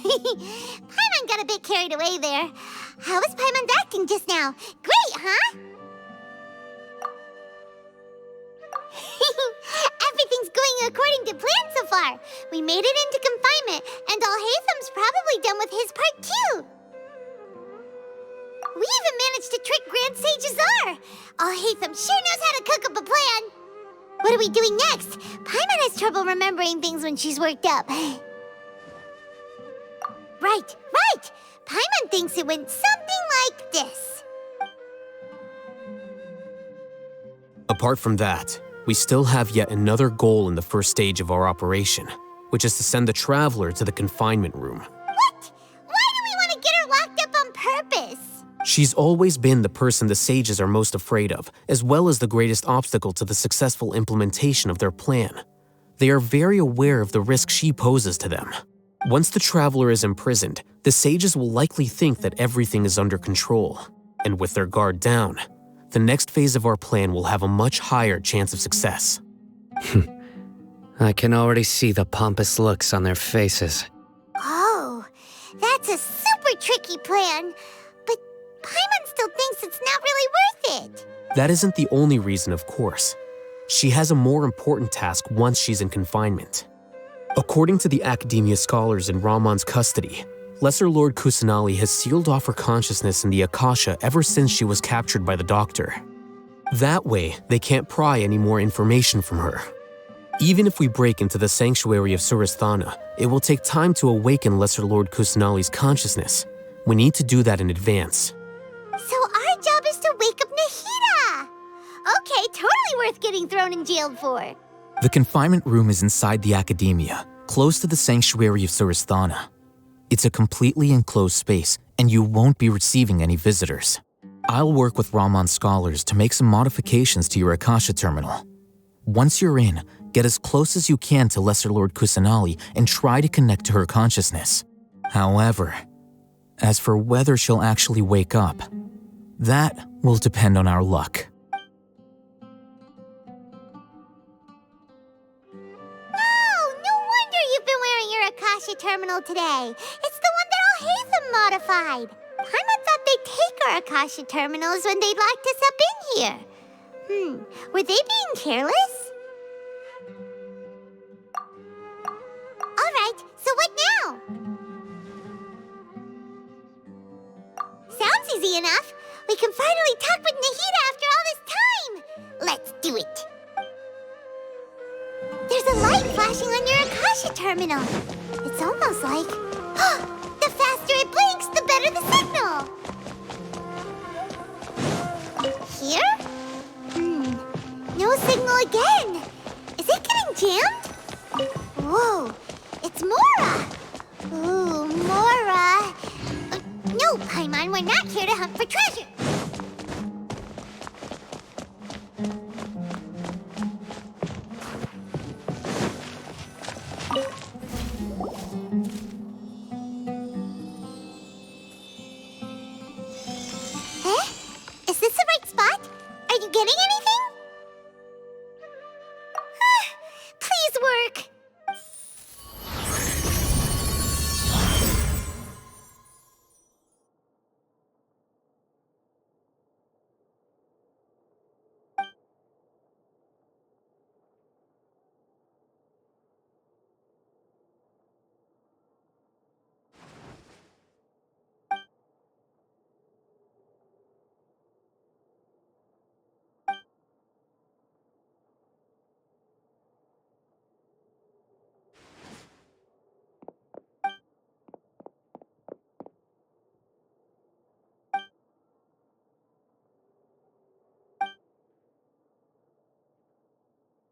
Paimon got a bit carried away there. How was Paimon acting just now? Great, huh? Everything's going according to plan so far. We made it into confinement, and Alhaitham's probably done with his part too. We even managed to trick Grand Sage Azar. Alhaitham sure knows how to cook up a plan. What are we doing next? Paimon has trouble remembering things when she's worked up. Right. Paimon thinks it went something like this. Apart from that, we still have yet another goal in the first stage of our operation, which is to send the Traveler to the confinement room. What? Why do we want to get her locked up on purpose? She's always been the person the Sages are most afraid of, as well as the greatest obstacle to the successful implementation of their plan. They are very aware of the risk she poses to them. Once the Traveler is imprisoned, the Sages will likely think that everything is under control. And with their guard down, the next phase of our plan will have a much higher chance of success. I can already see the pompous looks on their faces. Oh, that's a super tricky plan. But Paimon still thinks it's not really worth it. That isn't the only reason, of course. She has a more important task once she's in confinement. According to the Akademiya scholars in Ramon's custody, Lesser Lord Kusanali has sealed off her consciousness in the Akasha ever since she was captured by the Doctor. That way, they can't pry any more information from her. Even if we break into the Sanctuary of Surasthana, it will take time to awaken Lesser Lord Kusanali's consciousness. We need to do that in advance. So our job is to wake up Nahida! Okay, totally worth getting thrown in jail for. The confinement room is inside the Akademiya, close to the Sanctuary of Surasthana. It's a completely enclosed space, and you won't be receiving any visitors. I'll work with Ramon's scholars to make some modifications to your Akasha terminal. Once you're in, get as close as you can to Lesser Lord Kusanali and try to connect to her consciousness. However, as for whether she'll actually wake up, that will depend on our luck. Oh, no wonder you've been wearing your Akasha terminal today. It's the one that Alhaitham modified. Paimon thought they'd take our Akasha terminals when they locked us up in here. Were they being careless? Alright, so what now? Sounds easy enough. We can finally talk with Nahida after all this time. Let's do it. There's a light flashing on your Akasha terminal. It's almost like... the faster it blinks, the better the signal. Here? No signal again. Is it getting jammed? Whoa, it's Mora. Ooh, Mora. No, Paimon, we're not here to hunt for treasure. Is this the right spot? Are you getting anything? Please work.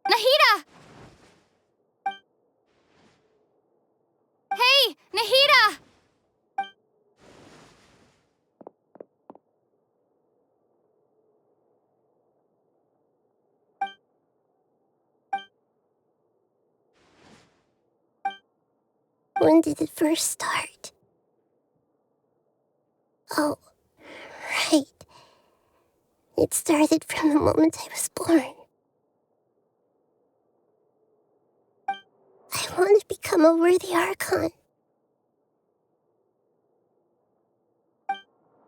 Nahida! Hey, Nahida! When did it first start? Oh, right. It started from the moment I was born. I want to become a worthy Archon.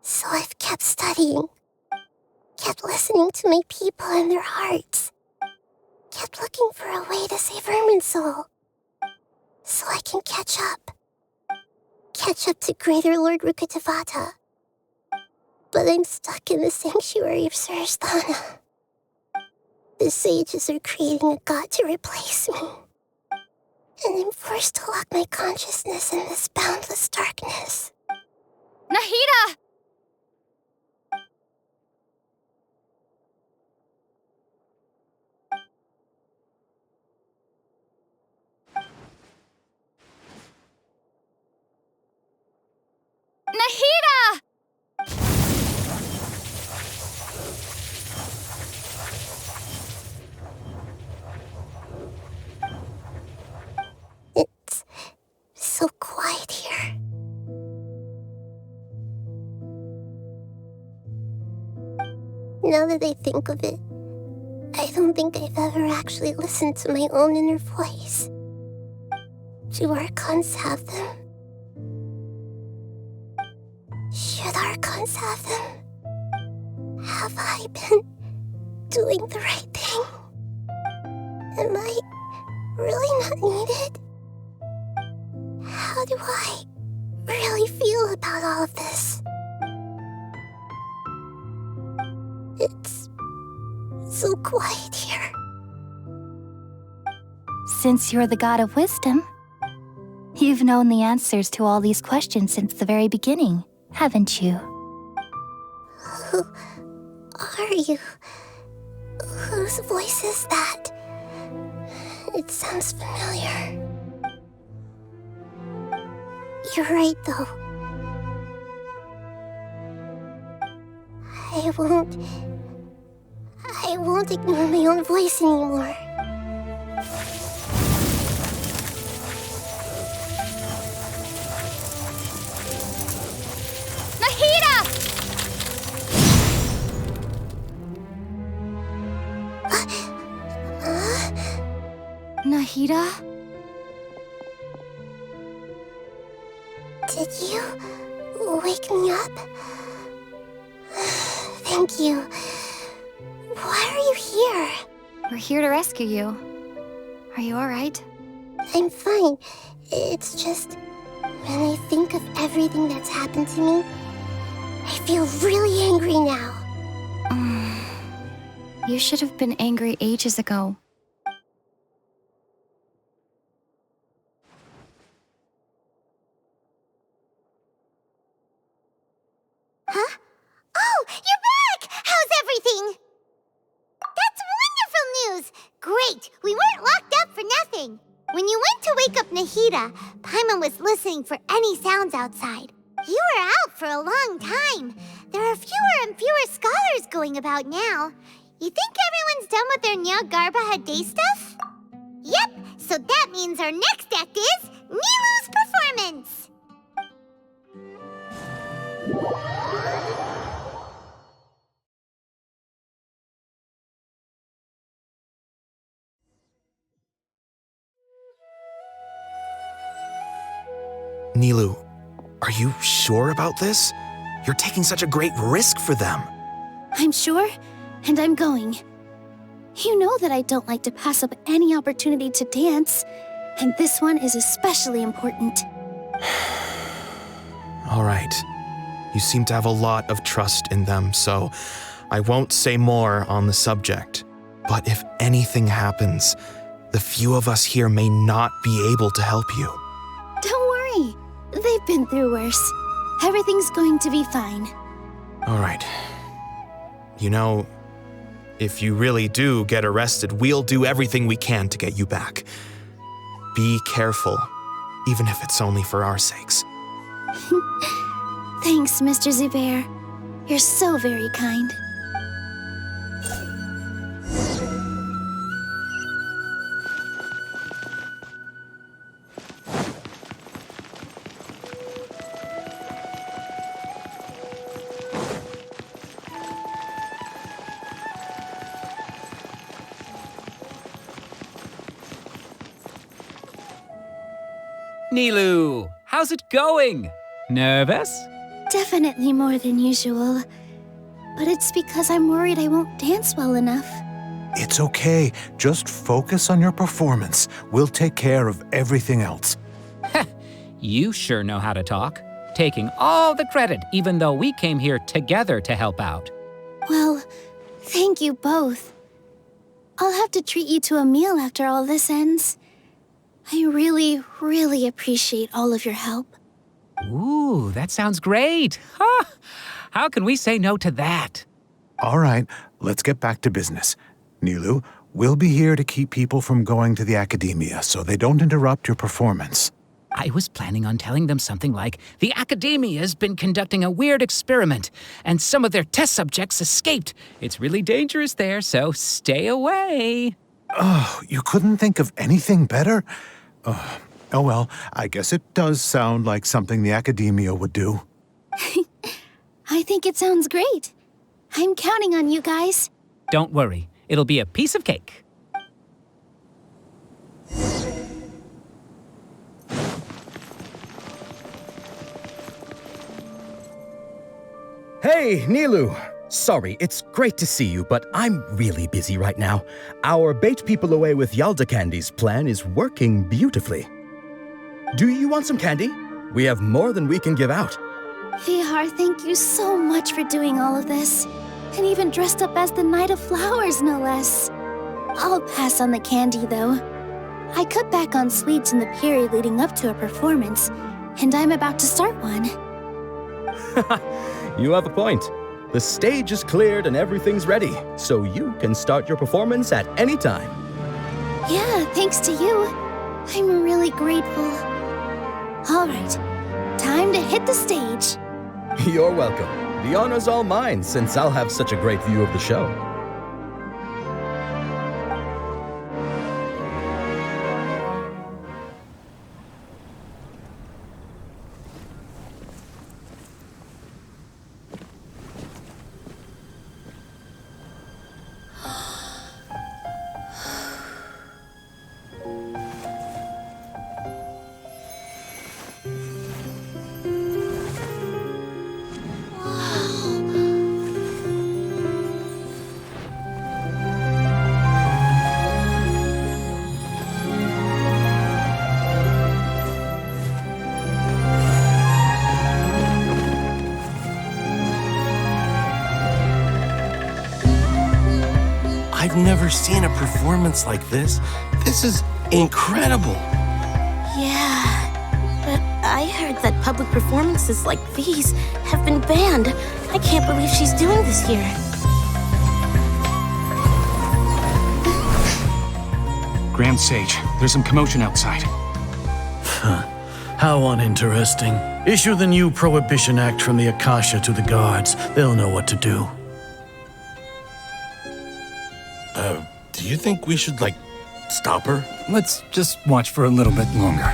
So I've kept studying, kept listening to my people and their hearts, kept looking for a way to save Irminsul, so I can catch up to Greater Lord Rukkhadevata. But I'm stuck in the Sanctuary of Surasthana. The sages are creating a god to replace me. And I'm forced to lock my consciousness in this boundless darkness. Nahida! Nahida! It's so quiet here. Now that I think of it, I don't think I've ever actually listened to my own inner voice. Do Archons have them? Should Archons have them? Have I been doing the right thing? Am I really not needed? How do I really feel about all of this? It's so quiet here. Since you're the god of wisdom, you've known the answers to all these questions since the very beginning, haven't you? Who are you? Whose voice is that? It sounds familiar. You're right, though. I won't ignore my own voice anymore. Nahida! Nahida? Did you wake me up? Thank you. Why are you here? We're here to rescue you. Are you alright? I'm fine. It's just, when I think of everything that's happened to me, I feel really angry now. You should have been angry ages ago. Huh? Oh, you're back! How's everything? That's wonderful news! Great! We weren't locked up for nothing! When you went to wake up Nahida, Paimon was listening for any sounds outside. You were out for a long time. There are fewer and fewer scholars going about now. You think everyone's done with their Nyagarbaha Day stuff? Yep, so that means our next act is Nilou's performance! Nilou, are you sure about this? You're taking such a great risk for them. I'm sure, and I'm going. You know that I don't like to pass up any opportunity to dance, and this one is especially important. All right. You seem to have a lot of trust in them, so I won't say more on the subject. But if anything happens, the few of us here may not be able to help you. Don't worry. They've been through worse. Everything's going to be fine. All right. You know, if you really do get arrested, we'll do everything we can to get you back. Be careful, even if it's only for our sakes. Thanks, Mr. Zubair. You're so very kind. Nilou, how's it going? Nervous? Definitely more than usual. But it's because I'm worried I won't dance well enough. It's okay. Just focus on your performance. We'll take care of everything else. You sure know how to talk. Taking all the credit, even though we came here together to help out. Well, thank you both. I'll have to treat you to a meal after all this ends. I really, really appreciate all of your help. Ooh, that sounds great. Huh? How can we say no to that? All right, let's get back to business. Nilou, we'll be here to keep people from going to the Akademiya so they don't interrupt your performance. I was planning on telling them something like, the Akademiya's been conducting a weird experiment, and some of their test subjects escaped. It's really dangerous there, so stay away. Oh, you couldn't think of anything better? Oh well, I guess it does sound like something the Akademiya would do. I think it sounds great. I'm counting on you guys. Don't worry, it'll be a piece of cake. Hey, Nilou! Sorry, it's great to see you, but I'm really busy right now. Our Bait People Away with Yalda Candies plan is working beautifully. Do you want some candy? We have more than we can give out. Vihar, thank you so much for doing all of this. And even dressed up as the Knight of Flowers, no less. I'll pass on the candy, though. I cut back on sweets in the period leading up to a performance, and I'm about to start one. You have a point. The stage is cleared and everything's ready, so you can start your performance at any time. Yeah, thanks to you. I'm really grateful. All right, time to hit the stage. You're welcome. The honor's all mine, since I'll have such a great view of the show. I've never seen a performance like this. This is incredible. Yeah, but I heard that public performances like these have been banned. I can't believe she's doing this here. Grand Sage, there's some commotion outside. How uninteresting. Issue the new Prohibition Act from the Akasha to the guards. They'll know what to do. Do you think we should, stop her? Let's just watch for a little bit longer.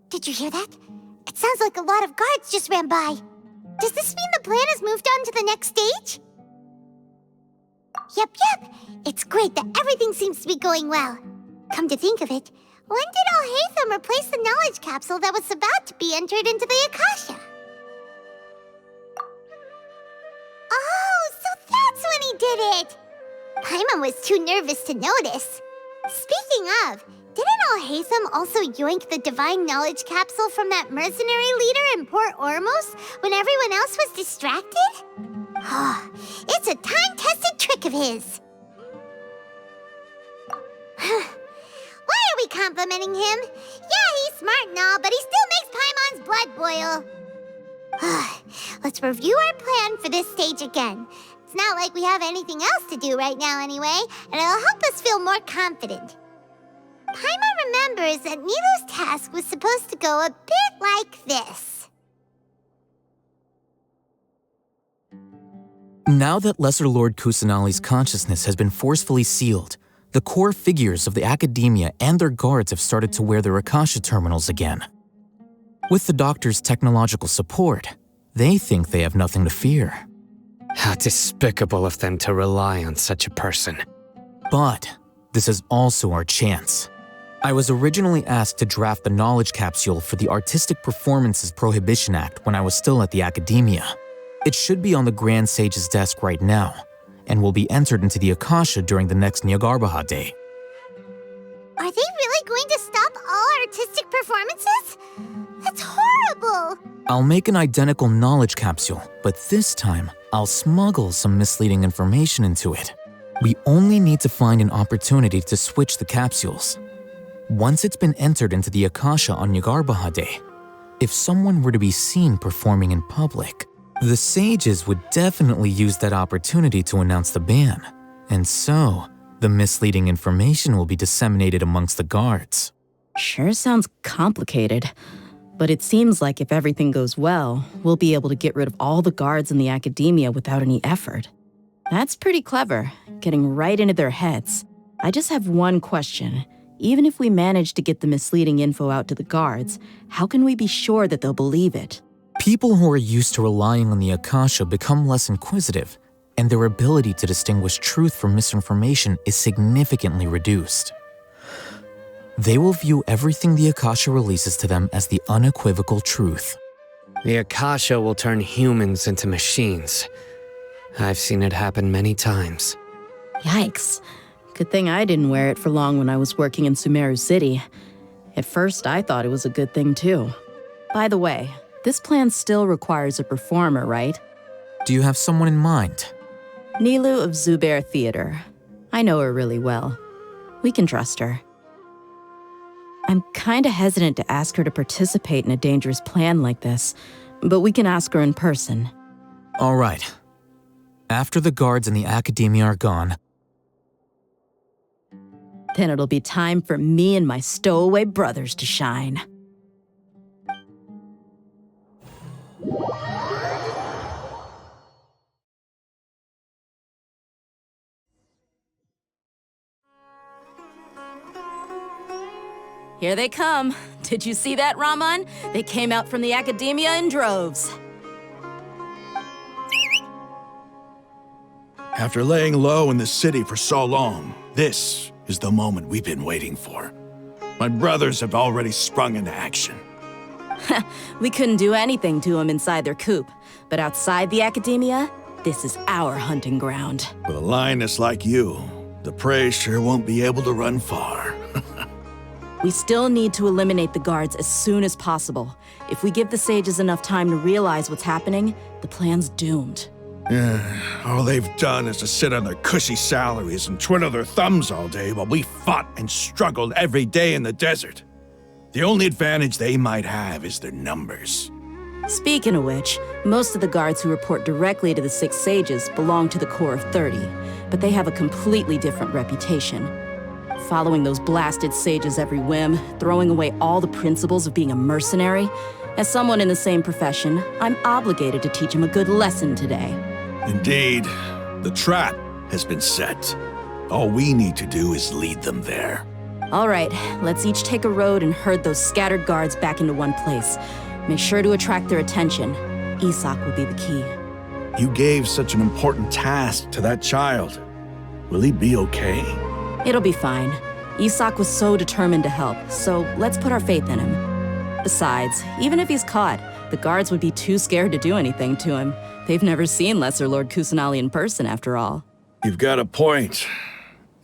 Did you hear that? It sounds like a lot of guards just ran by. Does this mean the plan has moved on to the next stage? Yep. It's great that everything seems to be going well. Come to think of it, when did Alhaitham replace the knowledge capsule that was about to be entered into the Akasha? Oh, so that's when he did it! Paimon was too nervous to notice. Speaking of, didn't Alhaitham also yoink the divine knowledge capsule from that mercenary leader in Port Ormos when everyone else was distracted? It's a time-tested trick of his. Why are we complimenting him? Yeah, he's smart and all, but he still makes Paimon's blood boil. Let's review our plan for this stage again. It's not like we have anything else to do right now anyway, and it'll help us feel more confident. Paimon remembers that Nilou's task was supposed to go a bit like this. Now that Lesser Lord Kusanali's consciousness has been forcefully sealed, the core figures of the Akademiya and their guards have started to wear their Akasha terminals again. With the Doctor's technological support, they think they have nothing to fear. How despicable of them to rely on such a person. But this is also our chance. I was originally asked to draft the knowledge capsule for the Artistic Performances Prohibition Act when I was still at the Akademiya. It should be on the Grand Sage's desk right now, and will be entered into the Akasha during the next Nyagarbha Day. Are they really going to stop all artistic performances? That's horrible! I'll make an identical knowledge capsule, but this time, I'll smuggle some misleading information into it. We only need to find an opportunity to switch the capsules. Once it's been entered into the Akasha on Nyagarbha Day, if someone were to be seen performing in public, the sages would definitely use that opportunity to announce the ban, and so the misleading information will be disseminated amongst the guards. Sure sounds complicated, but it seems like if everything goes well, we'll be able to get rid of all the guards in the Akademiya without any effort. That's pretty clever, getting right into their heads. I just have one question. Even if we manage to get the misleading info out to the guards, how can we be sure that they'll believe it? People who are used to relying on the Akasha become less inquisitive, and their ability to distinguish truth from misinformation is significantly reduced. They will view everything the Akasha releases to them as the unequivocal truth. The Akasha will turn humans into machines. I've seen it happen many times. Yikes. Good thing I didn't wear it for long when I was working in Sumeru City. At first, I thought it was a good thing too. By the way, this plan still requires a performer, right? Do you have someone in mind? Nilou of Zubair Theater. I know her really well. We can trust her. I'm kinda hesitant to ask her to participate in a dangerous plan like this, but we can ask her in person. All right. After the guards and the Akademiya are gone, then it'll be time for me and my stowaway brothers to shine. Here they come. Did you see that, Raman? They came out from the Akademiya in droves. After laying low in the city for so long, this is the moment we've been waiting for. My brothers have already sprung into action. We couldn't do anything to them inside their coop, but outside the Akademiya, this is our hunting ground. With a lioness like you, the prey sure won't be able to run far. We still need to eliminate the guards as soon as possible. If we give the sages enough time to realize what's happening, the plan's doomed. All they've done is to sit on their cushy salaries and twiddle their thumbs all day while we fought and struggled every day in the desert. The only advantage they might have is their numbers. Speaking of which, most of the guards who report directly to the 6 sages belong to the core of 30, but they have a completely different reputation. Following those blasted sages every whim, throwing away all the principles of being a mercenary. As someone in the same profession, I'm obligated to teach them a good lesson today. Indeed, the trap has been set. All we need to do is lead them there. All right, let's each take a road and herd those scattered guards back into one place. Make sure to attract their attention. Isak will be the key. You gave such an important task to that child. Will he be okay? It'll be fine. Isak was so determined to help, so let's put our faith in him. Besides, even if he's caught, the guards would be too scared to do anything to him. They've never seen Lesser Lord Kusanali in person, after all. You've got a point.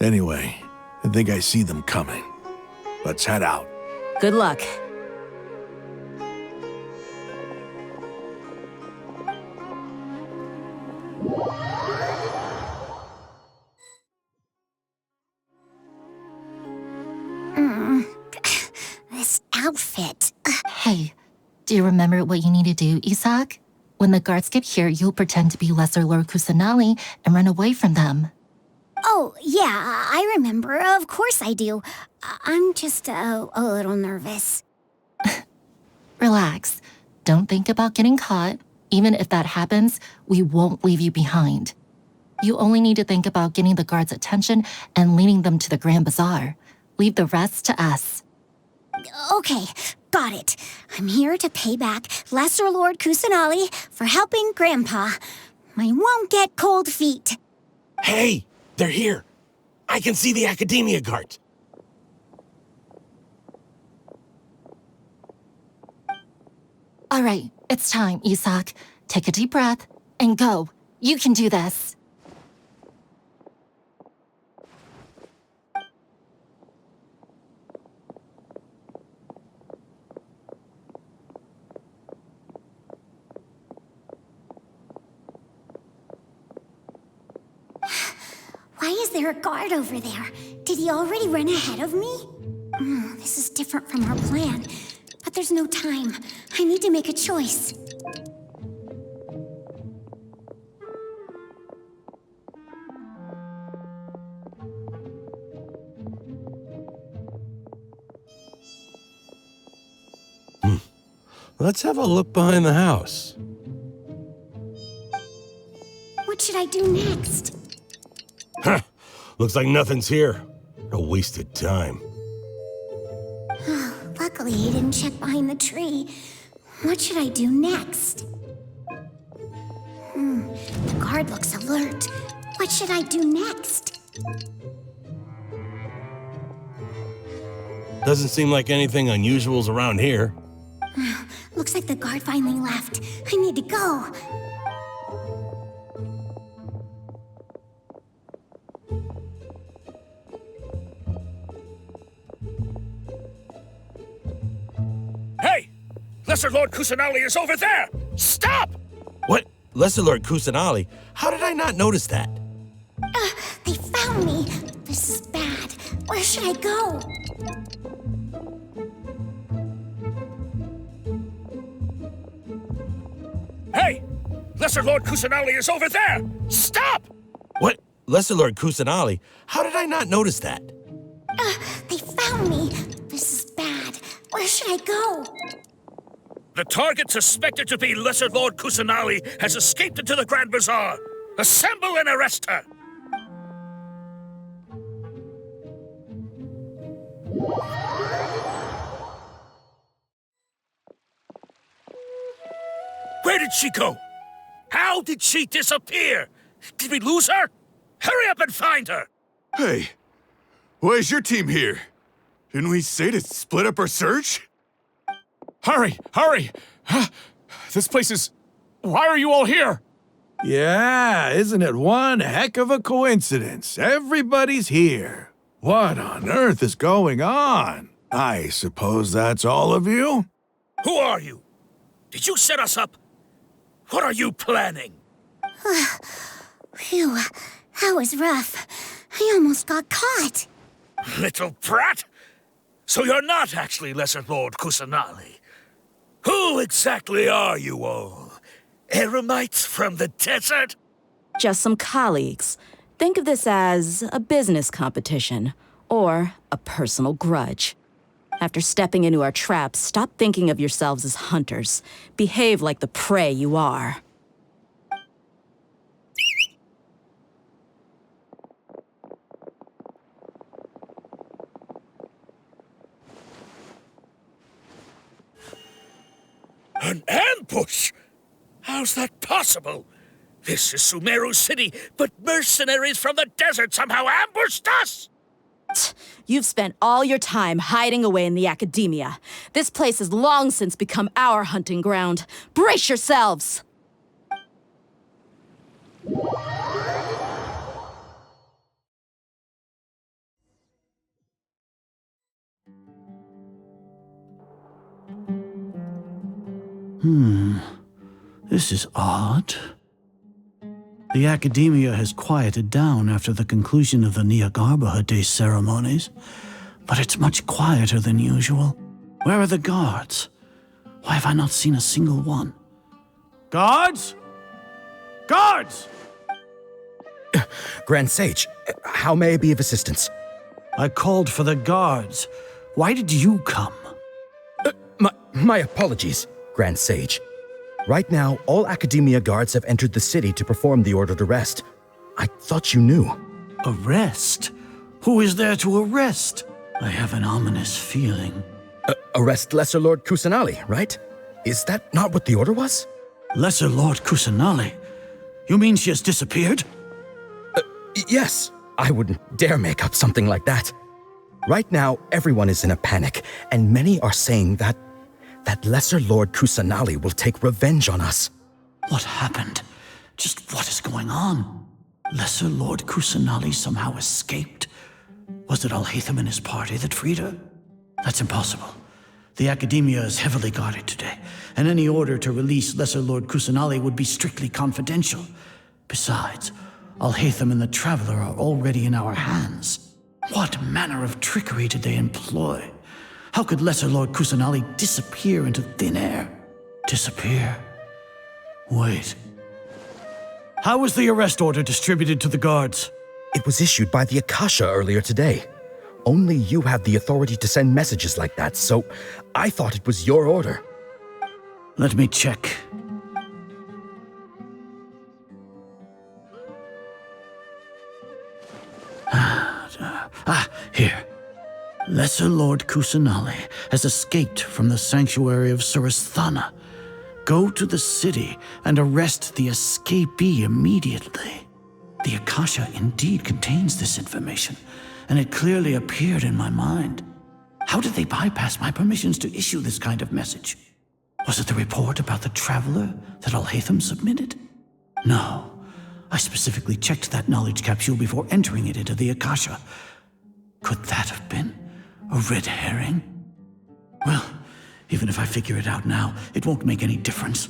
Anyway, I think I see them coming. Let's head out. Good luck. This outfit. Hey, do you remember what you need to do, Isak? When the guards get here, you'll pretend to be Lesser Lord Kusanali and run away from them. Oh, yeah, I remember. Of course I do. I'm just a little nervous. Relax. Don't think about getting caught. Even if that happens, we won't leave you behind. You only need to think about getting the guards' attention and leading them to the Grand Bazaar. Leave the rest to us. Okay, got it. I'm here to pay back Lesser Lord Kusanali for helping Grandpa. I won't get cold feet. Hey, they're here. I can see the Akademiya guards. All right, it's time, Isak. Take a deep breath and go. You can do this. Why is there a guard over there? Did he already run ahead of me? This is different from our plan. But there's no time. I need to make a choice. Let's have a look behind the house. What should I do next? Huh. Looks like nothing's here. A wasted time. Luckily, he didn't check behind the tree. What should I do next? The guard looks alert. What should I do next? Doesn't seem like anything unusual's around here. Looks like the guard finally left. I need to go. Hey! Lesser Lord Kusanali is over there! Stop! What? Lesser Lord Kusanali? How did I not notice that? They found me. This is bad. Where should I go? Hey! Lesser Lord Kusanali is over there! Stop! What? Lesser Lord Kusanali? How did I not notice that? They found me. This is bad. Where should I go? The target suspected to be Lesser Lord Kusanali has escaped into the Grand Bazaar. Assemble and arrest her! Where did she go? How did she disappear? Did we lose her? Hurry up and find her! Hey, why is your team here? Didn't we say to split up our search? Hurry! Hurry! This place is... Why are you all here? Yeah, isn't it one heck of a coincidence? Everybody's here. What on earth is going on? I suppose that's all of you? Who are you? Did you set us up? What are you planning? Phew, that was rough. I almost got caught. Little brat! So you're not actually Lesser Lord Kusanali. Who exactly are you all? Eremites from the desert? Just some colleagues. Think of this as a business competition, or a personal grudge. After stepping into our traps, stop thinking of yourselves as hunters. Behave like the prey you are. An ambush? How's that possible? This is Sumeru City, but mercenaries from the desert somehow ambushed us! You've spent all your time hiding away in the Akademiya. This place has long since become our hunting ground. Brace yourselves! This is odd. The Akademiya has quieted down after the conclusion of the Nyagarbha Day ceremonies, but it's much quieter than usual. Where are the guards? Why have I not seen a single one? Guards? Guards! Grand Sage, how may I be of assistance? I called for the guards. Why did you come? My apologies, Grand Sage. Right now, all Akademiya guards have entered the city to perform the ordered arrest. I thought you knew. Arrest? Who is there to arrest? I have an ominous feeling. Arrest Lesser Lord Kusanali, right? Is that not what the order was? Lesser Lord Kusanali? You mean she has disappeared? Yes. I wouldn't dare make up something like that. Right now, everyone is in a panic, and many are saying that Lesser Lord Kusanali will take revenge on us. What happened? Just what is going on? Lesser Lord Kusanali somehow escaped? Was it Alhaitham and his party that freed her? That's impossible. The Akademiya is heavily guarded today, and any order to release Lesser Lord Kusanali would be strictly confidential. Besides, Alhaitham and the Traveler are already in our hands. What manner of trickery did they employ? How could Lesser Lord Kusanali disappear into thin air? Disappear? Wait. How was the arrest order distributed to the guards? It was issued by the Akasha earlier today. Only you have the authority to send messages like that, so I thought it was your order. Let me check. Here. Lesser Lord Kusanali has escaped from the Sanctuary of Surasthana. Go to the city and arrest the escapee immediately. The Akasha indeed contains this information, and it clearly appeared in my mind. How did they bypass my permissions to issue this kind of message? Was it the report about the traveler that Alhaitham submitted? No. I specifically checked that knowledge capsule before entering it into the Akasha. Could that have been a red herring? Well, even if I figure it out now, it won't make any difference.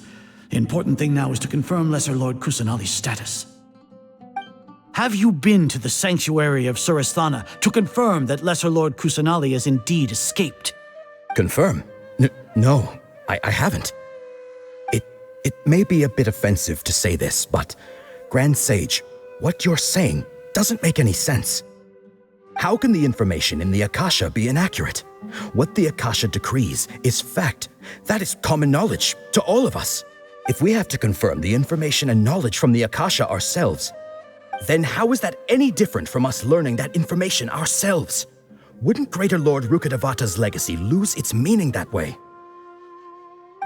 The important thing now is to confirm Lesser Lord Kusanali's status. Have you been to the Sanctuary of Surasthana to confirm that Lesser Lord Kusanali has indeed escaped? Confirm? No, I haven't. It may be a bit offensive to say this, but Grand Sage, what you're saying doesn't make any sense. How can the information in the Akasha be inaccurate? What the Akasha decrees is fact. That is common knowledge to all of us. If we have to confirm the information and knowledge from the Akasha ourselves, then how is that any different from us learning that information ourselves? Wouldn't Greater Lord Rukkhadevata's legacy lose its meaning that way?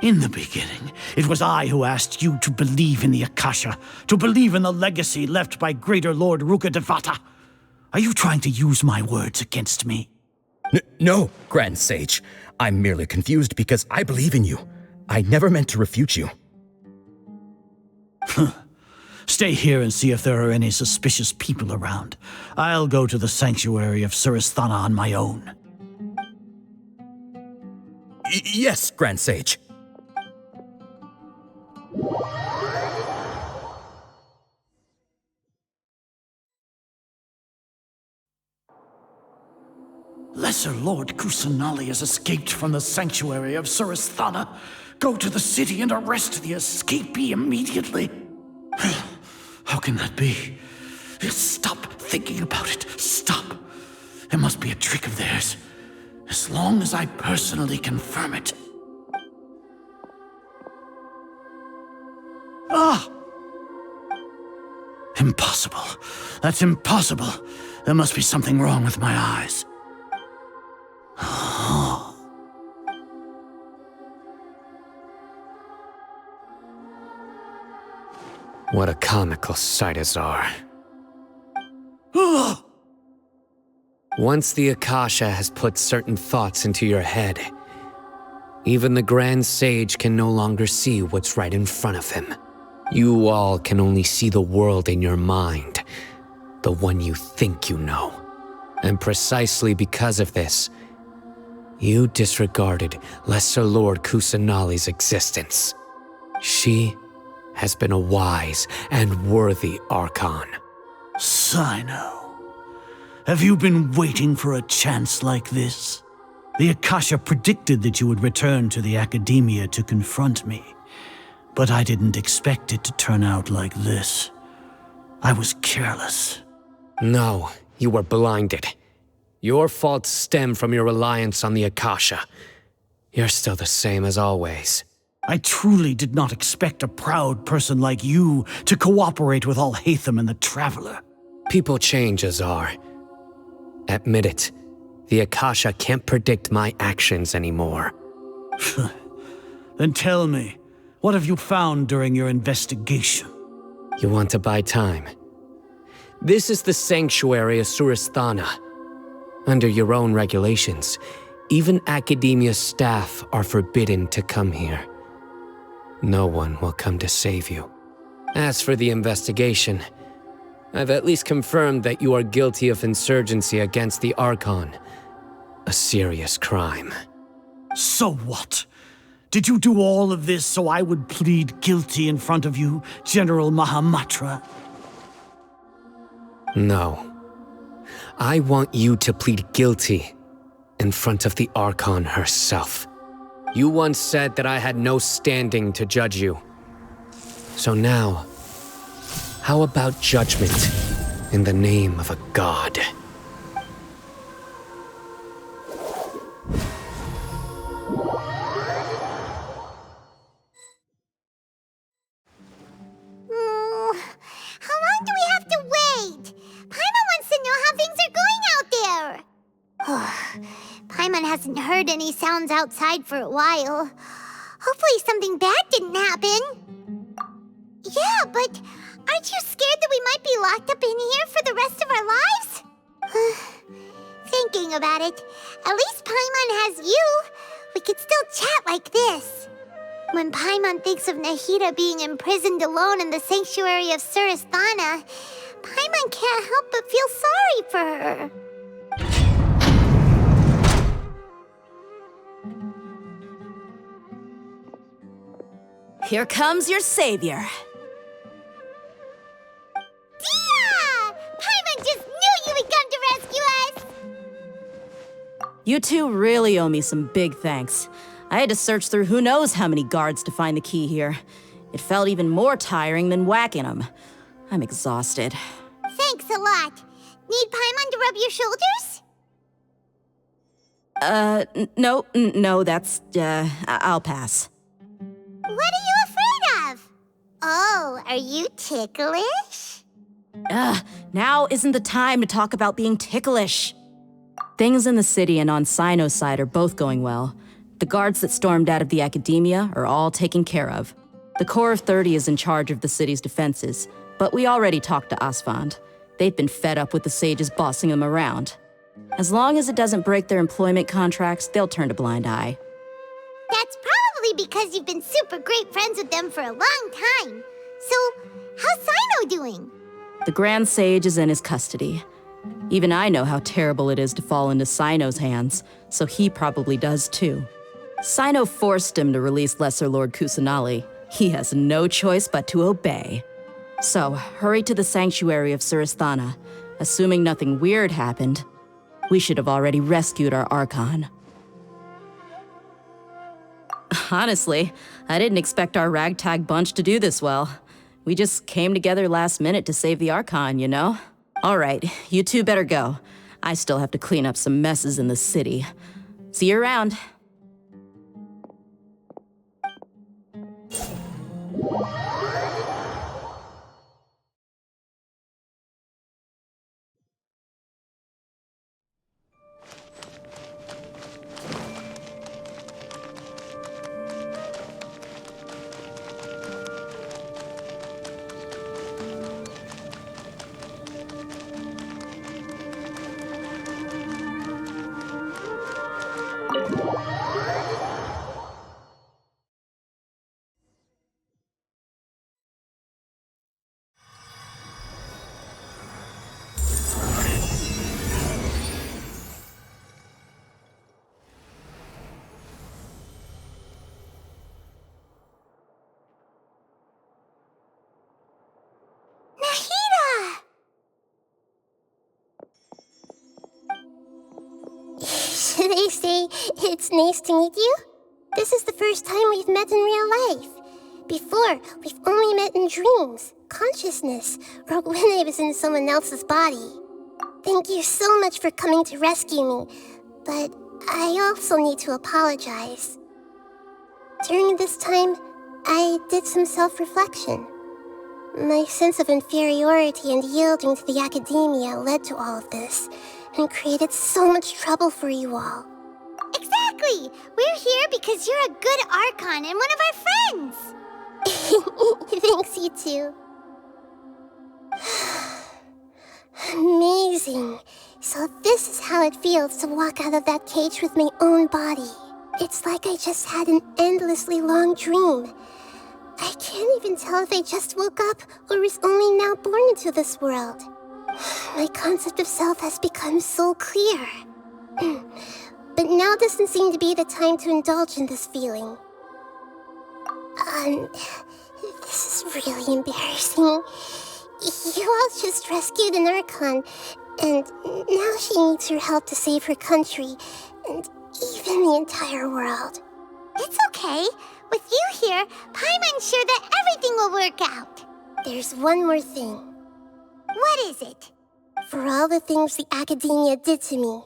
In the beginning, it was I who asked you to believe in the Akasha, to believe in the legacy left by Greater Lord Rukkhadevata. Are you trying to use my words against me? No, Grand Sage. I'm merely confused because I believe in you. I never meant to refute you. Stay here and see if there are any suspicious people around. I'll go to the Sanctuary of Surasthana on my own. Yes, Grand Sage. Lesser Lord Kusanali has escaped from the Sanctuary of Surasthana. Go to the city and arrest the escapee immediately. How can that be? Stop thinking about it. Stop. It must be a trick of theirs. As long as I personally confirm it. Ah! Impossible. That's impossible. There must be something wrong with my eyes. What a comical sight, Azar. Once the Akasha has put certain thoughts into your head, even the Grand Sage can no longer see what's right in front of him. You all can only see the world in your mind, the one you think you know. And precisely because of this, you disregarded Lesser Lord Kusanali's existence. She has been a wise and worthy Archon. Cyno, have you been waiting for a chance like this? The Akasha predicted that you would return to the Akademiya to confront me, but I didn't expect it to turn out like this. I was careless. No, you were blinded. Your faults stem from your reliance on the Akasha. You're still the same as always. I truly did not expect a proud person like you to cooperate with Alhaitham and the Traveler. People change, Azar. Admit it. The Akasha can't predict my actions anymore. Then tell me, what have you found during your investigation? You want to buy time? This is the Sanctuary of Surasthana. Under your own regulations, even Akademiya staff are forbidden to come here. No one will come to save you. As for the investigation, I've at least confirmed that you are guilty of insurgency against the Archon. A serious crime. So what? Did you do all of this so I would plead guilty in front of you, General Mahamatra? No. I want you to plead guilty in front of the Archon herself. You once said that I had no standing to judge you. So now, how about judgment in the name of a god? How long do we have to wait? Paimon wants to know how things are going out there. Paimon hasn't heard any sounds outside for a while. Hopefully something bad didn't happen. Yeah, but aren't you scared that we might be locked up in here for the rest of our lives? Thinking about it, at least Paimon has you. We could still chat like this. When Paimon thinks of Nahida being imprisoned alone in the Sanctuary of Surasthana, Paimon can't help but feel sorry for her. Here comes your savior. Dehya! Paimon just knew you would come to rescue us! You two really owe me some big thanks. I had to search through who knows how many guards to find the key here. It felt even more tiring than whacking them. I'm exhausted. Thanks a lot. Need Paimon to rub your shoulders? No, that's, I'll pass. What are you afraid of? Oh, are you ticklish? Now isn't the time to talk about being ticklish. Things in the city and on Cyno's side are both going well. The guards that stormed out of the Akademiya are all taken care of. The Corps of 30 is in charge of the city's defenses, but we already talked to Asfand. They've been fed up with the sages bossing them around. As long as it doesn't break their employment contracts, they'll turn a blind eye. That's probably because you've been super great friends with them for a long time. So, how's Cyno doing? The Grand Sage is in his custody. Even I know how terrible it is to fall into Cyno's hands, so he probably does too. Cyno forced him to release Lesser Lord Kusanali. He has no choice but to obey. So, hurry to the Sanctuary of Surasthana. Assuming nothing weird happened, we should have already rescued our Archon. Honestly, I didn't expect our ragtag bunch to do this well. We just came together last minute to save the Archon, you know? All right, you two better go. I still have to clean up some messes in the city. See you around. Should I say, it's nice to meet you? This is the first time we've met in real life. Before, we've only met in dreams, consciousness, or when I was in someone else's body. Thank you so much for coming to rescue me, but I also need to apologize. During this time, I did some self-reflection. My sense of inferiority and yielding to the Akademiya led to all of this, and created so much trouble for you all. Exactly! We're here because you're a good Archon and one of our friends! Thanks, you too. Amazing. So this is how it feels to walk out of that cage with my own body. It's like I just had an endlessly long dream. I can't even tell if I just woke up or was only now born into this world. My concept of self has become so clear. But now doesn't seem to be the time to indulge in this feeling. This is really embarrassing. You all just rescued an Archon, and now she needs your help to save her country, and even the entire world. It's okay. With you here, Paimon's sure that everything will work out. There's one more thing. What is it? For all the things the Akademiya did to me,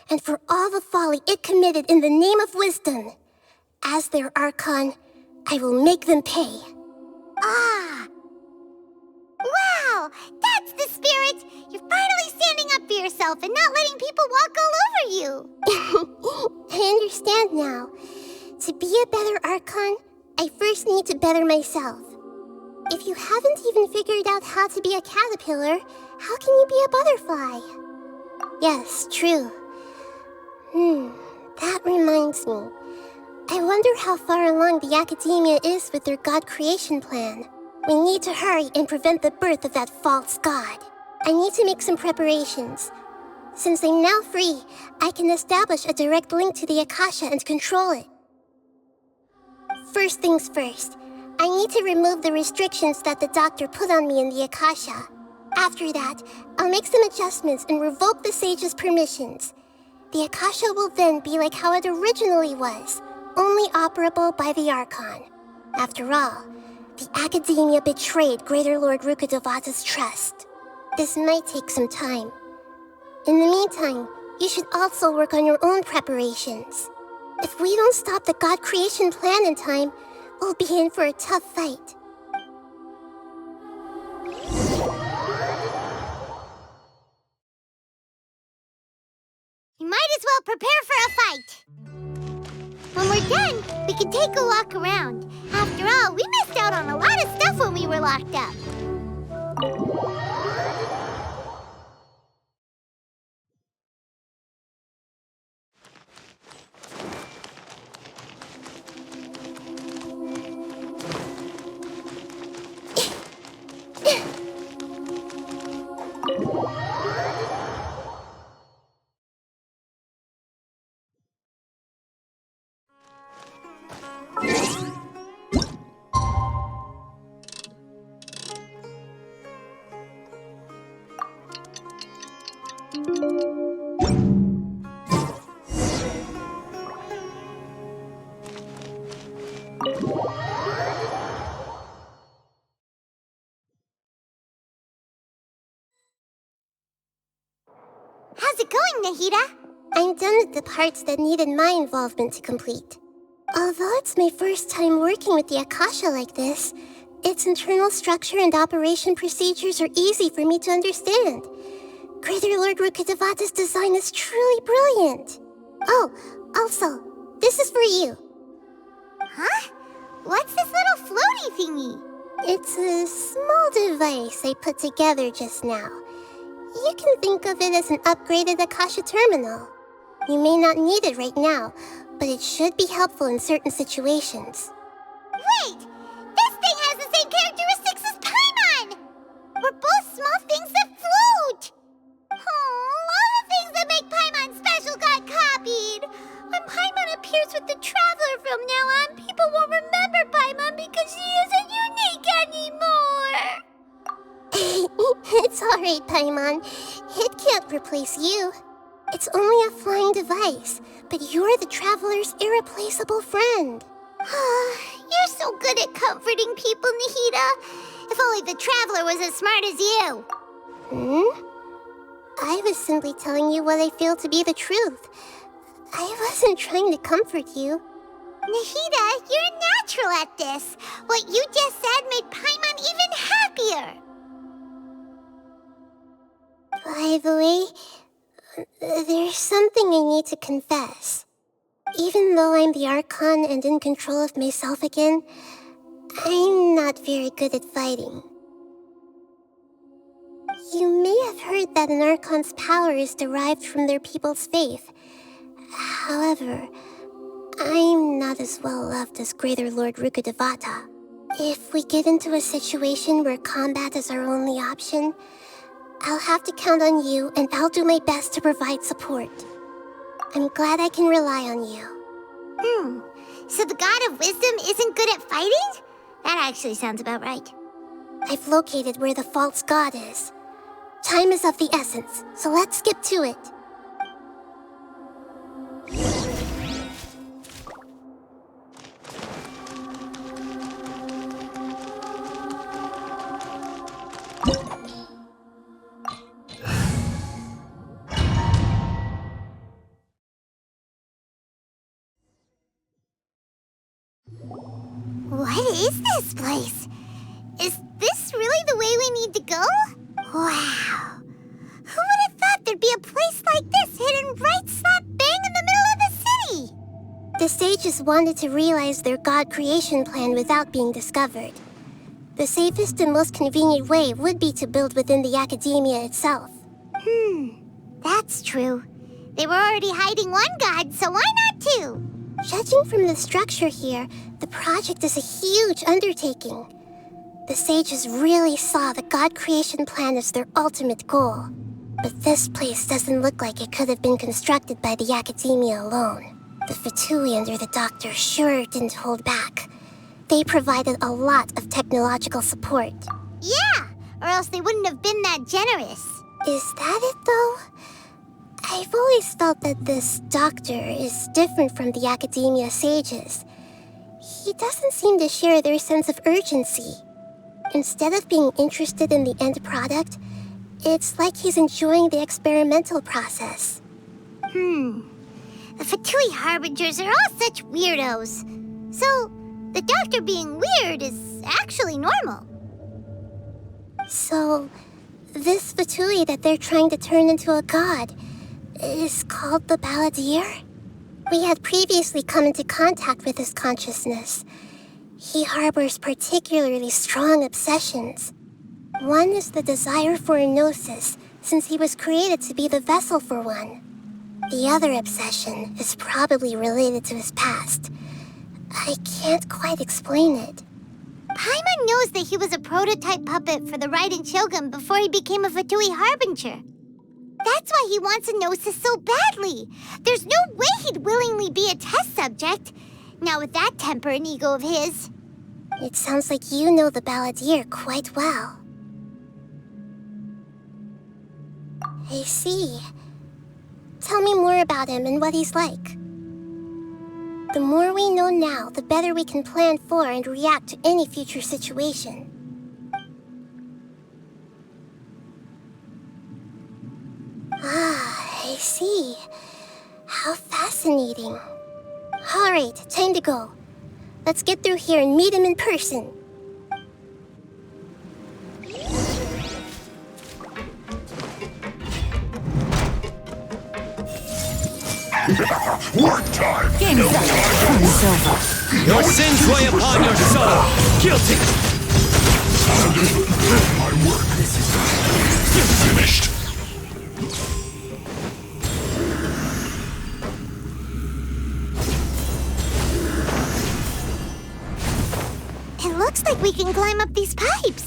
and for all the folly it committed in the name of wisdom, as their Archon, I will make them pay. Ah! Wow! That's the spirit! You're finally standing up for yourself and not letting people walk all over you! I understand now. To be a better Archon, I first need to better myself. If you haven't even figured out how to be a caterpillar, how can you be a butterfly? Yes, true. That reminds me. I wonder how far along the Akademiya is with their god creation plan. We need to hurry and prevent the birth of that false god. I need to make some preparations. Since I'm now free, I can establish a direct link to the Akasha and control it. First things first, I need to remove the restrictions that the doctor put on me in the Akasha. After that, I'll make some adjustments and revoke the sage's permissions. The Akasha will then be like how it originally was, only operable by the Archon. After all, the Akademiya betrayed Greater Lord Rukkhadevata's trust. This might take some time. In the meantime, you should also work on your own preparations. If we don't stop the god creation plan in time, we'll be in for a tough fight. You might as well prepare for a fight. When we're done, we can take a walk around. After all, we missed out on a lot of stuff when we were locked up. How's it going, Nahida? I'm done with the parts that needed my involvement to complete. Although it's my first time working with the Akasha like this, its internal structure and operation procedures are easy for me to understand. Greater Lord Rukkhadevata's design is truly brilliant. Oh, also, this is for you. Huh? What's this little floaty thingy? It's a small device I put together just now. You can think of it as an upgraded Akasha terminal. You may not need it right now, but it should be helpful in certain situations. Wait! This thing has the same characteristics as Paimon! We're both small things that float! Oh, all the things that make Paimon special got copied! When Paimon appears with the Traveler from now on, people won't remember Paimon because she isn't unique anymore! It's alright, Paimon. It can't replace you. It's only a flying device, but you're the Traveler's irreplaceable friend. You're so good at comforting people, Nahida. If only the Traveler was as smart as you. I was simply telling you what I feel to be the truth. I wasn't trying to comfort you. Nahida, you're natural at this. What you just said made Paimon even happier. By the way, there's something I need to confess. Even though I'm the Archon and in control of myself again, I'm not very good at fighting. You may have heard that an Archon's power is derived from their people's faith. However, I'm not as well loved as Greater Lord Rukkhadevata. If we get into a situation where combat is our only option, I'll have to count on you, and I'll do my best to provide support. I'm glad I can rely on you. So the God of Wisdom isn't good at fighting? That actually sounds about right. I've located where the false god is. Time is of the essence, so let's skip to it. What is this place? Is this really the way we need to go? Wow. Who would have thought there'd be a place like this hidden right slap bang in the middle of the city? The sages wanted to realize their god creation plan without being discovered. The safest and most convenient way would be to build within the Akademiya itself. That's true. They were already hiding one god, so why not two? Judging from the structure here, the project is a huge undertaking. The sages really saw the god creation plan as their ultimate goal. But this place doesn't look like it could have been constructed by the Akademiya alone. The Fatui under the Doctor sure didn't hold back. They provided a lot of technological support. Yeah, or else they wouldn't have been that generous. Is that it, though? I've always felt that this Doctor is different from the Akademiya Sages. He doesn't seem to share their sense of urgency. Instead of being interested in the end product, it's like he's enjoying the experimental process. The Fatui Harbingers are all such weirdos. So, the Doctor being weird is actually normal. So, this Fatui that they're trying to turn into a god is called the Balladeer? We had previously come into contact with his consciousness. He harbors particularly strong obsessions. One is the desire for a gnosis, since he was created to be the vessel for one. The other obsession is probably related to his past. I can't quite explain it. Paimon knows that he was a prototype puppet for the Raiden Shogun before he became a Fatui Harbinger. That's why he wants a gnosis so badly. There's no way he'd willingly be a test subject. Not with that temper and ego of his. It sounds like you know the Balladeer quite well. I see. Tell me more about him and what he's like. The more we know now, the better we can plan for and react to any future situation. I see. How fascinating. Alright, time to go. Let's get through here and meet him in person. Work time! Game set. Your sins weigh upon your soul! Guilty! My work is finished. It looks like we can climb up these pipes.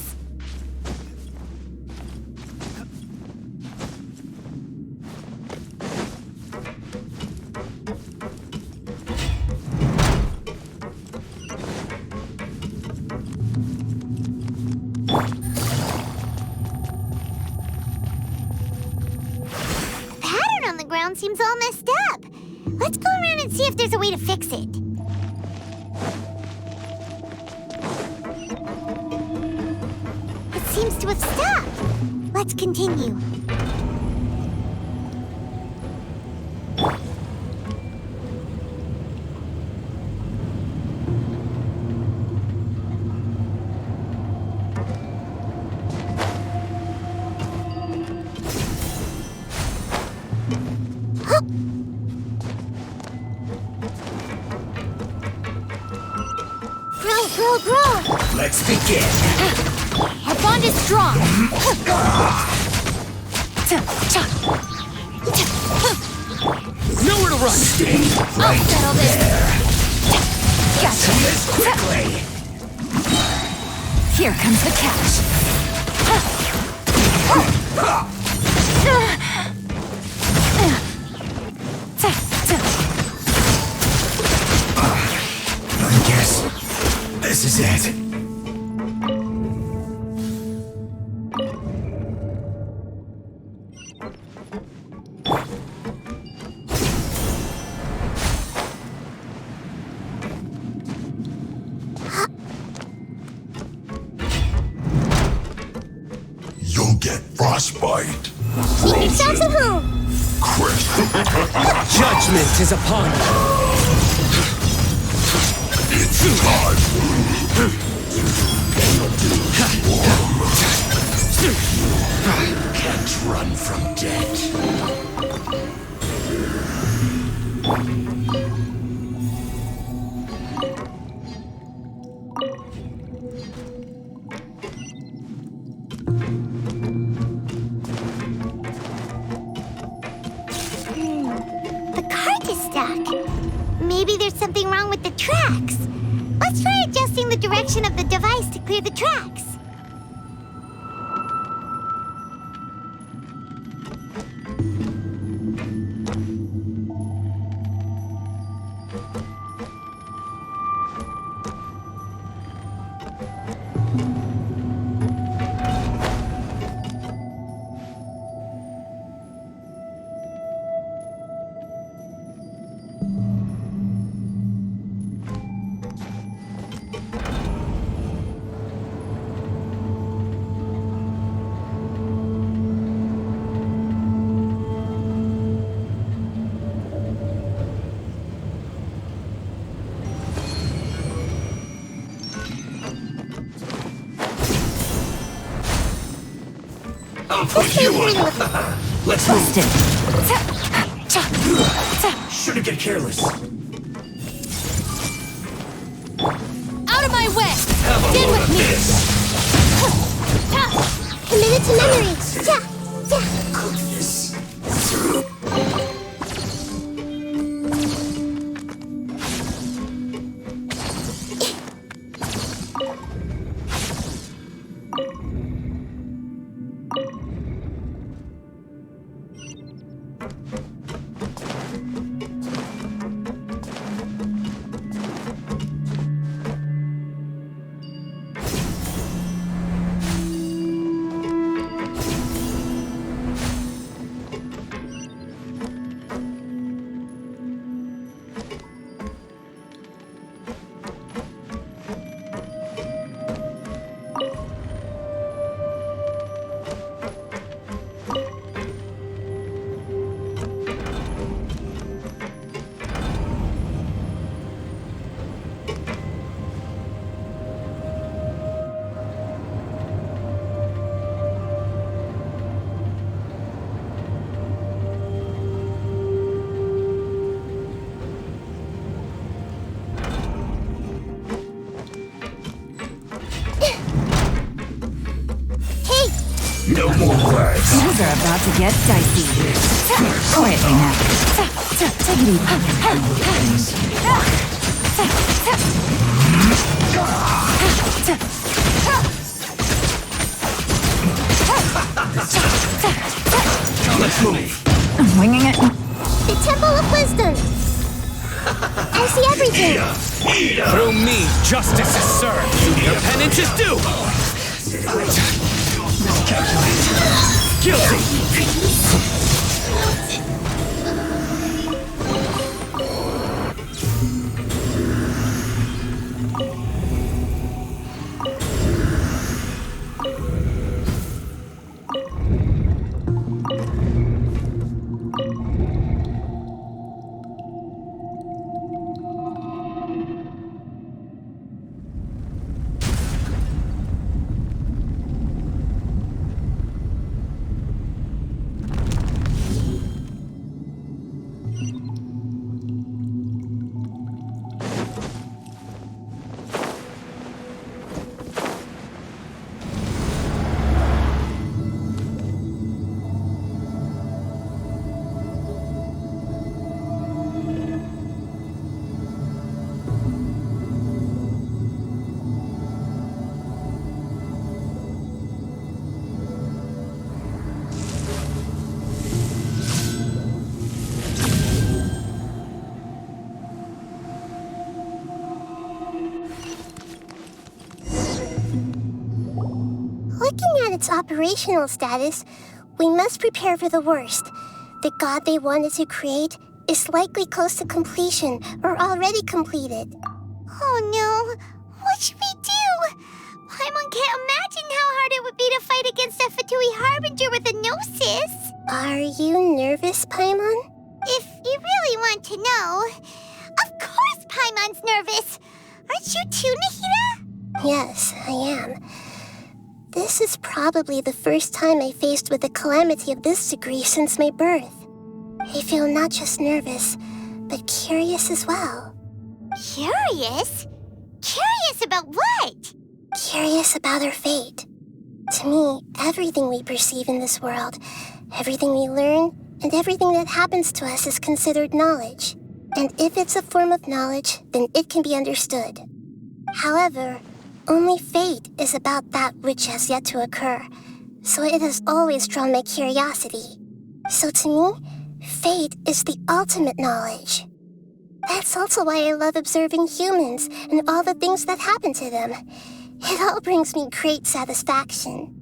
Seems all messed up. Let's go around and see if there's a way to fix it. It seems to have stopped. Let's continue. Grow! Let's begin. Our bond is strong. Nowhere to run. Stay I'll settle this. Gotcha. See this quickly. Here comes the catch. I guess this is it. You'll get frostbite. Keep yourselves at home. Judgment is upon you. It's time. Can't run from death. stack. Maybe there's something wrong with the tracks. Let's try adjusting the direction of the device to clear the tracks. I'll put you on. Let's move. Shouldn't get careless. Out of my way! Stand with me! Committed to memory. No more words. Things are about to get dicey. Quietly now. Take it Let's move. I'm winging it. The Temple of Wisdom. I see everything. Through me, justice is served. Your penance is due. Guilty. Looking at its operational status, we must prepare for the worst. The god they wanted to create is likely close to completion or already completed. Oh no, what should we do? Paimon can't imagine how hard it would be to fight against a Fatui Harbinger with a Gnosis. Are you nervous, Paimon? If you really want to know, of course Paimon's nervous. Aren't you too, Nahida? Yes, I am. This is probably the first time I faced with a calamity of this degree since my birth. I feel not just nervous, but curious as well. Curious? Curious about what? Curious about our fate. To me, everything we perceive in this world, everything we learn, and everything that happens to us is considered knowledge. And if it's a form of knowledge, then it can be understood. However, only fate is about that which has yet to occur, so it has always drawn my curiosity. So to me, fate is the ultimate knowledge. That's also why I love observing humans and all the things that happen to them. It all brings me great satisfaction.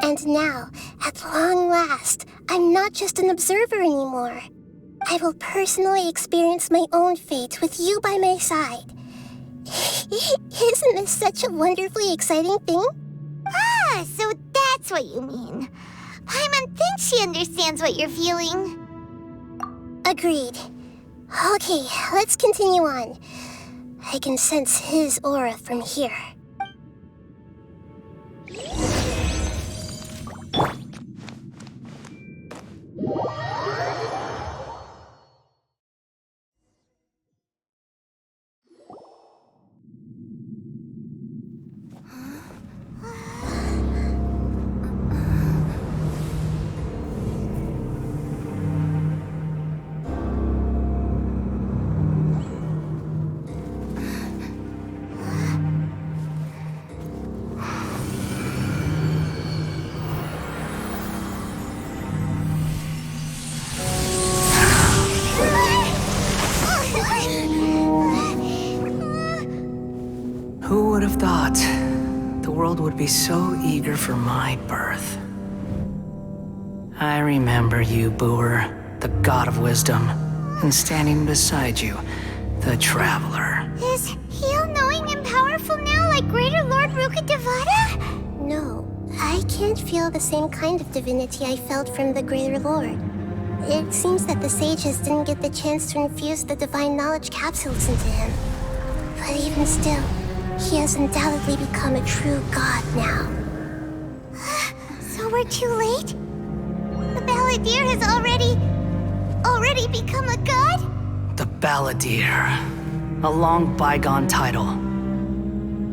And now, at long last, I'm not just an observer anymore. I will personally experience my own fate with you by my side. Isn't this such a wonderfully exciting thing? Ah, so that's what you mean. Paimon thinks she understands what you're feeling. Agreed. Okay, let's continue on. I can sense his aura from here. Who would have thought the world would be so eager for my birth? I remember you, Booer, the god of wisdom, and standing beside you, the traveler. Is he all-knowing and powerful now like Greater Lord Rukkhadevata? No, I can't feel the same kind of divinity I felt from the Greater Lord. It seems that the sages didn't get the chance to infuse the divine knowledge capsules into him. But even still, he has undoubtedly become a true god now. So we're too late? The Balladeer has already become a god? The Balladeer. A long bygone title.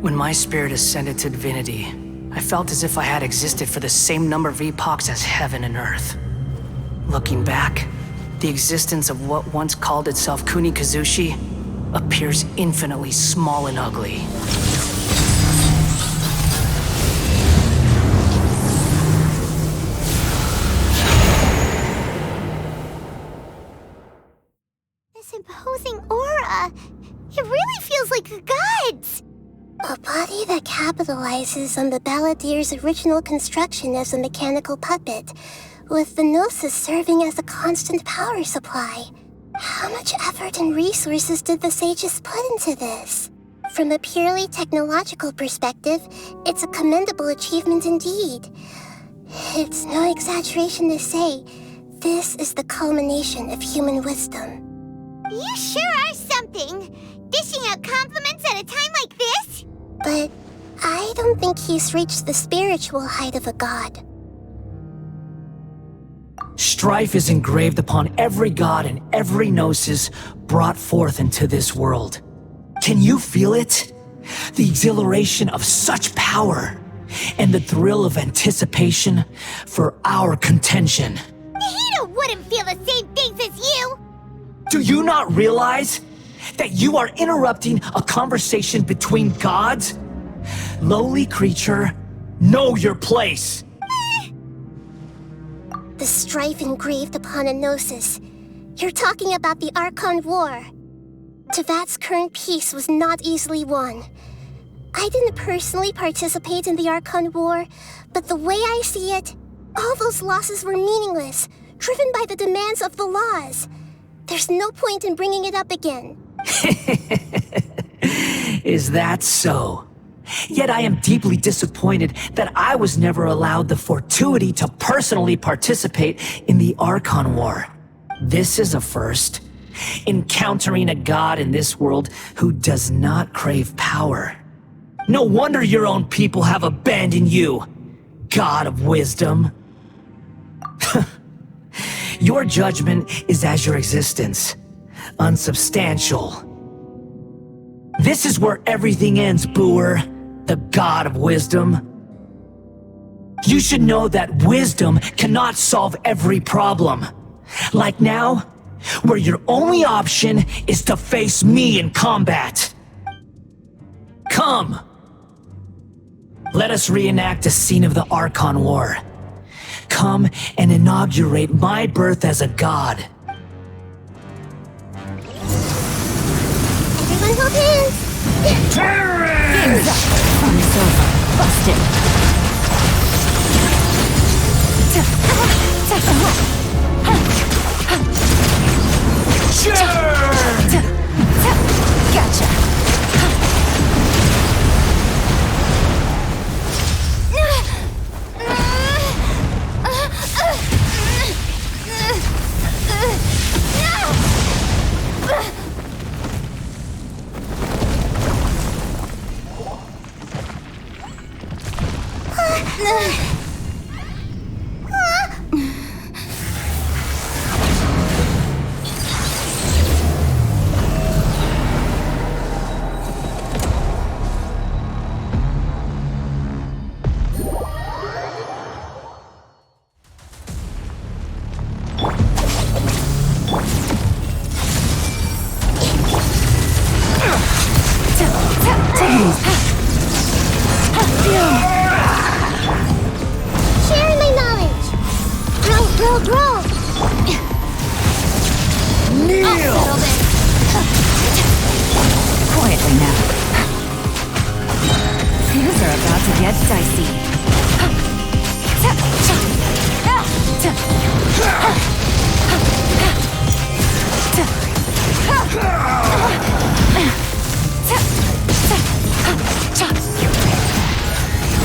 When my spirit ascended to divinity, I felt as if I had existed for the same number of epochs as heaven and earth. Looking back, the existence of what once called itself Kunikazushi appears infinitely small and ugly. This imposing aura, it really feels like the gods! A body that capitalizes on the Balladeer's original construction as a mechanical puppet, with the Gnosis serving as a constant power supply. How much effort and resources did the sages put into this? From a purely technological perspective, it's a commendable achievement indeed. It's no exaggeration to say, this is the culmination of human wisdom. You sure are something! Dishing out compliments at a time like this? But I don't think he's reached the spiritual height of a god. Strife is engraved upon every god and every gnosis brought forth into this world. Can you feel it? The exhilaration of such power, and the thrill of anticipation for our contention. Nahida wouldn't feel the same things as you! Do you not realize that you are interrupting a conversation between gods? Lowly creature, know your place! The strife engraved upon a gnosis. You're talking about the Archon War. Tevat's current peace was not easily won. I didn't personally participate in the Archon War, but the way I see it, all those losses were meaningless, driven by the demands of the laws. There's no point in bringing it up again. Is that so? Yet I am deeply disappointed that I was never allowed the fortuity to personally participate in the Archon War. This is a first. Encountering a god in this world who does not crave power. No wonder your own people have abandoned you, god of wisdom. Your judgment is as your existence, unsubstantial. This is where everything ends, Booer, the god of wisdom. You should know that wisdom cannot solve every problem. Like now, where your only option is to face me in combat. Come! Let us reenact a scene of the Archon War. Come and inaugurate my birth as a god. Everyone hold hands! Game's up. Fun's over. Busted. Gotcha. Sharing my knowledge! Grow! Kneel! Quietly now. Things are about to get dicey.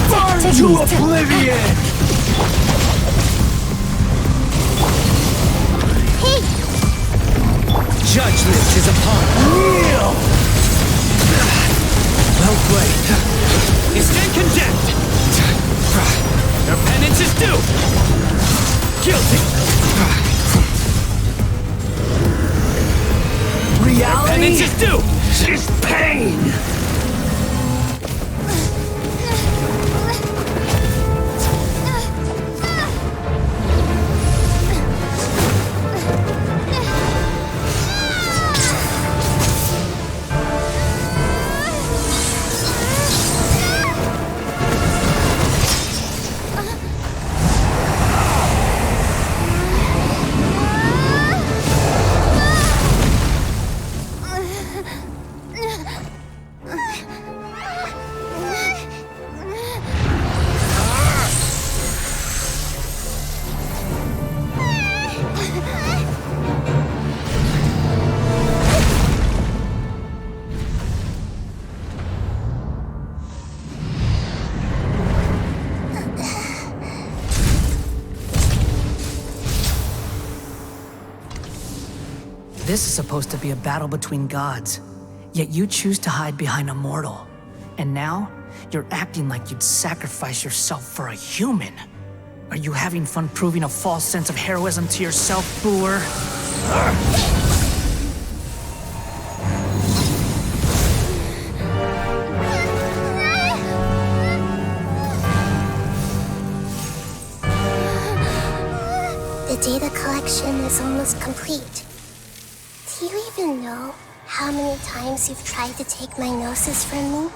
Burn to oblivion! Hey! Judgment is upon us. Kneel! Well played. You stand condemned. Your penance is due. Guilty. Reality. Your penance is due. Is pain. This is supposed to be a battle between gods, yet you choose to hide behind a mortal. And now, you're acting like you'd sacrifice yourself for a human. Are you having fun proving a false sense of heroism to yourself, Boor? The data collection is almost complete. Do you even know how many times you've tried to take my gnosis from me?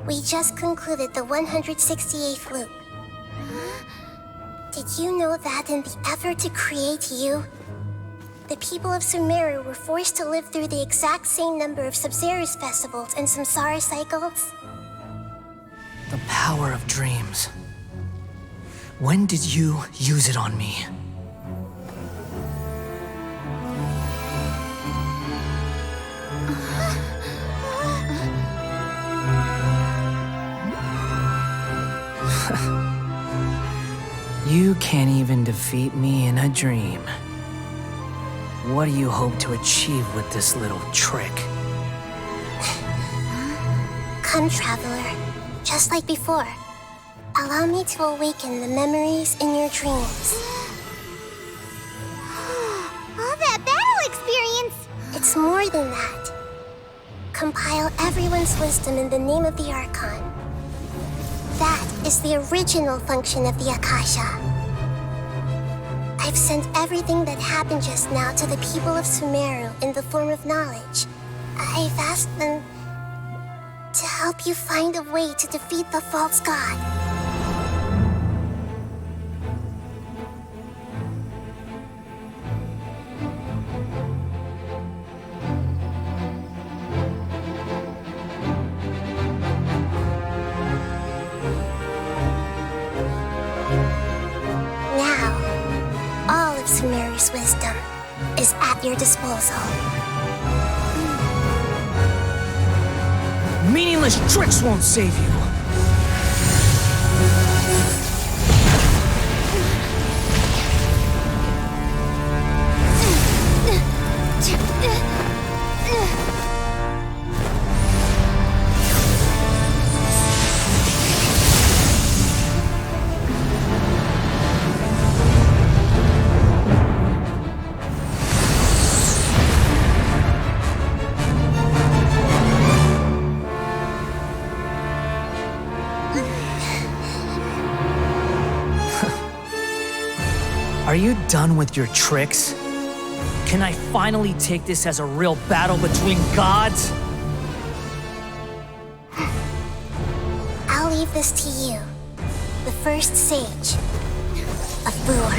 We just concluded the 168th loop. Did you know that in the effort to create you, the people of Sumeru were forced to live through the exact same number of Sub-Zerus festivals and samsara cycles? The power of dreams. When did you use it on me? You can't even defeat me in a dream. What do you hope to achieve with this little trick? Come, Traveler. Just like before. Allow me to awaken the memories in your dreams. All that battle experience more than that. Compile everyone's wisdom in the name of the Archon. That is the original function of the Akasha. I've sent everything that happened just now to the people of Sumeru in the form of knowledge. I've asked them to help you find a way to defeat the false god. Sumeru's wisdom is at your disposal. Meaningless tricks won't save you. Are you done with your tricks? Can I finally take this as a real battle between gods? I'll leave this to you, the first sage of Bur.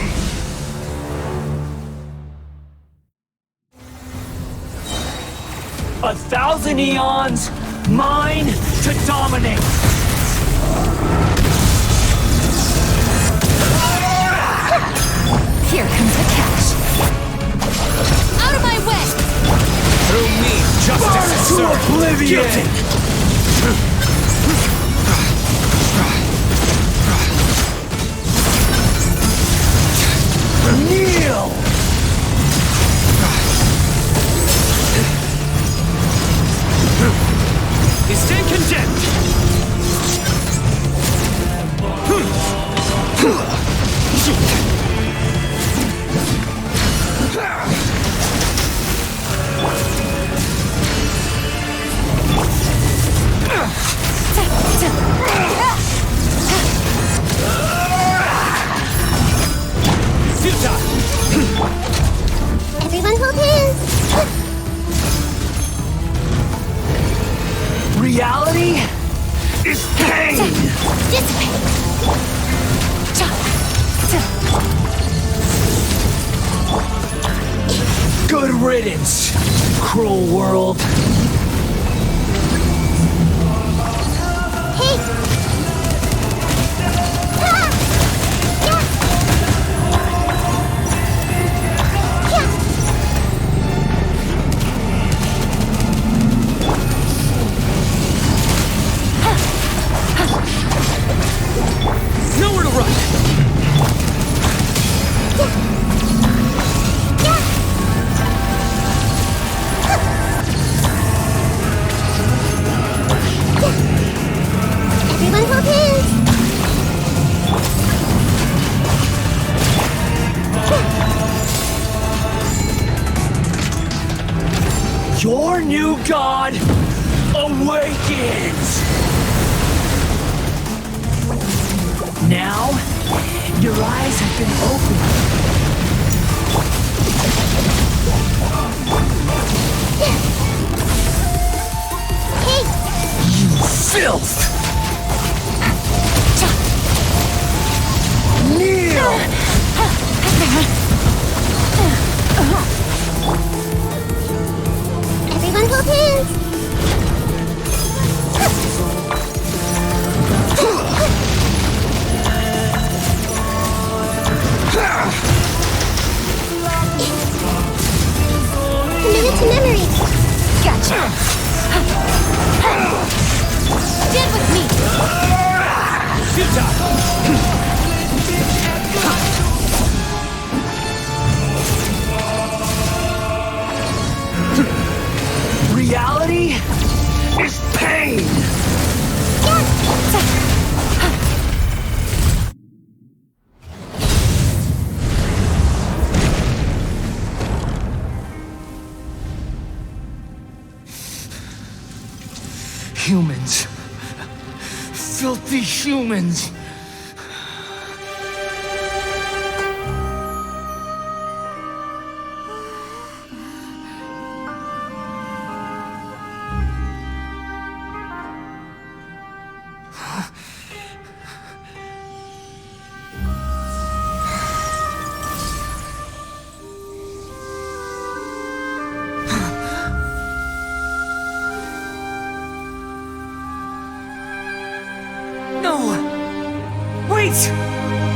A thousand eons, mine to dominate! Here comes the catch. Out of my way! Through me, justice is served. Oblivion! Kneel! You stand condemned! Everyone hold hands! Reality is pain! Dissipate! Good riddance, cruel world. Hey! Nowhere to run! Everyone hold hands! Your new god awakens! Now, your eyes have been opened. Hey! You filth! Kneel! Everyone hold hands! Committed to memory! Gotcha! Stand with me! Reality is pain! Humans. Filthy humans.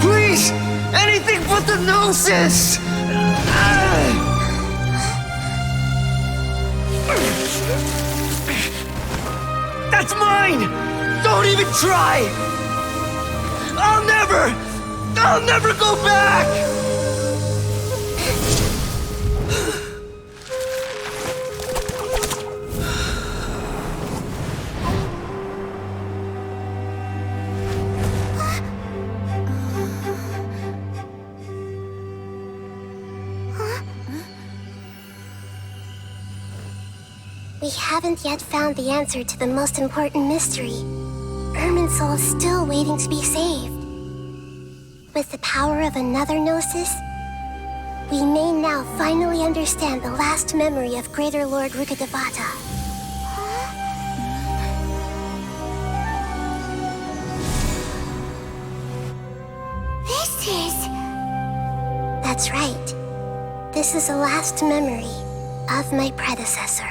Please! Anything but the Noxxis! That's mine! Don't even try! I'll never go back! We haven't yet found the answer to the most important mystery. Irminsul is still waiting to be saved. With the power of another Gnosis, we may now finally understand the last memory of Greater Lord Rukkhadevata. This is... That's right. This is the last memory of my predecessor.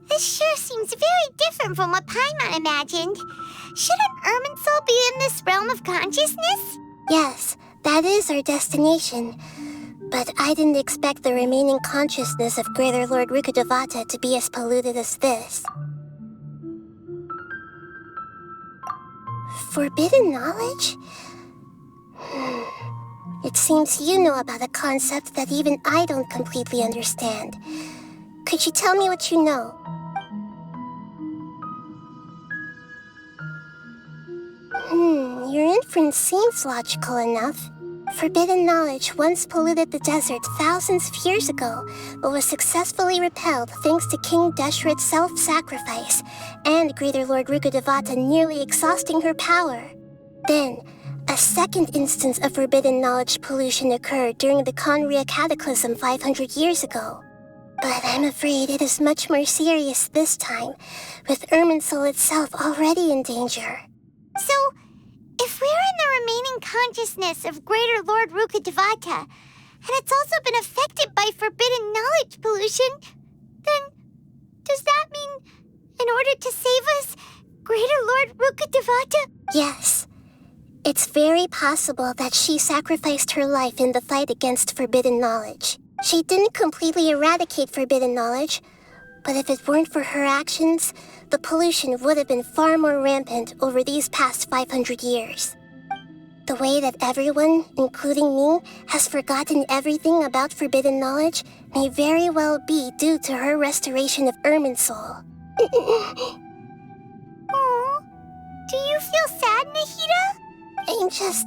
This sure seems very different from what Paimon imagined. Shouldn't Irminsul be in this realm of consciousness? Yes, that is our destination. But I didn't expect the remaining consciousness of Greater Lord Rukkhadevata to be as polluted as this. Forbidden knowledge? It seems you know about a concept that even I don't completely understand. Could you tell me what you know? Your inference seems logical enough. Forbidden knowledge once polluted the desert thousands of years ago, but was successfully repelled thanks to King Deshret's self-sacrifice, and Greater Lord Rukkhadevata nearly exhausting her power. Then, a second instance of forbidden knowledge pollution occurred during the Conria Cataclysm 500 years ago. But I'm afraid it is much more serious this time, with Irminsul itself already in danger. So, if we're in the remaining consciousness of Greater Lord Rukkhadevata, and it's also been affected by forbidden knowledge pollution, then does that mean, in order to save us, Greater Lord Rukkhadevata? Yes. It's very possible that she sacrificed her life in the fight against forbidden knowledge. She didn't completely eradicate forbidden knowledge, but if it weren't for her actions, the pollution would have been far more rampant over these past 500 years. The way that everyone, including me, has forgotten everything about forbidden knowledge may very well be due to her restoration of Irminsul. Aww. Do you feel sad, Nahida? I'm just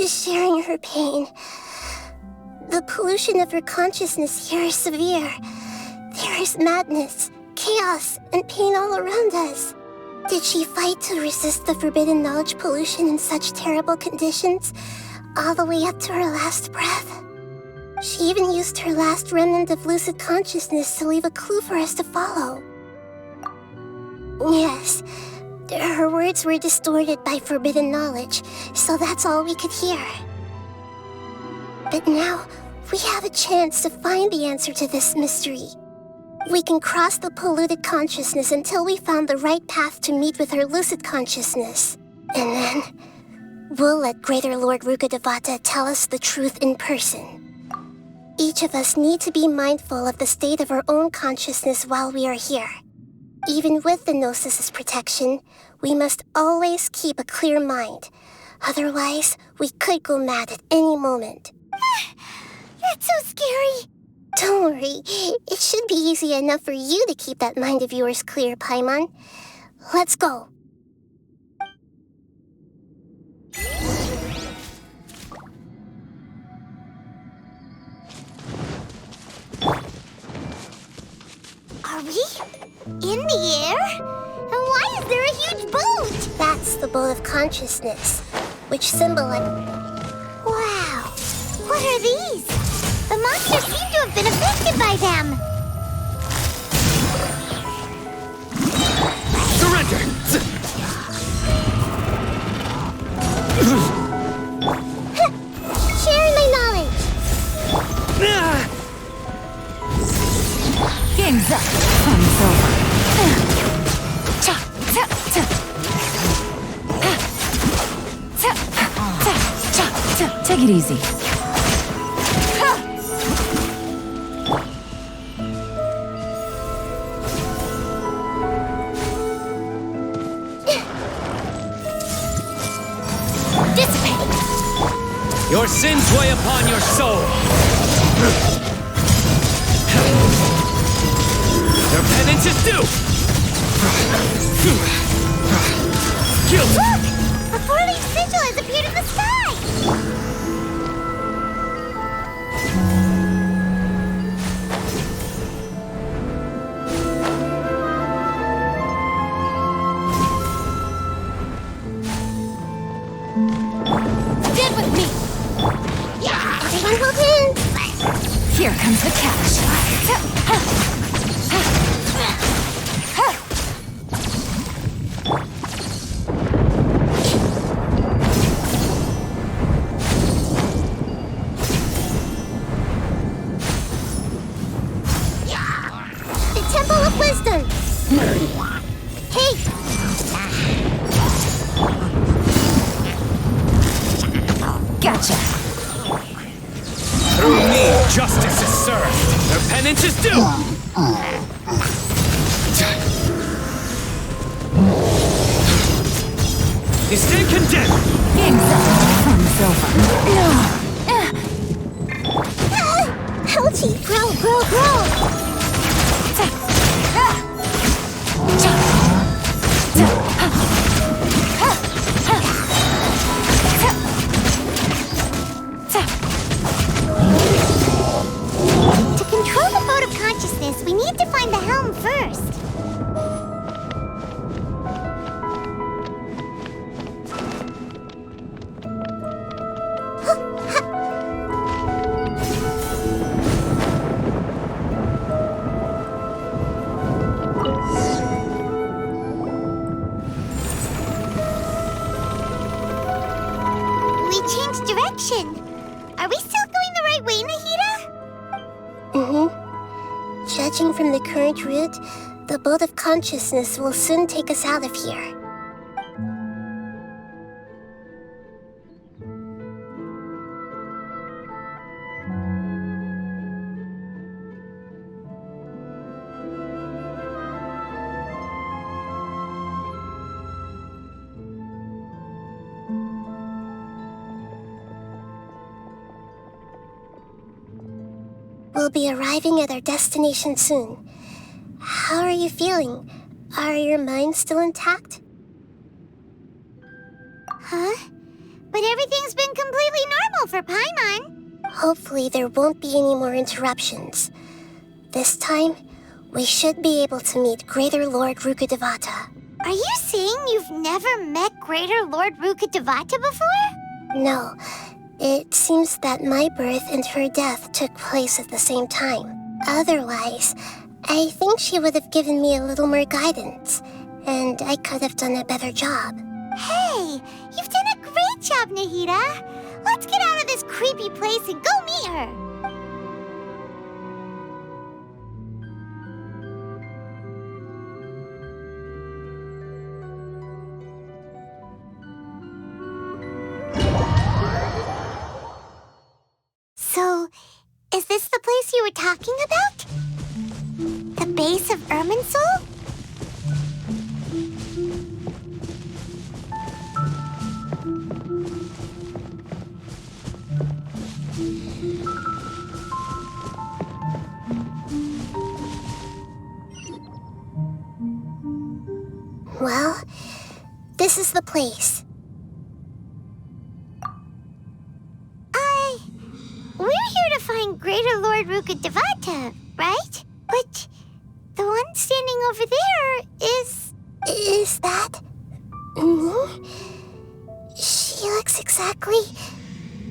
sharing her pain. The pollution of her consciousness here is severe. There is madness, chaos, and pain all around us. Did she fight to resist the forbidden knowledge pollution in such terrible conditions, all the way up to her last breath? She even used her last remnant of lucid consciousness to leave a clue for us to follow. Yes, her words were distorted by forbidden knowledge, so that's all we could hear. But now, we have a chance to find the answer to this mystery. We can cross the polluted consciousness until we found the right path to meet with her lucid consciousness. And then, we'll let Greater Lord Rukkhadevata tell us the truth in person. Each of us need to be mindful of the state of our own consciousness while we are here. Even with the Gnosis' protection, we must always keep a clear mind. Otherwise, we could go mad at any moment. That's so scary. Don't worry. It should be easy enough for you to keep that mind of yours clear, Paimon. Let's go. Are we in the air? And why is there a huge boat? That's the boat of consciousness, which symbolizes... Wow. What are these? The monsters seem to have been affected by them. Surrender! Sharing my knowledge. Game's up. Fun's over. Take it easy. Your sins weigh upon your soul. Your penance is due. Guilt. Look! A four-leaf sigil has appeared in the sky! Stand with me. Everyone hold hands. Here comes the catch. The Temple of Wisdom. Hey! Gotcha. Through me, justice is served. Their penance is due. You stand condemned. Game's up. Fun's over. Ouchie! Grow, grow, grow! To control the boat of consciousness, we need to find the helm first. We changed direction. Are we still going the right way, Nahida? Judging from the current route, the boat of consciousness will soon take us out of here. We'll be arriving at our destination soon. How are you feeling? Are your minds still intact? Huh? But everything's been completely normal for Paimon. Hopefully there won't be any more interruptions. This time, we should be able to meet Greater Lord Rukkhadevata. Are you saying you've never met Greater Lord Rukkhadevata before? No. It seems that my birth and her death took place at the same time. Otherwise, I think she would have given me a little more guidance, and I could have done a better job. Hey, you've done a great job, Nahida. Let's get out of this creepy place and go meet her. So, is this the place you were talking about? The base of Irminsul? Well, this is the place. We're here to find Greater Lord Rukkhadevata, right? But the one standing over there is... Is that... me? She looks exactly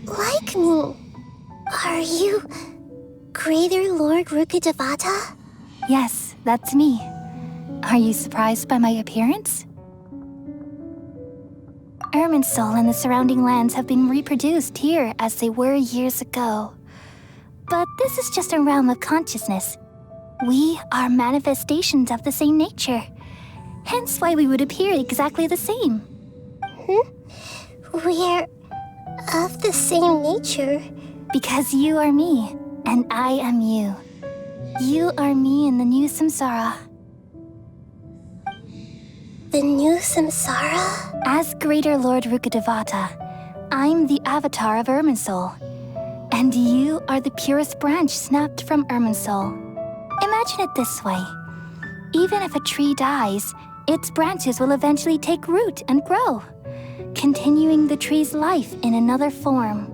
like me. Are you Greater Lord Rukkhadevata? Yes, that's me. Are you surprised by my appearance? Irminsul and the surrounding lands have been reproduced here as they were years ago. But this is just a realm of consciousness. We are manifestations of the same nature. Hence why we would appear exactly the same. We're of the same nature. Because you are me, and I am you. You are me in the new samsara. The new samsara? As Greater Lord Rukkhadevata, I'm the avatar of Irminsul. And you are the purest branch snapped from Irminsul. Imagine it this way. Even if a tree dies, its branches will eventually take root and grow, continuing the tree's life in another form.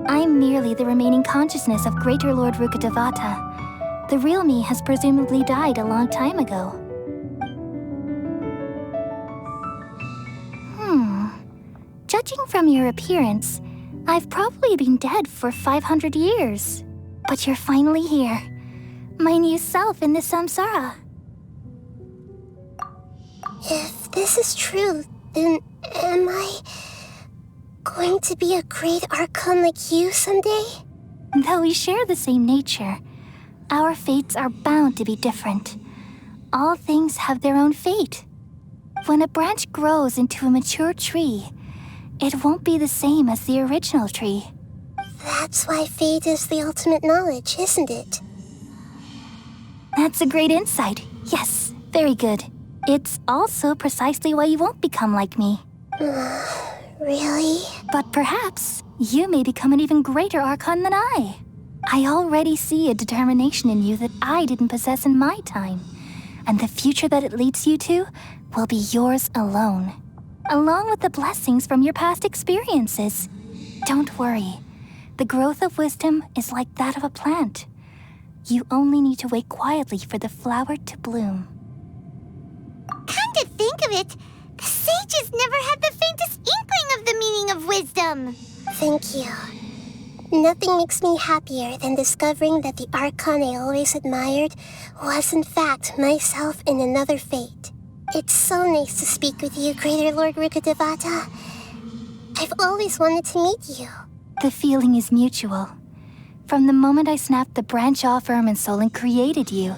I'm merely the remaining consciousness of Greater Lord Rukkhadevata. The real me has presumably died a long time ago. Judging from your appearance, I've probably been dead for 500 years. But you're finally here. My new self in the samsara. If this is true, then am I going to be a great Archon like you someday? Though we share the same nature, our fates are bound to be different. All things have their own fate. When a branch grows into a mature tree, it won't be the same as the original tree. That's why fate is the ultimate knowledge, isn't it? That's a great insight. Yes, very good. It's also precisely why you won't become like me. Really? But perhaps you may become an even greater Archon than I. I already see a determination in you that I didn't possess in my time. And the future that it leads you to will be yours alone, along with the blessings from your past experiences. Don't worry. The growth of wisdom is like that of a plant. You only need to wait quietly for the flower to bloom. Come to think of it, the sages never had the faintest inkling of the meaning of wisdom. Thank you. Nothing makes me happier than discovering that the Archon I always admired was in fact myself in another fate. It's so nice to speak with you, Greater Lord Rukkhadevata. I've always wanted to meet you. The feeling is mutual. From the moment I snapped the branch off Irminsul and created you,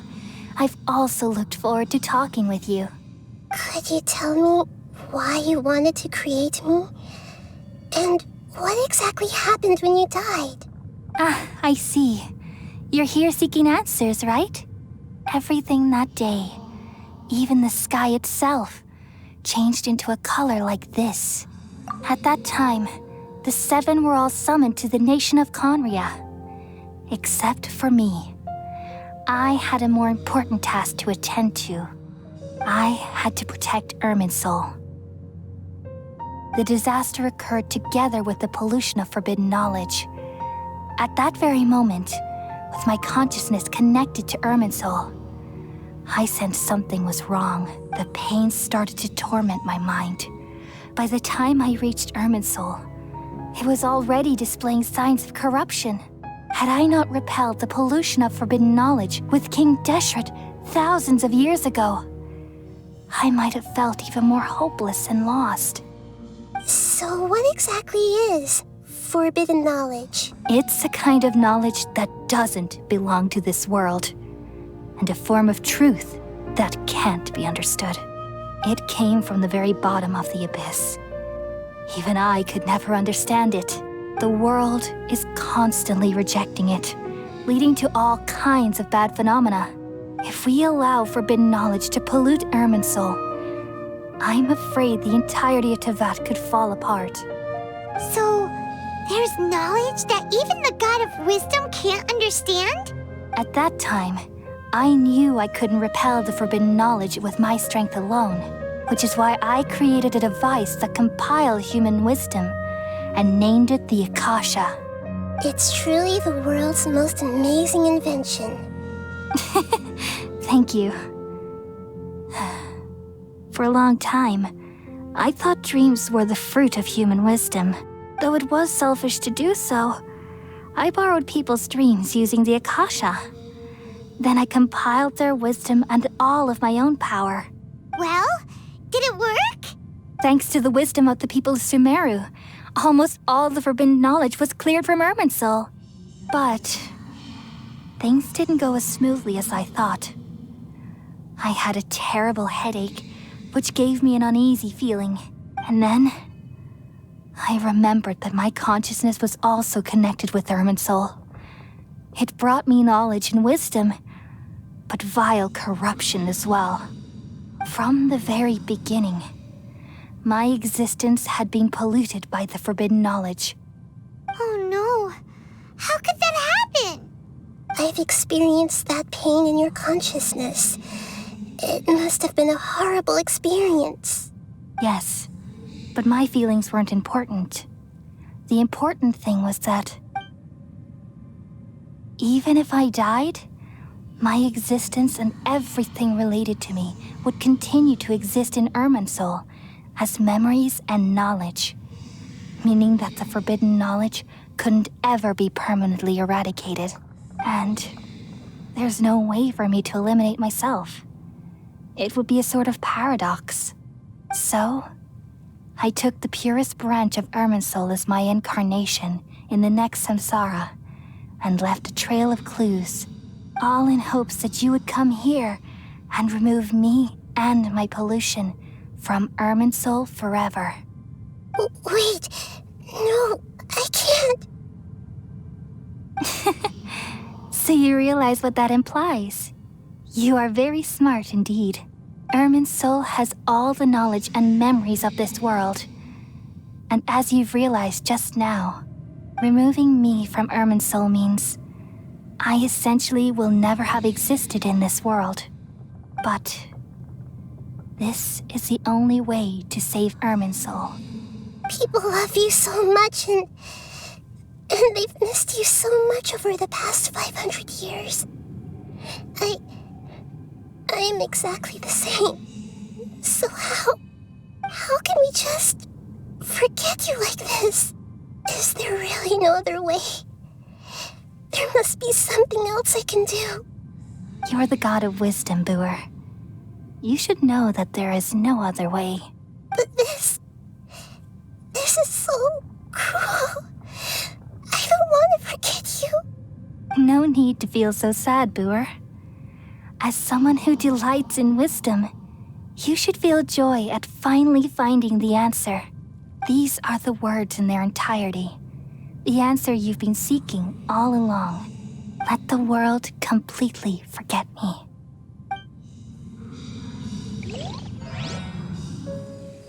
I've also looked forward to talking with you. Could you tell me why you wanted to create me? And what exactly happened when you died? I see. You're here seeking answers, right? Everything that day, even the sky itself, changed into a color like this. At that time, the seven were all summoned to the nation of Conria. Except for me. I had a more important task to attend to. I had to protect Irminsul. The disaster occurred together with the pollution of forbidden knowledge. At that very moment, with my consciousness connected to Irminsul, I sensed something was wrong. The pain started to torment my mind. By the time I reached Irminsul, it was already displaying signs of corruption. Had I not repelled the pollution of forbidden knowledge with King Deshret thousands of years ago, I might have felt even more hopeless and lost. So what exactly is forbidden knowledge? It's a kind of knowledge that doesn't belong to this world, and a form of truth that can't be understood. It came from the very bottom of the abyss. Even I could never understand it. The world is constantly rejecting it, leading to all kinds of bad phenomena. If we allow forbidden knowledge to pollute Irminsul, I'm afraid the entirety of Teyvat could fall apart. So, there's knowledge that even the God of wisdom can't understand? At that time, I knew I couldn't repel the forbidden knowledge with my strength alone. which is why I created a device that compiled human wisdom and named it the Akasha. It's truly the world's most amazing invention. Thank you. For a long time, I thought dreams were the fruit of human wisdom. Though it was selfish to do so, I borrowed people's dreams using the Akasha. Then I compiled their wisdom and all of my own power. Well, did it work? Thanks to the wisdom of the people of Sumeru, almost all the forbidden knowledge was cleared from Irminsul. But things didn't go as smoothly as I thought. I had a terrible headache, which gave me an uneasy feeling. And then I remembered that my consciousness was also connected with Irminsul. It brought me knowledge and wisdom, but vile corruption as well. From the very beginning, my existence had been polluted by the forbidden knowledge. Oh no! How could that happen? I've experienced that pain in your consciousness. It must have been a horrible experience. Yes, but my feelings weren't important. The important thing was that even if I died, my existence and everything related to me would continue to exist in Irminsul as memories and knowledge, meaning that the forbidden knowledge couldn't ever be permanently eradicated. And there's no way for me to eliminate myself. It would be a sort of paradox. So, I took the purest branch of Irminsul as my incarnation in the next samsara and left a trail of clues, all in hopes that you would come here and remove me and my pollution from Irminsul forever. Wait, no, I can't. So you realize what that implies? You are very smart indeed. Irminsul has all the knowledge and memories of this world. And as you've realized just now, removing me from Irminsul means I essentially will never have existed in this world. But this is the only way to save Irminsul. People love you so much and they've missed you so much over the past 500 years. I am exactly the same. So how can we just forget you like this? Is there really no other way? There must be something else I can do. You're the god of wisdom, Boer. You should know that there is no other way. But this is so cruel. I don't want to forget you. No need to feel so sad, Boer. As someone who delights in wisdom, you should feel joy at finally finding the answer. These are the words in their entirety. The answer you've been seeking all along. Let the world completely forget me.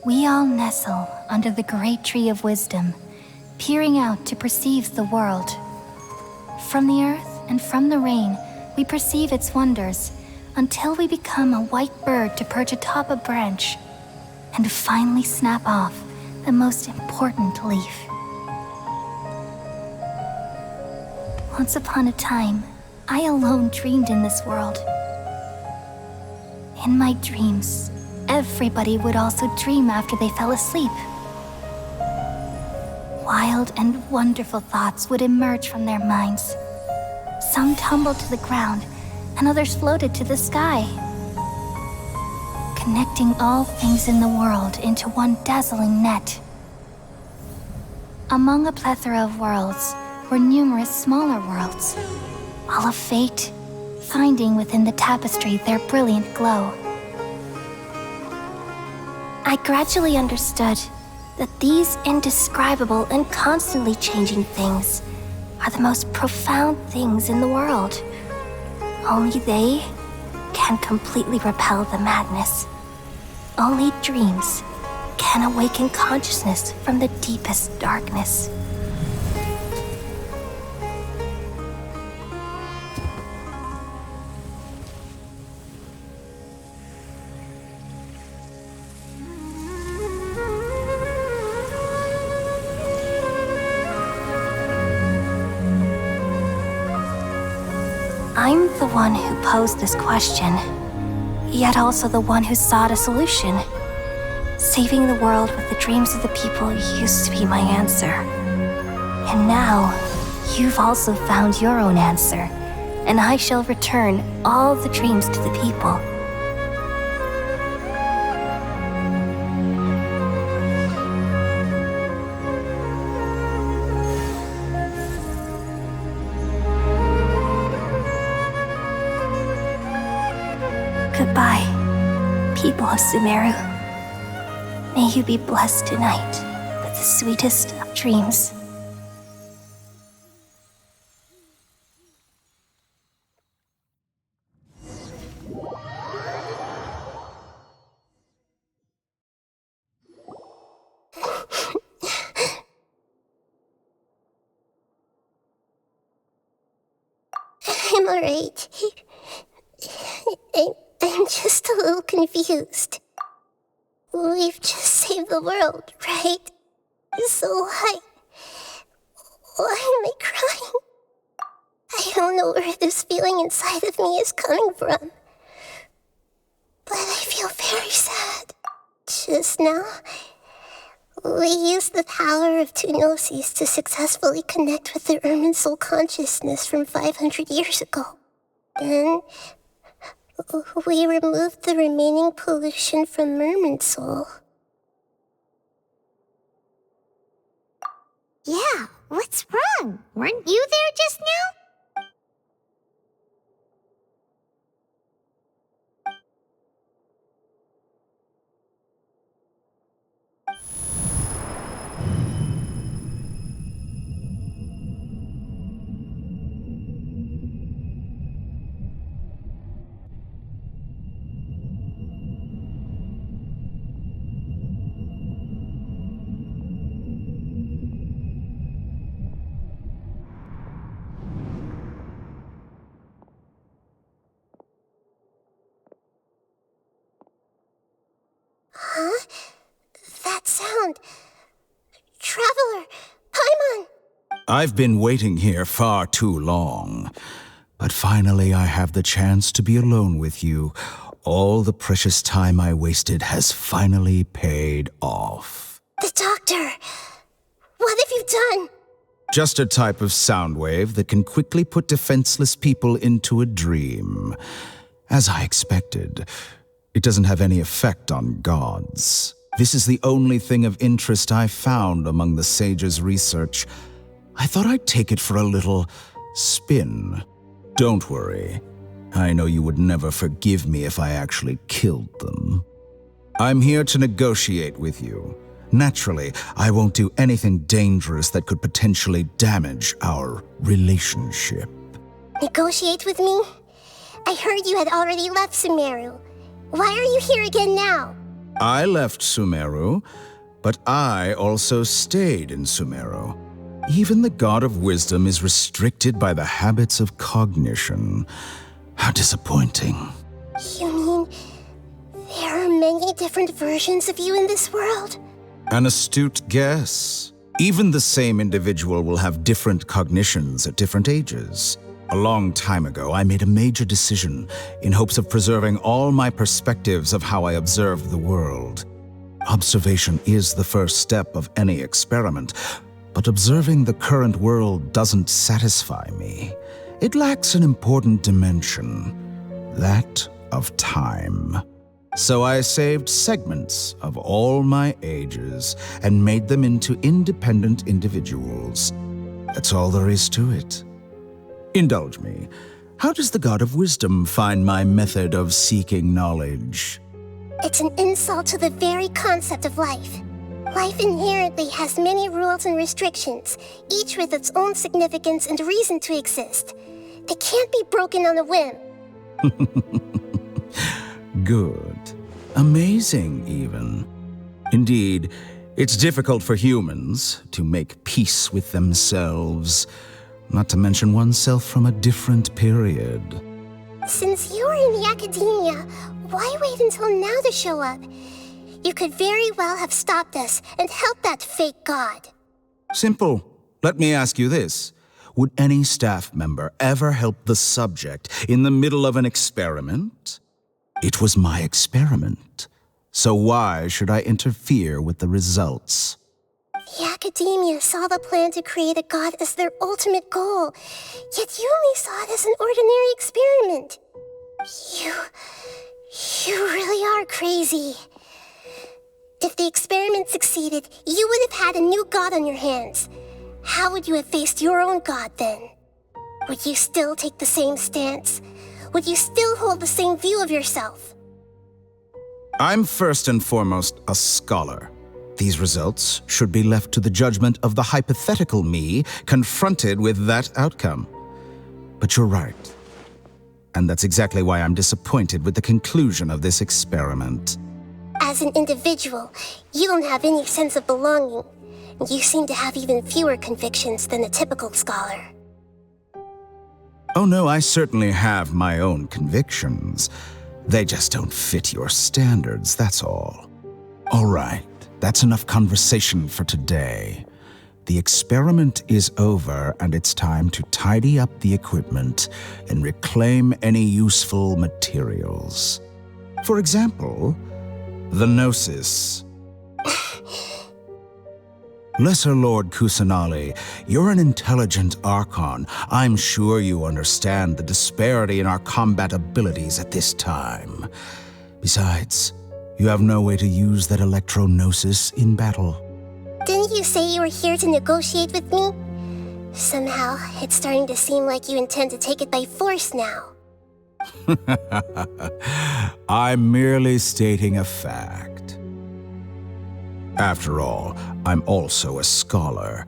We all nestle under the great tree of wisdom, peering out to perceive the world. From the earth and from the rain, we perceive its wonders, until we become a white bird to perch atop a branch, and finally snap off the most important leaf. Once upon a time, I alone dreamed in this world. In my dreams, everybody would also dream after they fell asleep. Wild and wonderful thoughts would emerge from their minds. Some tumbled to the ground, and others floated to the sky, connecting all things in the world into one dazzling net. Among a plethora of worlds were numerous smaller worlds, all of fate, finding within the tapestry their brilliant glow. I gradually understood that these indescribable and constantly changing things are the most profound things in the world. Only they can completely repel the madness. Only dreams can awaken consciousness from the deepest darkness. I'm the one who posed this question, yet also the one who sought a solution. Saving the world with the dreams of the people used to be my answer. And now, you've also found your own answer, and I shall return all the dreams to the people. Goodbye, people of Sumeru. May you be blessed tonight with the sweetest of dreams. I'm alright. I'm just a little confused. We've just saved the world, right? So why am I crying? I don't know where this feeling inside of me is coming from, but I feel very sad. Just now, we used the power of 2 Noxxis to successfully connect with the Ermin Soul consciousness from 500 years ago. Then, we removed the remaining pollution from Ermin Soul. Yeah, what's wrong? Weren't you there just now? Huh? That sound. Traveler! Paimon! I've been waiting here far too long. But finally I have the chance to be alone with you. All the precious time I wasted has finally paid off. The doctor! What have you done? Just a type of sound wave that can quickly put defenseless people into a dream. As I expected, it doesn't have any effect on gods. This is the only thing of interest I found among the sages' research. I thought I'd take it for a little spin. Don't worry. I know you would never forgive me if I actually killed them. I'm here to negotiate with you. Naturally, I won't do anything dangerous that could potentially damage our relationship. Negotiate with me? I heard you had already left Sumeru. Why are you here again now? I left Sumeru, but I also stayed in Sumeru. Even the God of Wisdom is restricted by the habits of cognition. How disappointing. You mean there are many different versions of you in this world? An astute guess. Even the same individual will have different cognitions at different ages. A long time ago, I made a major decision in hopes of preserving all my perspectives of how I observed the world. Observation is the first step of any experiment, but observing the current world doesn't satisfy me. It lacks an important dimension, that of time. So I saved segments of all my ages and made them into independent individuals. That's all there is to it. Indulge me. How does the God of Wisdom find my method of seeking knowledge? It's an insult to the very concept of life. Life inherently has many rules and restrictions, each with its own significance and reason to exist. They can't be broken on a whim. Good. Amazing, even. Indeed, it's difficult for humans to make peace with themselves, not to mention oneself from a different period. Since you were in the Akademiya, why wait until now to show up? You could very well have stopped us and helped that fake god. Simple. Let me ask you this. Would any staff member ever help the subject in the middle of an experiment? It was my experiment, so why should I interfere with the results? The Akademiya saw the plan to create a god as their ultimate goal, yet you only saw it as an ordinary experiment. You really are crazy. If the experiment succeeded, you would have had a new god on your hands. How would you have faced your own god then? Would you still take the same stance? Would you still hold the same view of yourself? I'm first and foremost a scholar. These results should be left to the judgment of the hypothetical me confronted with that outcome. But you're right. And that's exactly why I'm disappointed with the conclusion of this experiment. As an individual, you don't have any sense of belonging. You seem to have even fewer convictions than a typical scholar. Oh no, I certainly have my own convictions. They just don't fit your standards, that's all. All right, that's enough conversation for today. The experiment is over, and it's time to tidy up the equipment and reclaim any useful materials. For example, the Gnosis. Lesser Lord Kusanali, you're an intelligent Archon. I'm sure you understand the disparity in our combat abilities at this time. Besides, you have no way to use that electro-gnosis in battle. Didn't you say you were here to negotiate with me? Somehow, it's starting to seem like you intend to take it by force now. I'm merely stating a fact. After all, I'm also a scholar.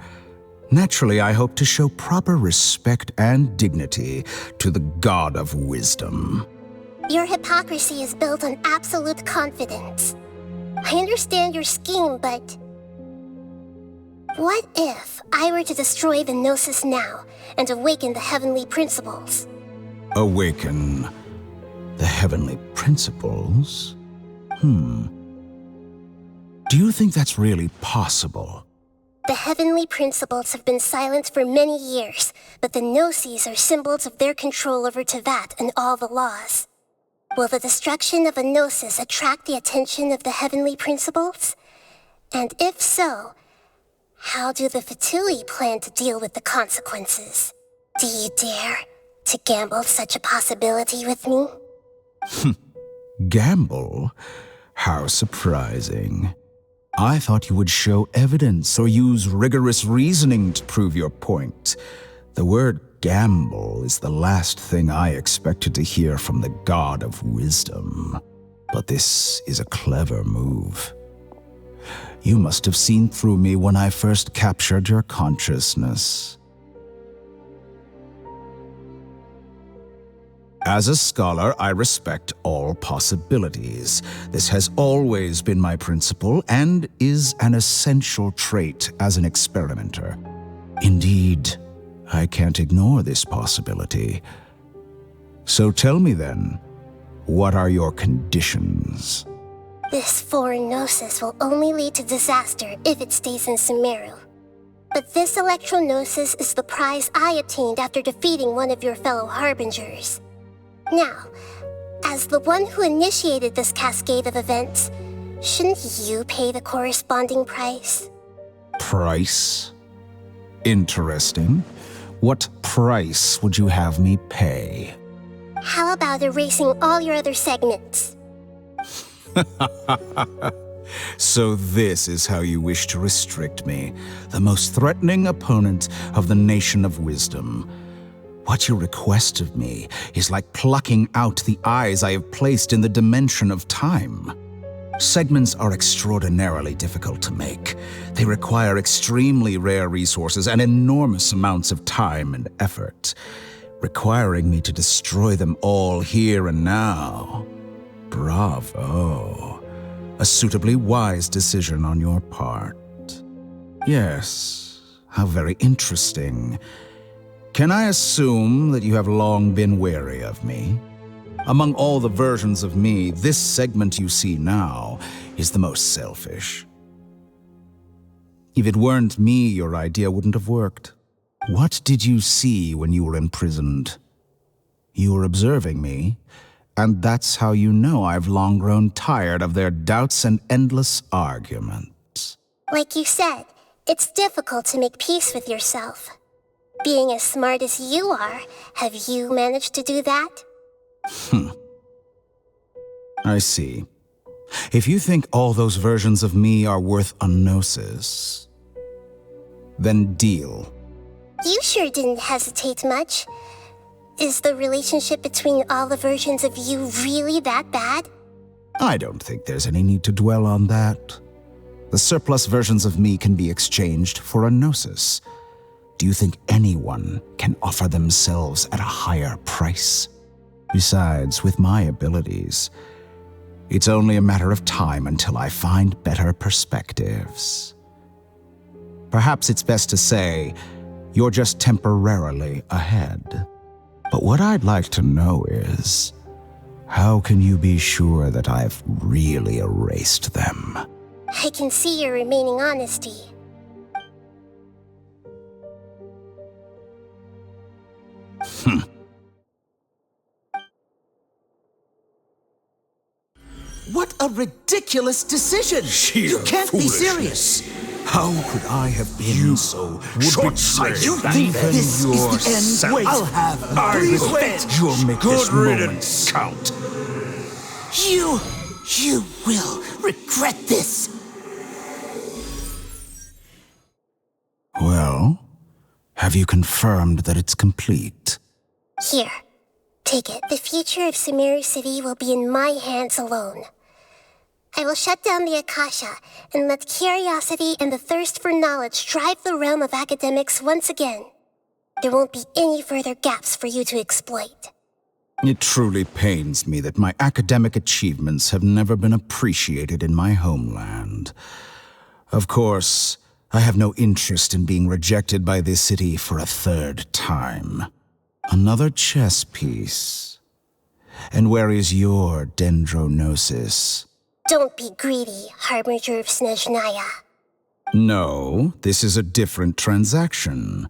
Naturally, I hope to show proper respect and dignity to the God of Wisdom. Your hypocrisy is built on absolute confidence. I understand your scheme, but... what if I were to destroy the Gnosis now and awaken the heavenly principles? Awaken the heavenly principles? Do you think that's really possible? The heavenly principles have been silent for many years, but the Gnosis are symbols of their control over Teyvat and all the laws. Will the destruction of a Gnosis attract the attention of the heavenly principles? And if so, how do the Fatui plan to deal with the consequences? Do you dare to gamble such a possibility with me? Gamble? How surprising. I thought you would show evidence or use rigorous reasoning to prove your point. The word gamble is the last thing I expected to hear from the God of Wisdom. But this is a clever move. You must have seen through me when I first captured your consciousness. As a scholar, I respect all possibilities. This has always been my principle and is an essential trait as an experimenter. Indeed, I can't ignore this possibility. So tell me then, what are your conditions? This foreign Gnosis will only lead to disaster if it stays in Sumeru. But this electro-Gnosis is the prize I obtained after defeating one of your fellow Harbingers. Now, as the one who initiated this cascade of events, shouldn't you pay the corresponding price? Price? Interesting. What price would you have me pay? How about erasing all your other segments? So this is how you wish to restrict me, the most threatening opponent of the Nation of Wisdom. What you request of me is like plucking out the eyes I have placed in the dimension of time. Segments are extraordinarily difficult to make. They require extremely rare resources and enormous amounts of time and effort, requiring me to destroy them all here and now. Bravo. A suitably wise decision on your part. Yes, how very interesting. Can I assume that you have long been wary of me? Among all the versions of me, this segment you see now is the most selfish. If it weren't me, your idea wouldn't have worked. What did you see when you were imprisoned? You were observing me, and that's how you know I've long grown tired of their doubts and endless arguments. Like you said, it's difficult to make peace with yourself. Being as smart as you are, have you managed to do that? I see. If you think all those versions of me are worth a gnosis, then deal. You sure didn't hesitate much. Is the relationship between all the versions of you really that bad? I don't think there's any need to dwell on that. The surplus versions of me can be exchanged for a gnosis. Do you think anyone can offer themselves at a higher price? Besides, with my abilities, it's only a matter of time until I find better perspectives. Perhaps it's best to say, you're just temporarily ahead. But what I'd like to know is, how can you be sure that I've really erased them? I can see your remaining honesty. What a ridiculous decision! You can't be serious! How could I have been so short-sighted? You think this is the end? Wait, I'll have Please wait! You'll make this moment count. You will regret this! Well, have you confirmed that it's complete? Here, take it. The future of Sumeru City will be in my hands alone. I will shut down the Akasha and let curiosity and the thirst for knowledge drive the realm of academics once again. There won't be any further gaps for you to exploit. It truly pains me that my academic achievements have never been appreciated in my homeland. Of course, I have no interest in being rejected by this city for a third time. Another chess piece. And where is your dendronosis? Don't be greedy, Harbinger of Snezhnaya. No, this is a different transaction.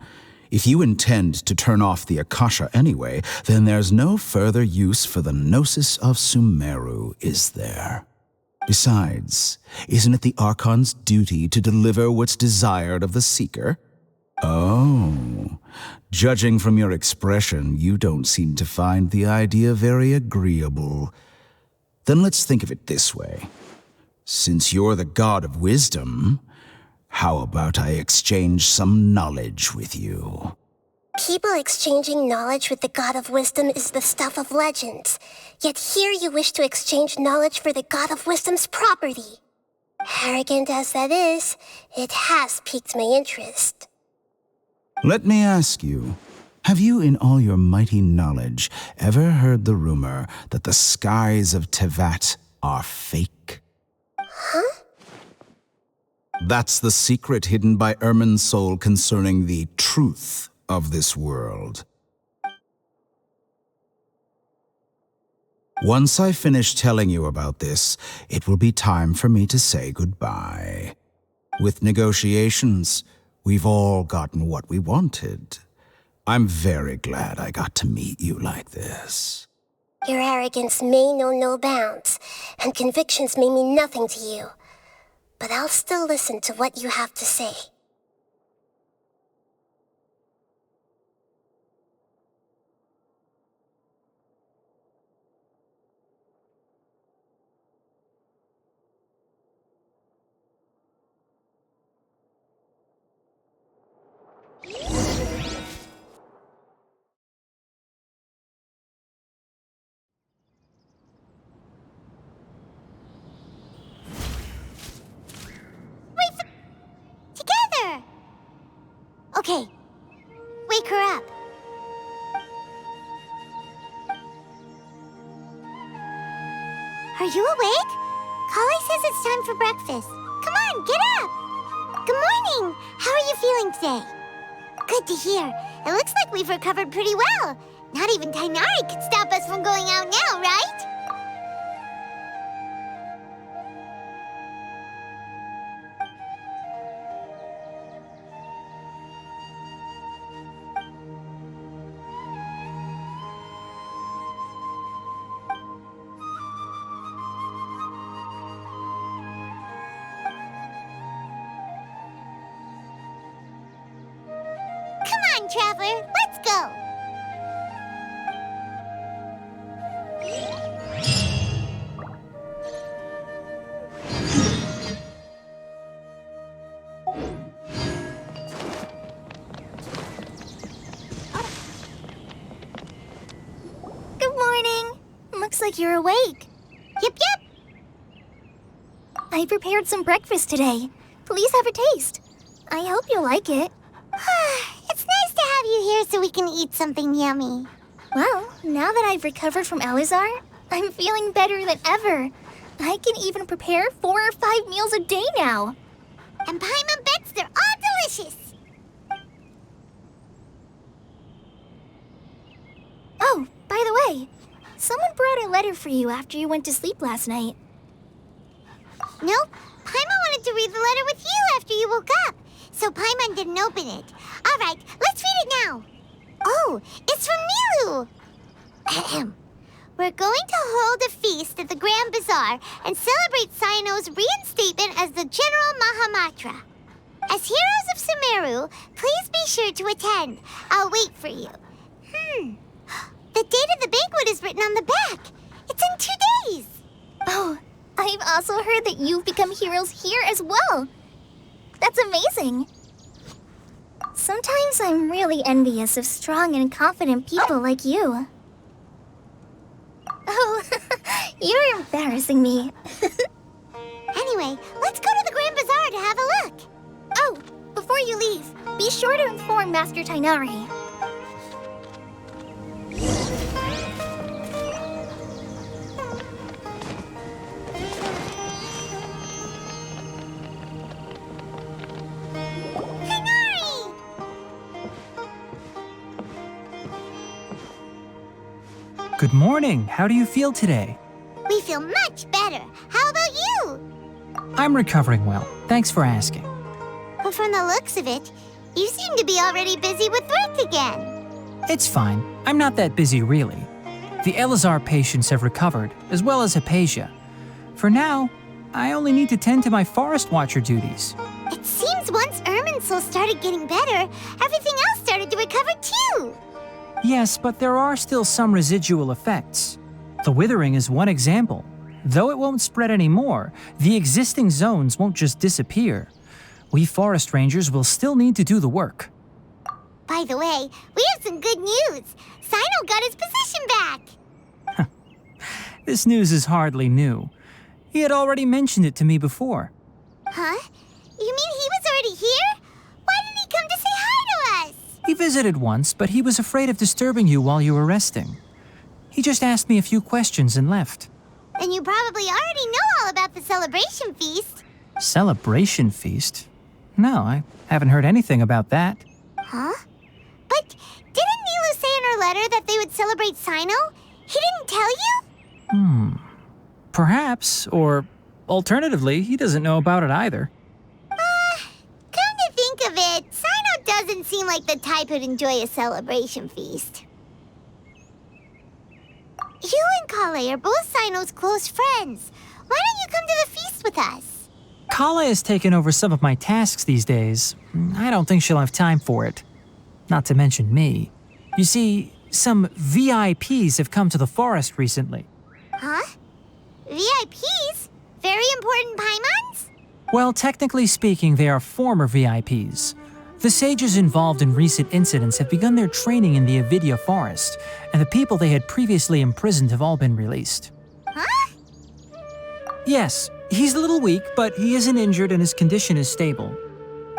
If you intend to turn off the Akasha anyway, then there's no further use for the Gnosis of Sumeru, is there? Besides, isn't it the Archon's duty to deliver what's desired of the Seeker? Oh, judging from your expression, you don't seem to find the idea very agreeable. Then let's think of it this way. Since you're the god of wisdom, how about I exchange some knowledge with you? People exchanging knowledge with the god of wisdom is the stuff of legends. Yet here you wish to exchange knowledge for the god of wisdom's property. Arrogant as that is, it has piqued my interest. Let me ask you, have you in all your mighty knowledge ever heard the rumor that the skies of Tevat are fake? Huh? That's the secret hidden by Irminsul concerning the truth of this world. Once I finish telling you about this, it will be time for me to say goodbye. With negotiations, we've all gotten what we wanted. I'm very glad I got to meet you like this. Your arrogance may know no bounds, and convictions may mean nothing to you. But I'll still listen to what you have to say. Together! Okay, wake her up. Are you awake? Kali says it's time for breakfast. Come on, get up! Good morning! How are you feeling today? Good to hear. It looks like we've recovered pretty well. Not even Tighnari could stop us from going out now, right? traveler. Let's go. Good morning. Looks like you're awake. Yep. I prepared some breakfast today. Please have a taste. I hope you like it. It's nice to have you here so we can eat something yummy. Well, now that I've recovered from Elazar, I'm feeling better than ever. I can even prepare 4 or 5 meals a day now. And Paimon bets they're all delicious. Oh, by the way, someone brought a letter for you after you went to sleep last night. Nope. Paimon wanted to read the letter with you after you woke up, so Paimon didn't open it. All right, let's read it now. Oh, it's from Nilou. Ahem. We're going to hold a feast at the Grand Bazaar and celebrate Cyno's reinstatement as the General Mahamatra. As heroes of Sumeru, please be sure to attend. I'll wait for you. The date of the banquet is written on the back. It's in 2 days. Oh, I've also heard that you've become heroes here as well. That's amazing. Sometimes I'm really envious of strong and confident people like you. Oh, you're embarrassing me. Anyway, let's go to the Grand Bazaar to have a look. Oh, before you leave, be sure to inform Master Tighnari. Good morning. How do you feel today? We feel much better. How about you? I'm recovering well. Thanks for asking. But from the looks of it, you seem to be already busy with work again. It's fine. I'm not that busy, really. The Elazar patients have recovered, as well as Hypatia. For now, I only need to tend to my Forest Watcher duties. It seems once Irminsul started getting better, everything else started to recover too. Yes, but there are still some residual effects. The withering is one example. Though it won't spread anymore, the existing zones won't just disappear. We forest rangers will still need to do the work. By the way, we have some good news. Cyno got his position back. This news is hardly new. He had already mentioned it to me before. Huh? You mean he was already here? Why didn't he come to say hi to us? He visited once, but he was afraid of disturbing you while you were resting. He just asked me a few questions and left. Then you probably already know all about the celebration feast. Celebration feast? No, I haven't heard anything about that. Huh? But didn't Nilou say in her letter that they would celebrate Cyno? He didn't tell you? Perhaps, or alternatively, he doesn't know about it either. Come to think of it, Cyno doesn't seem like the type who'd enjoy a celebration feast. You and Kale are both Cyno's close friends. Why don't you come to the feast with us? Kale has taken over some of my tasks these days. I don't think she'll have time for it. Not to mention me. You see, some VIPs have come to the forest recently. Huh? VIPs? Very important Paimons? Well, technically speaking, they are former VIPs. The sages involved in recent incidents have begun their training in the Avidya forest, and the people they had previously imprisoned have all been released. Huh? Yes, he's a little weak, but he isn't injured and his condition is stable.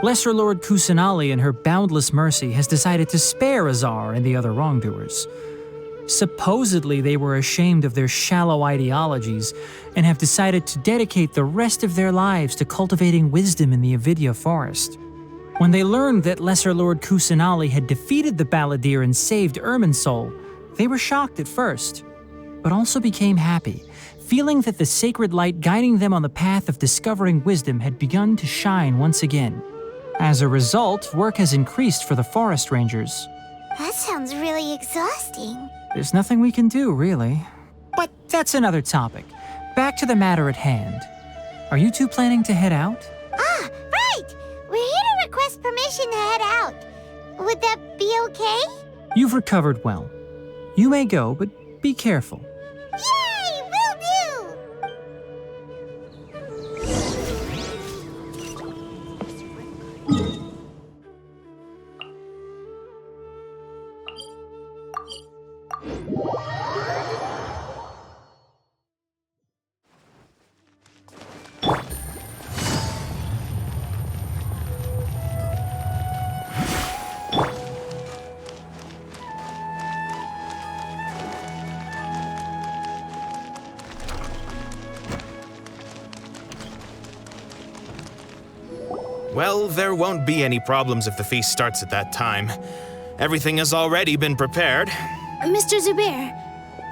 Lesser Lord Kusanali, in her boundless mercy, has decided to spare Azar and the other wrongdoers. Supposedly, they were ashamed of their shallow ideologies and have decided to dedicate the rest of their lives to cultivating wisdom in the Avidya forest. When they learned that Lesser Lord Kusanali had defeated the Balladeer and saved Irminsul, they were shocked at first, but also became happy, feeling that the sacred light guiding them on the path of discovering wisdom had begun to shine once again. As a result, work has increased for the forest rangers. That sounds really exhausting. There's nothing we can do, really. But that's another topic. Back to the matter at hand. Are you two planning to head out? Ah, right! We're here to request permission to head out. Would that be okay? You've recovered well. You may go, but be careful. Yay! Will do! Well, there won't be any problems if the feast starts at that time. Everything has already been prepared. Mr. Zubair,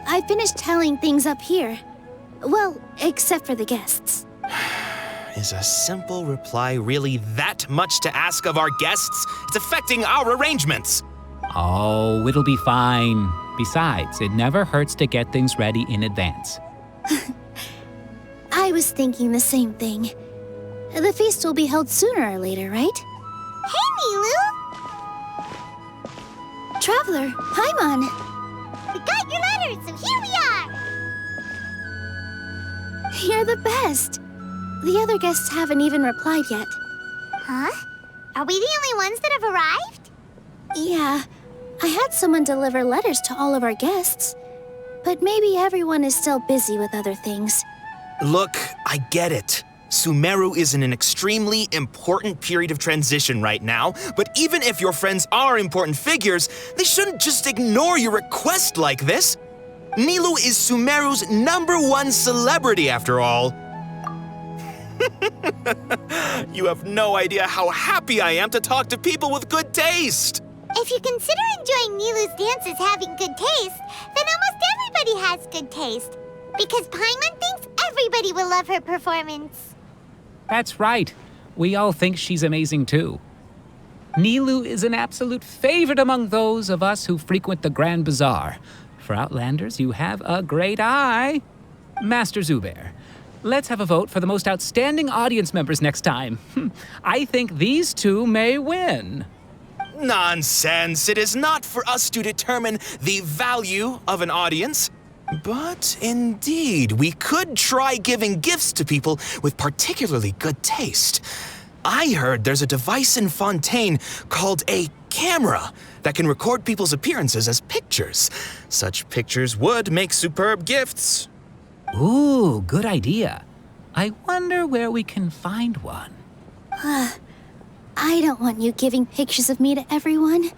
I finished tallying things up here. Well, except for the guests. Is a simple reply really that much to ask of our guests? It's affecting our arrangements. Oh, it'll be fine. Besides, it never hurts to get things ready in advance. I was thinking the same thing. The feast will be held sooner or later, right? Hey, Nilou! Traveler, Paimon! We got your letters, so here we are! You're the best! The other guests haven't even replied yet. Huh? Are we the only ones that have arrived? Yeah, I had someone deliver letters to all of our guests. But maybe everyone is still busy with other things. Look, I get it. Sumeru is in an extremely important period of transition right now, but even if your friends are important figures, they shouldn't just ignore your request like this. Nilou is Sumeru's #1 celebrity after all. You have no idea how happy I am to talk to people with good taste. If you consider enjoying Nilou's dances having good taste, then almost everybody has good taste. Because Paimon thinks everybody will love her performance. That's right. We all think she's amazing too. Nilou is an absolute favorite among those of us who frequent the Grand Bazaar. For Outlanders, you have a great eye. Master Zubair, let's have a vote for the most outstanding audience members next time. I think these two may win. Nonsense. It is not for us to determine the value of an audience. But indeed, we could try giving gifts to people with particularly good taste. I heard there's a device in Fontaine called a camera that can record people's appearances as pictures. Such pictures would make superb gifts. Ooh, good idea. I wonder where we can find one. I don't want you giving pictures of me to everyone.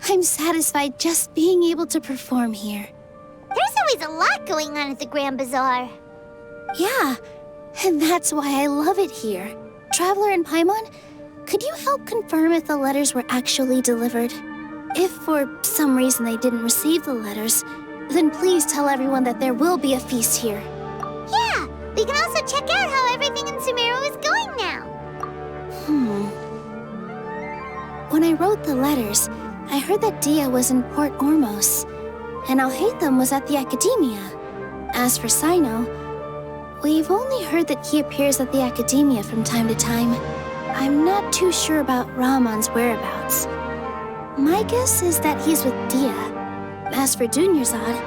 I'm satisfied just being able to perform here. There's always a lot going on at the Grand Bazaar. Yeah, and that's why I love it here. Traveler and Paimon, could you help confirm if the letters were actually delivered? If for some reason they didn't receive the letters, then please tell everyone that there will be a feast here. Yeah, we can also check out how everything in Sumeru is going now. When I wrote the letters, I heard that Dehya was in Port Ormos, and Alhaitham was at the Akademiya. As for Cyno, we've only heard that he appears at the Akademiya from time to time. I'm not too sure about Ramon's whereabouts. My guess is that he's with Dehya. As for Dunyarzad,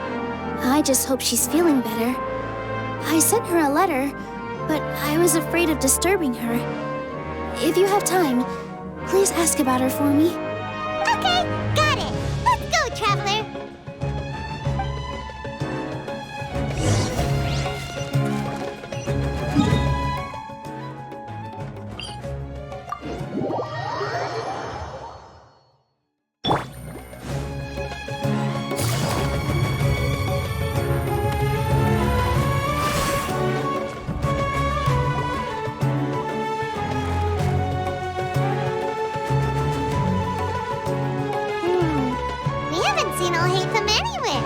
I just hope she's feeling better. I sent her a letter, but I was afraid of disturbing her. If you have time, please ask about her for me. Okay, got it. Let's go, Traveler. We haven't seen Alhaitham anywhere.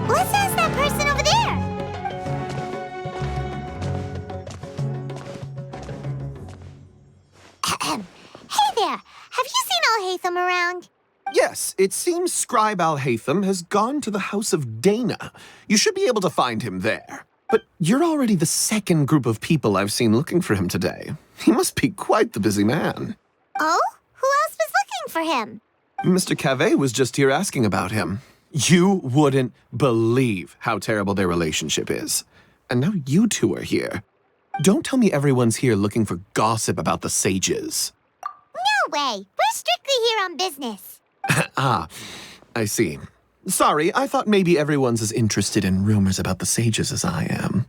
Let's ask that person over there. Hey there, have you seen Alhaitham around? Yes, it seems Scribe Alhaitham has gone to the House of Dana. You should be able to find him there. But you're already the second group of people I've seen looking for him today. He must be quite the busy man. Oh? Who else was for him. Mr. Cave was just here asking about him. You wouldn't believe how terrible their relationship is. And now you two are here. Don't tell me everyone's here looking for gossip about the sages. No way. We're strictly here on business. Ah, I see. Sorry, I thought maybe everyone's as interested in rumors about the sages as I am.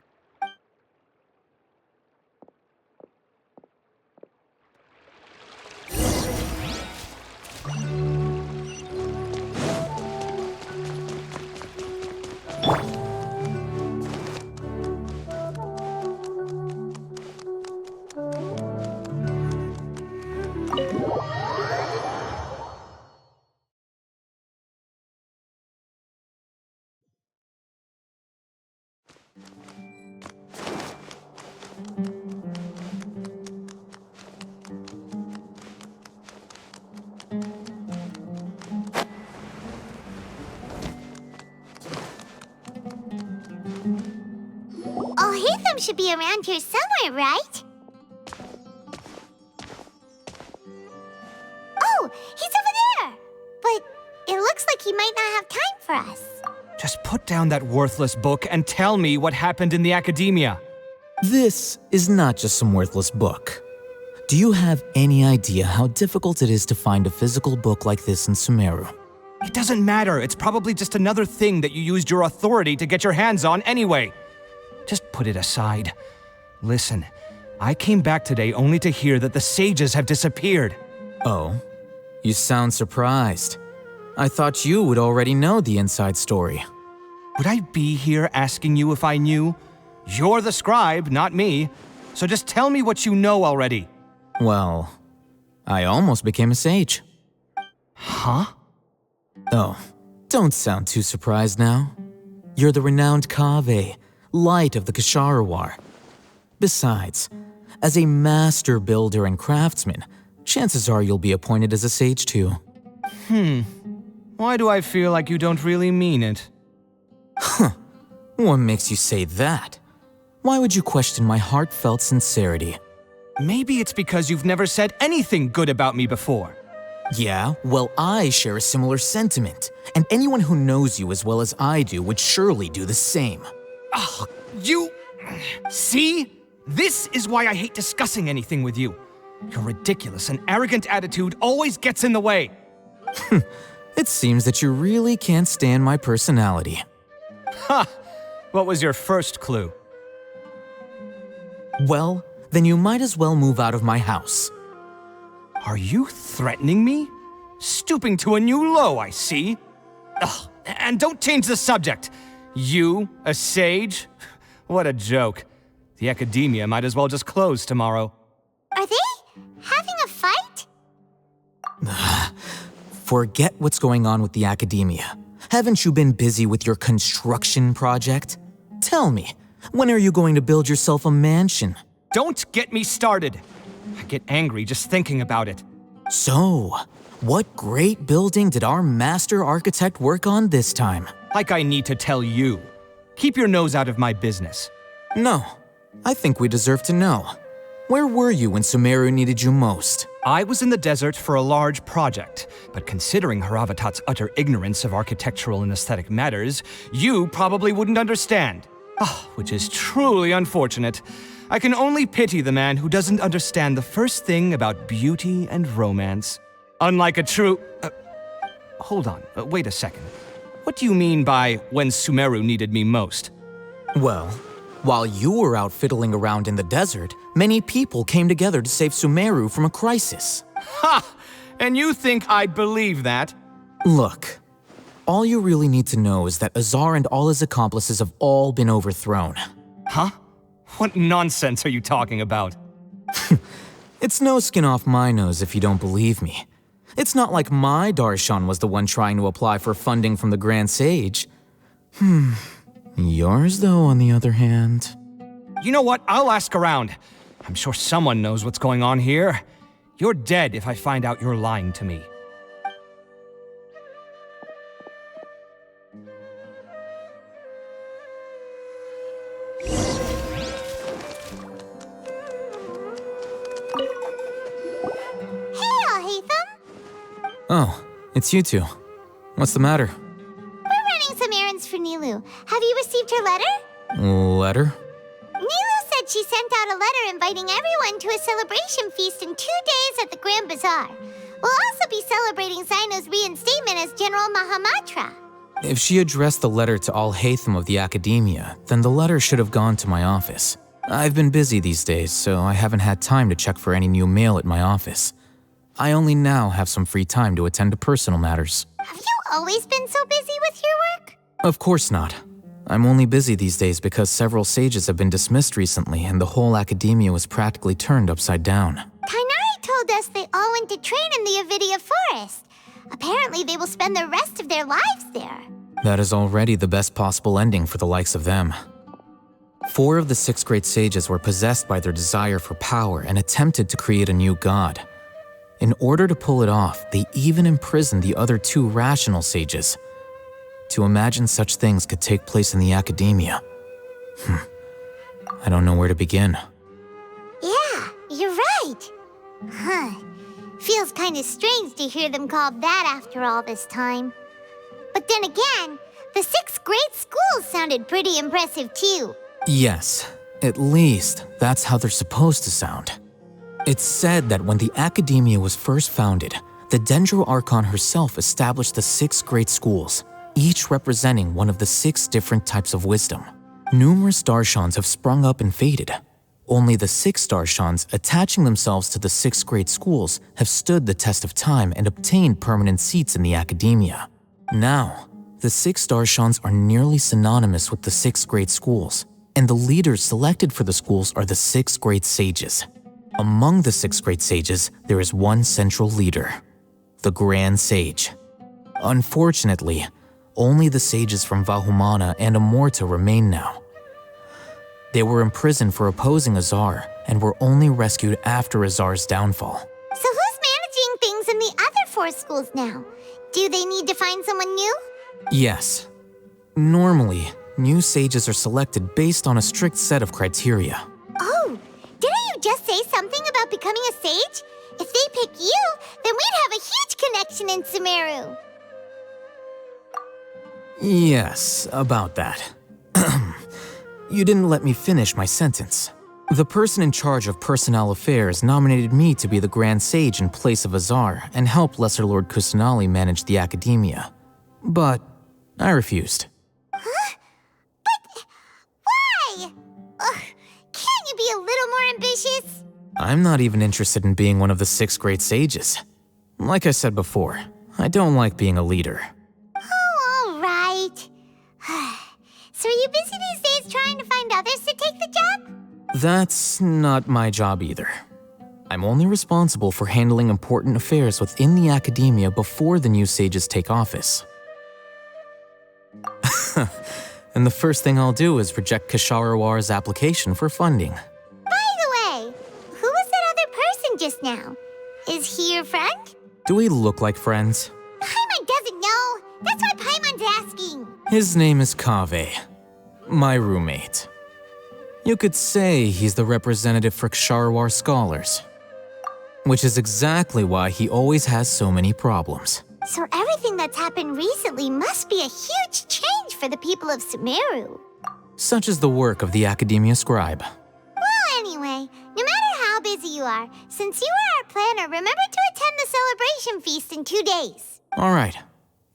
Alhaitham should be around here somewhere, right? Oh, he's over there! But it looks like he might not have time for us. Just put down that worthless book and tell me what happened in the Akademiya. This is not just some worthless book. Do you have any idea how difficult it is to find a physical book like this in Sumeru? It doesn't matter. It's probably just another thing that you used your authority to get your hands on anyway. Just put it aside. Listen, I came back today only to hear that the sages have disappeared. Oh, you sound surprised. I thought you would already know the inside story. Would I be here asking you if I knew? You're the scribe, not me. So just tell me what you know already. Well, I almost became a sage. Huh? Oh, don't sound too surprised now. You're the renowned Kaveh, light of the Ksharawar. Besides, as a master builder and craftsman, chances are you'll be appointed as a sage too. Why do I feel like you don't really mean it? Huh. What makes you say that? Why would you question my heartfelt sincerity? Maybe it's because you've never said anything good about me before. Yeah, well, I share a similar sentiment, and anyone who knows you as well as I do would surely do the same. Oh, you... See? This is why I hate discussing anything with you. Your ridiculous and arrogant attitude always gets in the way. It seems that you really can't stand my personality. Ha! What was your first clue? Well, then you might as well move out of my house. Are you threatening me? Stooping to a new low, I see. Ugh, and don't change the subject. You, a sage? What a joke. The Akademiya might as well just close tomorrow. Are they having a fight? Forget what's going on with the Akademiya. Haven't you been busy with your construction project? Tell me, when are you going to build yourself a mansion? Don't get me started. I get angry just thinking about it. So, what great building did our master architect work on this time? Like I need to tell you. Keep your nose out of my business. No, I think we deserve to know. Where were you when Sumeru needed you most? I was in the desert for a large project, but considering Haravatat's utter ignorance of architectural and aesthetic matters, you probably wouldn't understand. Which is truly unfortunate. I can only pity the man who doesn't understand the first thing about beauty and romance. Unlike a true... hold on, wait a second. What do you mean by when Sumeru needed me most? Well, while you were out fiddling around in the desert, many people came together to save Sumeru from a crisis. Ha! And you think I believe that? Look, all you really need to know is that Azar and all his accomplices have all been overthrown. Huh? What nonsense are you talking about? It's no skin off my nose if you don't believe me. It's not like my Darshan was the one trying to apply for funding from the Grand Sage. Yours, though, on the other hand... You know what? I'll ask around. I'm sure someone knows what's going on here. You're dead if I find out you're lying to me. Oh, it's you two. What's the matter? We're running some errands for Nilou. Have you received her letter? Letter? Nilou said she sent out a letter inviting everyone to a celebration feast in 2 days at the Grand Bazaar. We'll also be celebrating Cyno's reinstatement as General Mahamatra. If she addressed the letter to Alhaitham of the Akademiya, then the letter should have gone to my office. I've been busy these days, so I haven't had time to check for any new mail at my office. I only now have some free time to attend to personal matters. Have you always been so busy with your work? Of course not. I'm only busy these days because several sages have been dismissed recently and the whole Akademiya was practically turned upside down. Tighnari told us they all went to train in the Avidia Forest. Apparently they will spend the rest of their lives there. That is already the best possible ending for the likes of them. 4 of the 6 great sages were possessed by their desire for power and attempted to create a new god. In order to pull it off, they even imprisoned the other 2 rational sages. To imagine such things could take place in the Akademiya. I don't know where to begin. Yeah, you're right. Huh. Feels kind of strange to hear them called that after all this time. But then again, the 6 great schools sounded pretty impressive too. Yes, at least that's how they're supposed to sound. It's said that when the Akademiya was first founded, the Dendro Archon herself established the 6 great schools, each representing one of the 6 different types of wisdom. Numerous Darshans have sprung up and faded. Only the 6 Darshans attaching themselves to the 6 great schools have stood the test of time and obtained permanent seats in the Akademiya. Now, the 6 Darshans are nearly synonymous with the 6 great schools, and the leaders selected for the schools are the 6 great sages. Among the 6 great sages, there is one central leader, the Grand Sage. Unfortunately, only the sages from Vahumana and Amorta remain now. They were imprisoned for opposing Azar and were only rescued after Azar's downfall. So who's managing things in the other 4 schools now? Do they need to find someone new? Yes. Normally, new sages are selected based on a strict set of criteria. Oh, didn't you just say something about becoming a sage? If they pick you, then we'd have a huge connection in Sumeru. Yes, about that. You didn't let me finish my sentence. The person in charge of personnel affairs nominated me to be the Grand Sage in place of Azar and help Lesser Lord Kusanali manage the Akademiya. But I refused. Huh? But why? Can't you be a little more ambitious? I'm not even interested in being one of the 6 great sages. Like I said before, I don't like being a leader. Oh, all right. So are you busy these days trying to find others to take the job? That's not my job either. I'm only responsible for handling important affairs within the Akademiya before the new sages take office. And the first thing I'll do is reject Kasharawar's application for funding. By the way, who was that other person just now? Is he your friend? Do we look like friends? Paimon doesn't know. That's why Paimon's asking. His name is Kaveh, my roommate. You could say he's the representative for Ksharawar scholars. Which is exactly why he always has so many problems. So everything that's happened recently must be a huge change for the people of Sumeru. Such is the work of the Akademiya scribe. Well, anyway, no matter how busy you are, since you are our planner, remember to attend the celebration feast in 2 days. All right,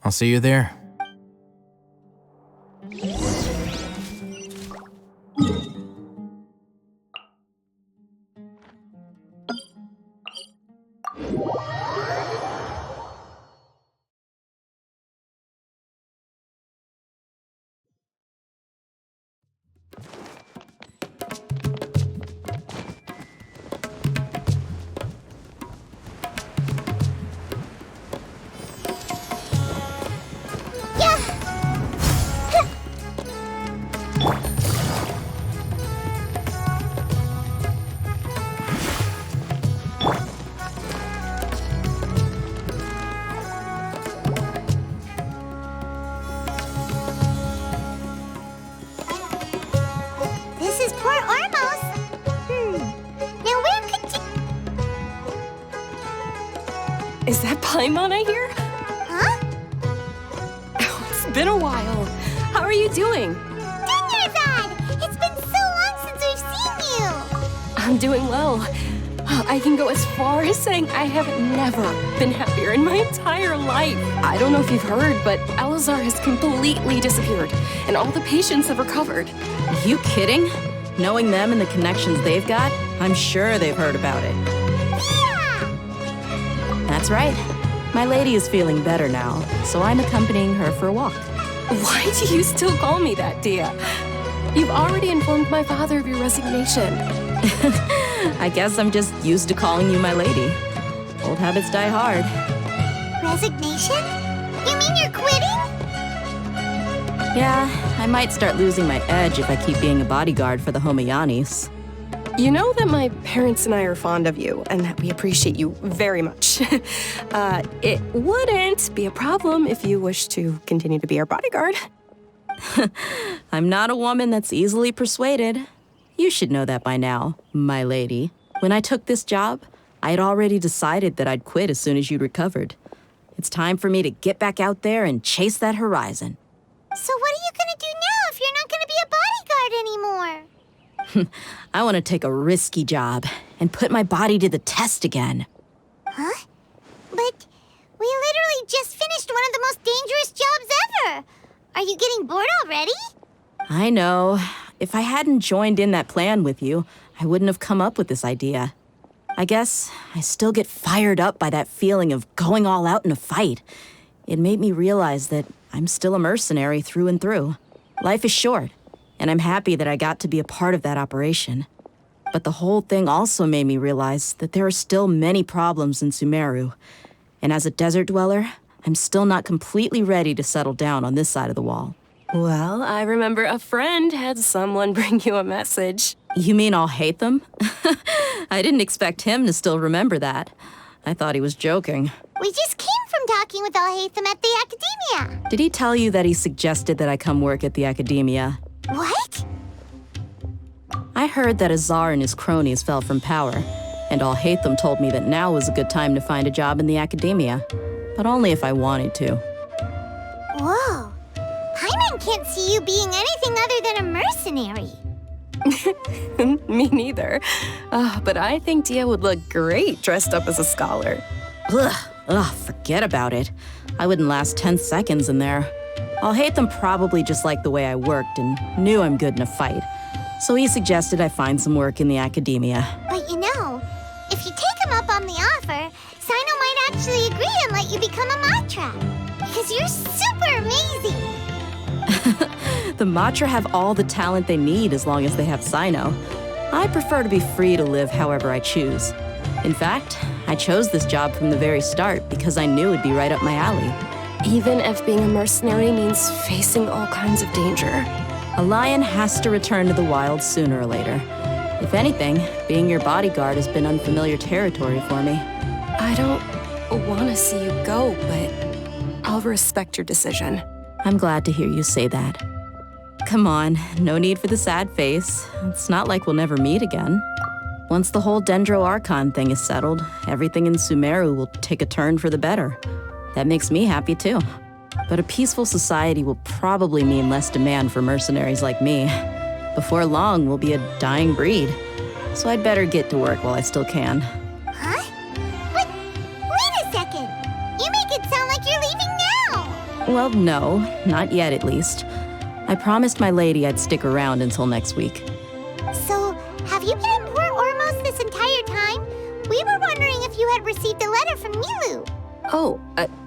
I'll see you there. Is that Paimon I hear? been a while. How are you doing? Dad! It's been so long since we've seen you! I'm doing well. I can go as far as saying I have never been happier in my entire life. I don't know if you've heard, but Elazar has completely disappeared, and all the patients have recovered. You kidding? Knowing them and the connections they've got, I'm sure they've heard about it. Yeah! That's right. My lady is feeling better now, so I'm accompanying her for a walk. Why do you still call me that, Dehya? You've already informed my father of your resignation. I guess I'm just used to calling you my lady. Old habits die hard. Resignation? You mean you're quitting? Yeah, I might start losing my edge if I keep being a bodyguard for the Homayanis. You know that my parents and I are fond of you, and that we appreciate you very much. It wouldn't be a problem if you wish to continue to be our bodyguard. I'm not a woman that's easily persuaded. You should know that by now, my lady. When I took this job, I had already decided that I'd quit as soon as you'd recovered. It's time for me to get back out there and chase that horizon. So what are you gonna do now if you're not gonna be a bodyguard anymore? I want to take a risky job and put my body to the test again. Huh? But we literally just finished one of the most dangerous jobs ever! Are you getting bored already? I know. If I hadn't joined in that plan with you, I wouldn't have come up with this idea. I guess I still get fired up by that feeling of going all out in a fight. It made me realize that I'm still a mercenary through and through. Life is short, and I'm happy that I got to be a part of that operation. But the whole thing also made me realize that there are still many problems in Sumeru. And as a desert dweller, I'm still not completely ready to settle down on this side of the wall. Well, I remember a friend had someone bring you a message. You mean Alhaitham? I didn't expect him to still remember that. I thought he was joking. We just came from talking with Alhaitham at the Akademiya. Did he tell you that he suggested that I come work at the Akademiya? What? I heard that Azar and his cronies fell from power, and Alhaitham told me that now was a good time to find a job in the Akademiya, but only if I wanted to. Whoa. Paimon can't see you being anything other than a mercenary. Me neither. But I think Dehya would look great dressed up as a scholar. Ugh, forget about it. I wouldn't last 10 seconds in there. Alhaitham probably just liked the way I worked and knew I'm good in a fight. So he suggested I find some work in the Akademiya. But you know, if you take him up on the offer, Cyno might actually agree and let you become a Matra. Because you're super amazing. The Matra have all the talent they need as long as they have Cyno. I prefer to be free to live however I choose. In fact, I chose this job from the very start because I knew it'd be right up my alley. Even if being a mercenary means facing all kinds of danger. A lion has to return to the wild sooner or later. If anything, being your bodyguard has been unfamiliar territory for me. I don't want to see you go, but I'll respect your decision. I'm glad to hear you say that. Come on, no need for the sad face. It's not like we'll never meet again. Once the whole Dendro Archon thing is settled, everything in Sumeru will take a turn for the better. That makes me happy too. But a peaceful society will probably mean less demand for mercenaries like me. Before long, we'll be a dying breed. So I'd better get to work while I still can. Huh? But wait a second! You make it sound like you're leaving now! Well, no, not yet at least. I promised my lady I'd stick around until next week. So, have you been in Port Ormos this entire time? We were wondering if you had received a letter from Nilou. Oh,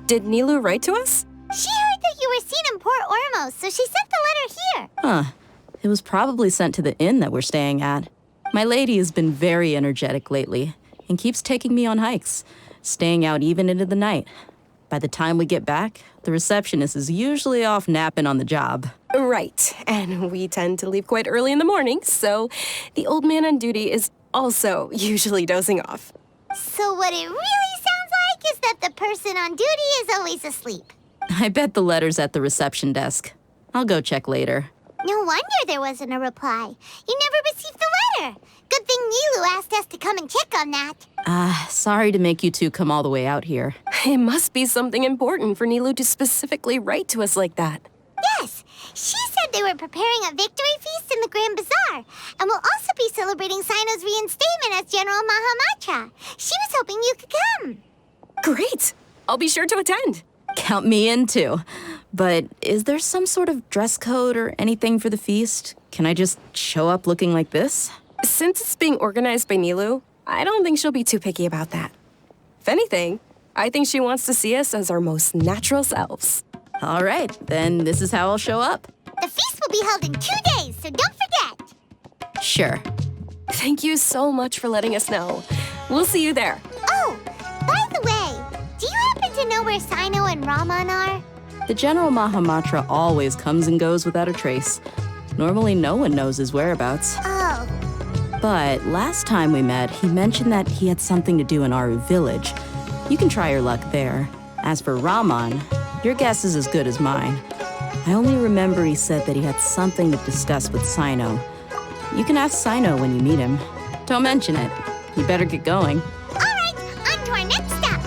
did Nilou write to us? She heard that you were seen in Port Ormos, so she sent the letter here. Huh. It was probably sent to the inn that we're staying at. My lady has been very energetic lately and keeps taking me on hikes, staying out even into the night. By the time we get back, the receptionist is usually off napping on the job. Right, and we tend to leave quite early in the morning, so the old man on duty is also usually dozing off. So what it really sounds like is that the person on duty is always asleep. I bet the letter's at the reception desk. I'll go check later. No wonder there wasn't a reply. You never received the letter. Good thing Nilou asked us to come and check on that. Sorry to make you two come all the way out here. It must be something important for Nilou to specifically write to us like that. Yes, she said they were preparing a victory feast in the Grand Bazaar, and will also be celebrating Cyno's reinstatement as General Mahamatra. She was hoping you could come. Great! I'll be sure to attend. Count me in too. But is there some sort of dress code or anything for the feast? Can I just show up looking like this? Since it's being organized by Nilou, I don't think she'll be too picky about that. If anything, I think she wants to see us as our most natural selves. All right, then this is how I'll show up. The feast will be held in 2 days, so don't forget. Sure. Thank you so much for letting us know. We'll see you there. Oh, by the way, do you happen to know where Cyno and Raman are? The General Mahamatra always comes and goes without a trace. Normally no one knows his whereabouts. Oh. But last time we met, he mentioned that he had something to do in Aru village. You can try your luck there. As for Raman, your guess is as good as mine. I only remember he said that he had something to discuss with Cyno. You can ask Cyno when you meet him. Don't mention it. You better get going. All right, on to our next step.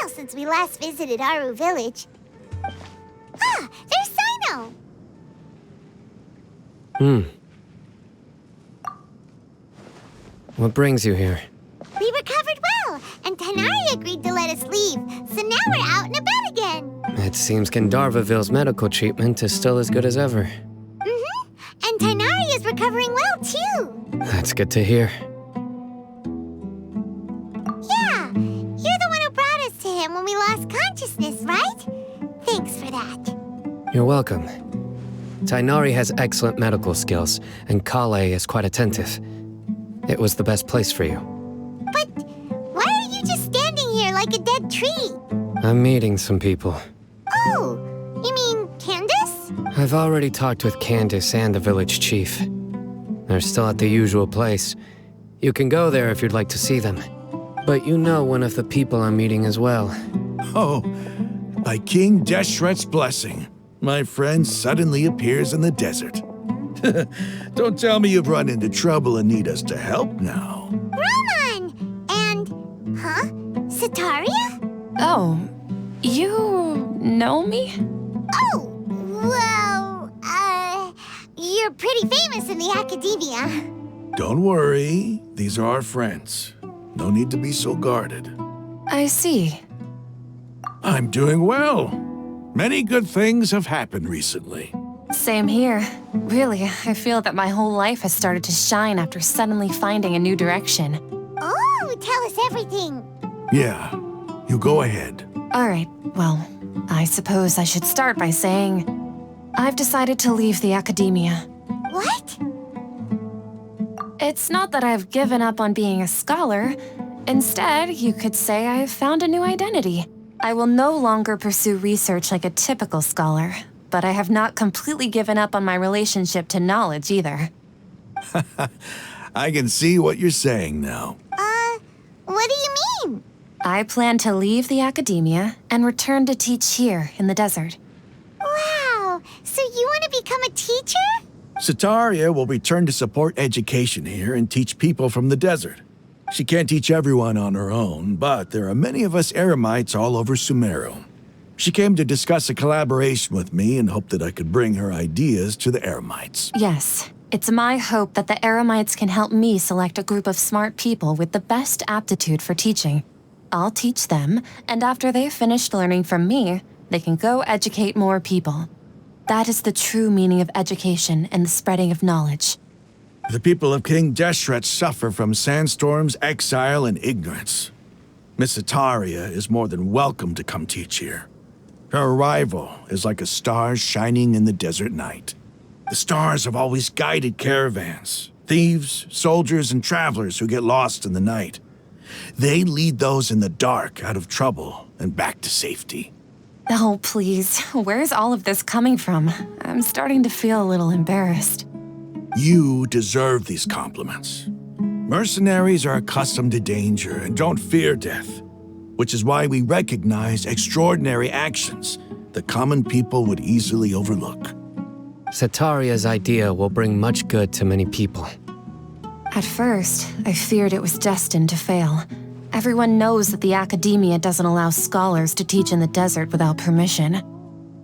Since we last visited Aru village. Ah, there's Cyno! What brings you here? We recovered well, and Tighnari agreed to let us leave, so now we're out and about again. It seems Gandharvaville's medical treatment is still as good as ever. Mm-hmm, and Tighnari is recovering well, too. That's good to hear. When we lost consciousness, right? Thanks for that. You're welcome. Tighnari has excellent medical skills, and Kale is quite attentive. It was the best place for you. But why are you just standing here like a dead tree? I'm meeting some people. Oh, you mean Candace? I've already talked with Candace and the village chief. They're still at the usual place. You can go there if you'd like to see them. But you know one of the people I'm meeting as well. Oh, by King Deshret's blessing, my friend suddenly appears in the desert. Don't tell me you've run into trouble and need us to help now. Raman! And, Setaria? Oh, you know me? Oh, well, you're pretty famous in the Akademiya. Don't worry, these are our friends. No need to be so guarded. I see. I'm doing well. Many good things have happened recently. Same here. Really, I feel that my whole life has started to shine after suddenly finding a new direction. Oh, tell us everything. Yeah, you go ahead. All right, well, I suppose I should start by saying I've decided to leave the Akademiya. What? It's not that I've given up on being a scholar. Instead, you could say I've found a new identity. I will no longer pursue research like a typical scholar, but I have not completely given up on my relationship to knowledge either. I can see what you're saying now. What do you mean? I plan to leave the Akademiya and return to teach here in the desert. Wow, so you want to become a teacher? Setaria will return to support education here and teach people from the desert. She can't teach everyone on her own, but there are many of us Eremites all over Sumeru. She came to discuss a collaboration with me and hoped that I could bring her ideas to the Eremites. Yes, it's my hope that the Eremites can help me select a group of smart people with the best aptitude for teaching. I'll teach them, and after they've finished learning from me, they can go educate more people. That is the true meaning of education and the spreading of knowledge. The people of King Deshret suffer from sandstorms, exile, and ignorance. Miss Itaria is more than welcome to come teach here. Her arrival is like a star shining in the desert night. The stars have always guided caravans, thieves, soldiers, and travelers who get lost in the night. They lead those in the dark out of trouble and back to safety. Oh, please. Where's all of this coming from? I'm starting to feel a little embarrassed. You deserve these compliments. Mercenaries are accustomed to danger and don't fear death, which is why we recognize extraordinary actions that common people would easily overlook. Setaria's idea will bring much good to many people. At first, I feared it was destined to fail. Everyone knows that the Akademiya doesn't allow scholars to teach in the desert without permission.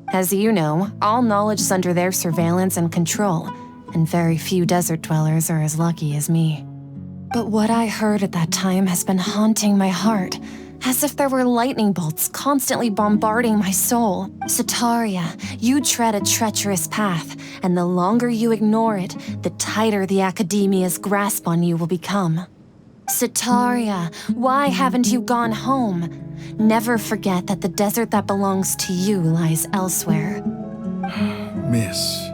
As you know, all knowledge is under their surveillance and control, and very few desert dwellers are as lucky as me. But what I heard at that time has been haunting my heart, as if there were lightning bolts constantly bombarding my soul. Setaria, you tread a treacherous path, and the longer you ignore it, the tighter the Akademiya's grasp on you will become. Setaria, why haven't you gone home? Never forget that the desert that belongs to you lies elsewhere. Miss.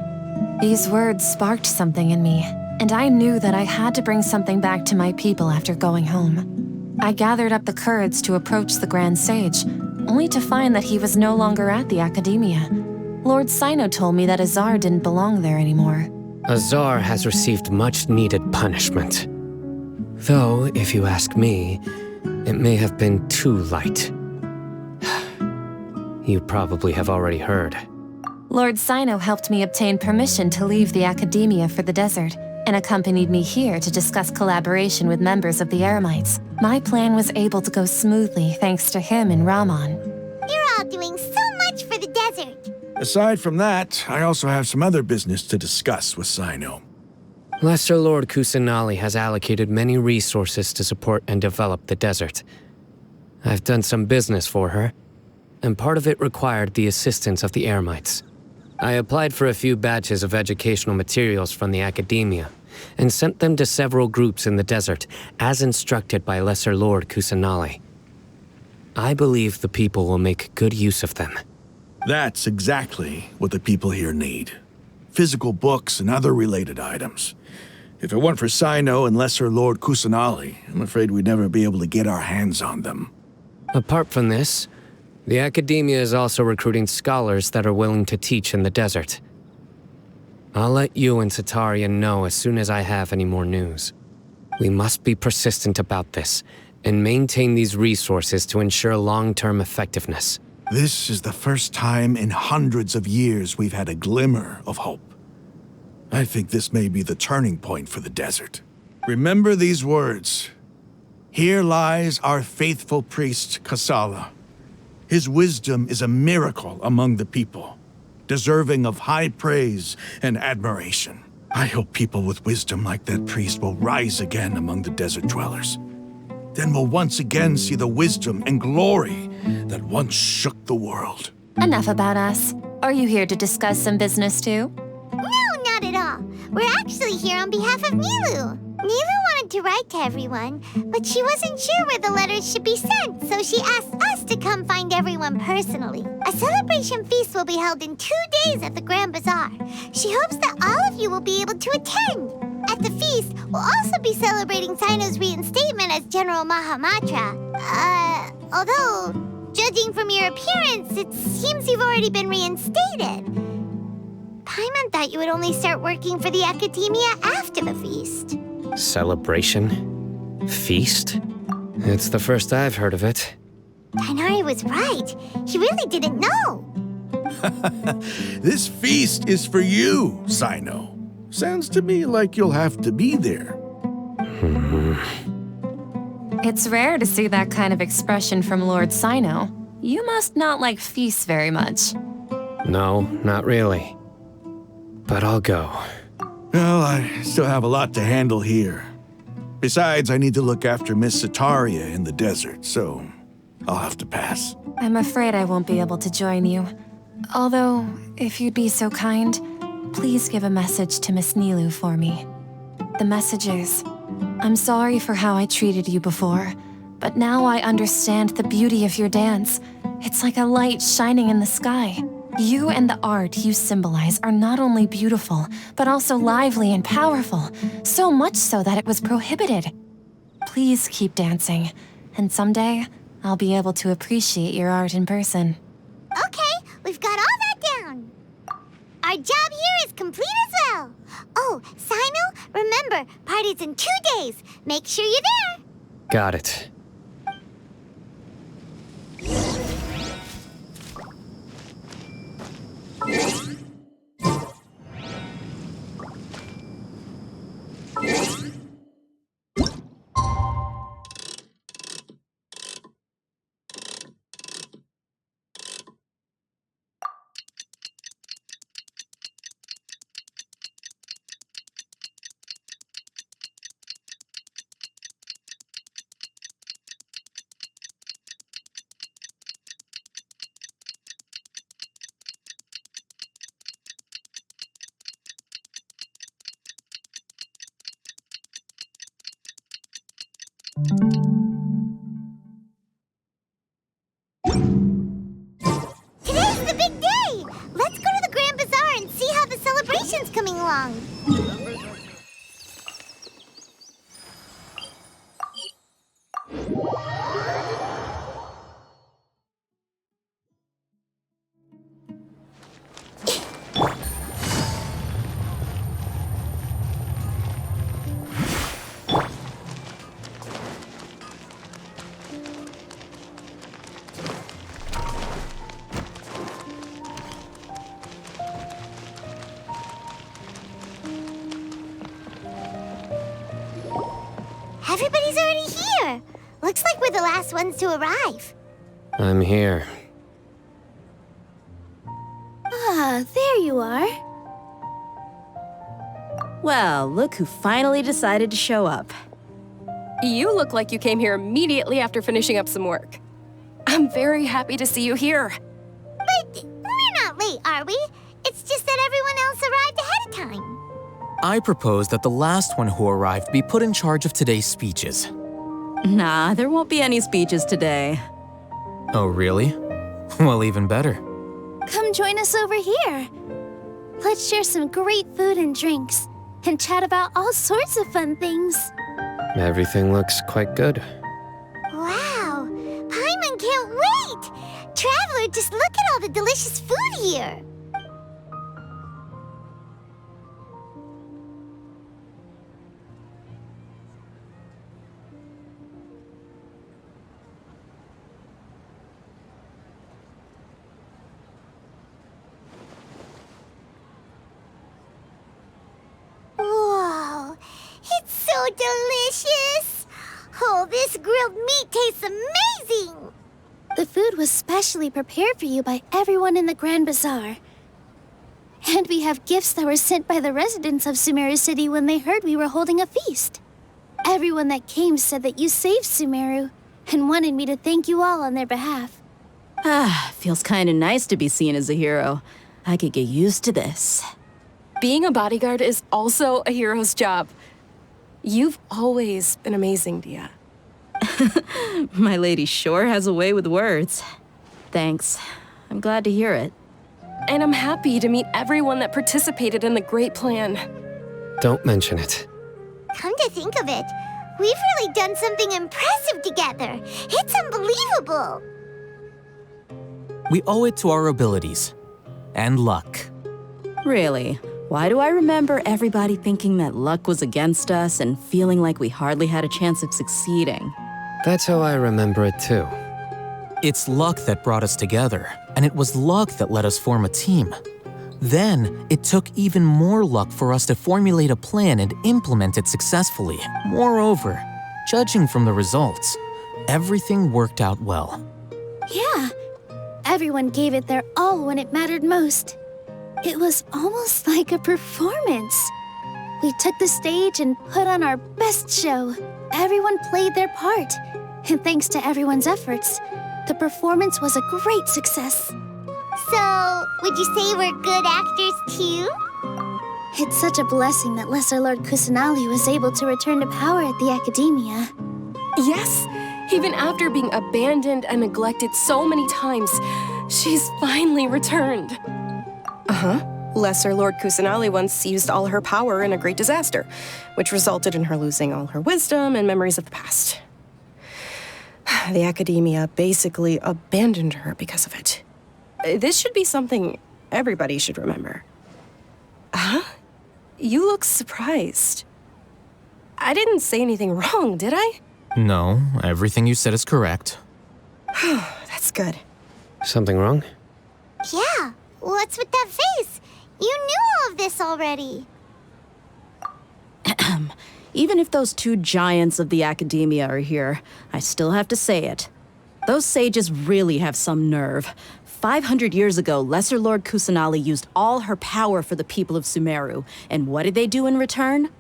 These words sparked something in me, and I knew that I had to bring something back to my people after going home. I gathered up the courage to approach the Grand Sage, only to find that he was no longer at the Akademiya. Lord Cyno told me that Azar didn't belong there anymore. Azar has received much-needed punishment. Though, if you ask me, it may have been too light. You probably have already heard. Lord Cyno helped me obtain permission to leave the Akademiya for the desert, and accompanied me here to discuss collaboration with members of the Eremites. My plan was able to go smoothly thanks to him and Rahman. You're all doing so much for the desert. Aside from that, I also have some other business to discuss with Cyno. Lesser Lord Kusanali has allocated many resources to support and develop the desert. I've done some business for her, and part of it required the assistance of the Eremites. I applied for a few batches of educational materials from the Akademiya, and sent them to several groups in the desert, as instructed by Lesser Lord Kusanali. I believe the people will make good use of them. That's exactly what the people here need. Physical books and other related items. If it weren't for Cyno and Lesser Lord Kusanali, I'm afraid we'd never be able to get our hands on them. Apart from this, the Akademiya is also recruiting scholars that are willing to teach in the desert. I'll let you and Setaria know as soon as I have any more news. We must be persistent about this, and maintain these resources to ensure long-term effectiveness. This is the first time in hundreds of years we've had a glimmer of hope. I think this may be the turning point for the desert. Remember these words. Here lies our faithful priest, Kasala. His wisdom is a miracle among the people, deserving of high praise and admiration. I hope people with wisdom like that priest will rise again among the desert dwellers. Then we'll once again see the wisdom and glory that once shook the world. Enough about us. Are you here to discuss some business too? No, not at all. We're actually here on behalf of Nilou. Nilou wanted to write to everyone, but she wasn't sure where the letters should be sent, so she asked us to come find everyone personally. A celebration feast will be held in 2 days at the Grand Bazaar. She hopes that all of you will be able to attend. At the feast, we'll also be celebrating Cyno's reinstatement as General Mahamatra. Although, judging from your appearance, it seems you've already been reinstated. Paimon thought you would only start working for the Akademiya after the feast. Celebration? Feast? It's the first I've heard of it. Tighnari was right. He really didn't know. This feast is for you, Cyno. Sounds to me like you'll have to be there. It's rare to see that kind of expression from Lord Cyno. You must not like feasts very much. No, not really. But I'll go. Well, I still have a lot to handle here. Besides, I need to look after Miss Setaria in the desert, so I'll have to pass. I'm afraid I won't be able to join you. Although, if you'd be so kind, please give a message to Miss Nilou for me. the messages. I'm sorry for how I treated you before, but now I understand the beauty of your dance. It's like a light shining in the sky. You and the art you symbolize are not only beautiful, but also lively and powerful, so much so that it was prohibited. Please keep dancing, and someday I'll be able to appreciate your art in person. Okay, we've got all that down. Our job here is complete as well. Oh, Cyno, remember, party's in 2 days. Make sure you're there. Got it. Today's the big day! Let's go to the Grand Bazaar and see how the celebration's coming along. Everybody's already here. Looks like we're the last ones to arrive. I'm here. Ah, there you are. Well, look who finally decided to show up. You look like you came here immediately after finishing up some work. I'm very happy to see you here. But we're not late, are we? It's just that everyone else arrived ahead of time. I propose that the last one who arrived be put in charge of today's speeches. Nah, there won't be any speeches today. Oh, really? Well, even better. Come join us over here. Let's share some great food and drinks, and chat about all sorts of fun things. Everything looks quite good. Wow, Paimon can't wait! Traveler, just look at all the delicious food here. Whoa, it's so delicious! Oh, this grilled meat tastes amazing! The food was specially prepared for you by everyone in the Grand Bazaar. And we have gifts that were sent by the residents of Sumeru City when they heard we were holding a feast. Everyone that came said that you saved Sumeru, and wanted me to thank you all on their behalf. Ah, feels kinda nice to be seen as a hero. I could get used to this. Being a bodyguard is also a hero's job. You've always been amazing, Dehya. My lady sure has a way with words. Thanks. I'm glad to hear it. And I'm happy to meet everyone that participated in the great plan. Don't mention it. Come to think of it, we've really done something impressive together. It's unbelievable. We owe it to our abilities. And luck. Really? Why do I remember everybody thinking that luck was against us and feeling like we hardly had a chance of succeeding? That's how I remember it too. It's luck that brought us together, and it was luck that let us form a team. Then, it took even more luck for us to formulate a plan and implement it successfully. Moreover, judging from the results, everything worked out well. Yeah, everyone gave it their all when it mattered most. It was almost like a performance. We took the stage and put on our best show. Everyone played their part, and thanks to everyone's efforts, the performance was a great success. So, would you say we're good actors too? It's such a blessing that Lesser Lord Kusanali was able to return to power at the Akademiya. Yes, even after being abandoned and neglected so many times, she's finally returned. Uh-huh. Lesser Lord Kusanali once used all her power in a great disaster, which resulted in her losing all her wisdom and memories of the past. The Akademiya basically abandoned her because of it. This should be something everybody should remember. Huh? You look surprised. I didn't say anything wrong, did I? No, everything you said is correct. That's good. Something wrong? Yeah, what's with that face? You knew all of this already. Even if those two giants of the Akademiya are here, I still have to say it. Those sages really have some nerve. 500 years ago, Lesser Lord Kusanali used all her power for the people of Sumeru. And what did they do in return?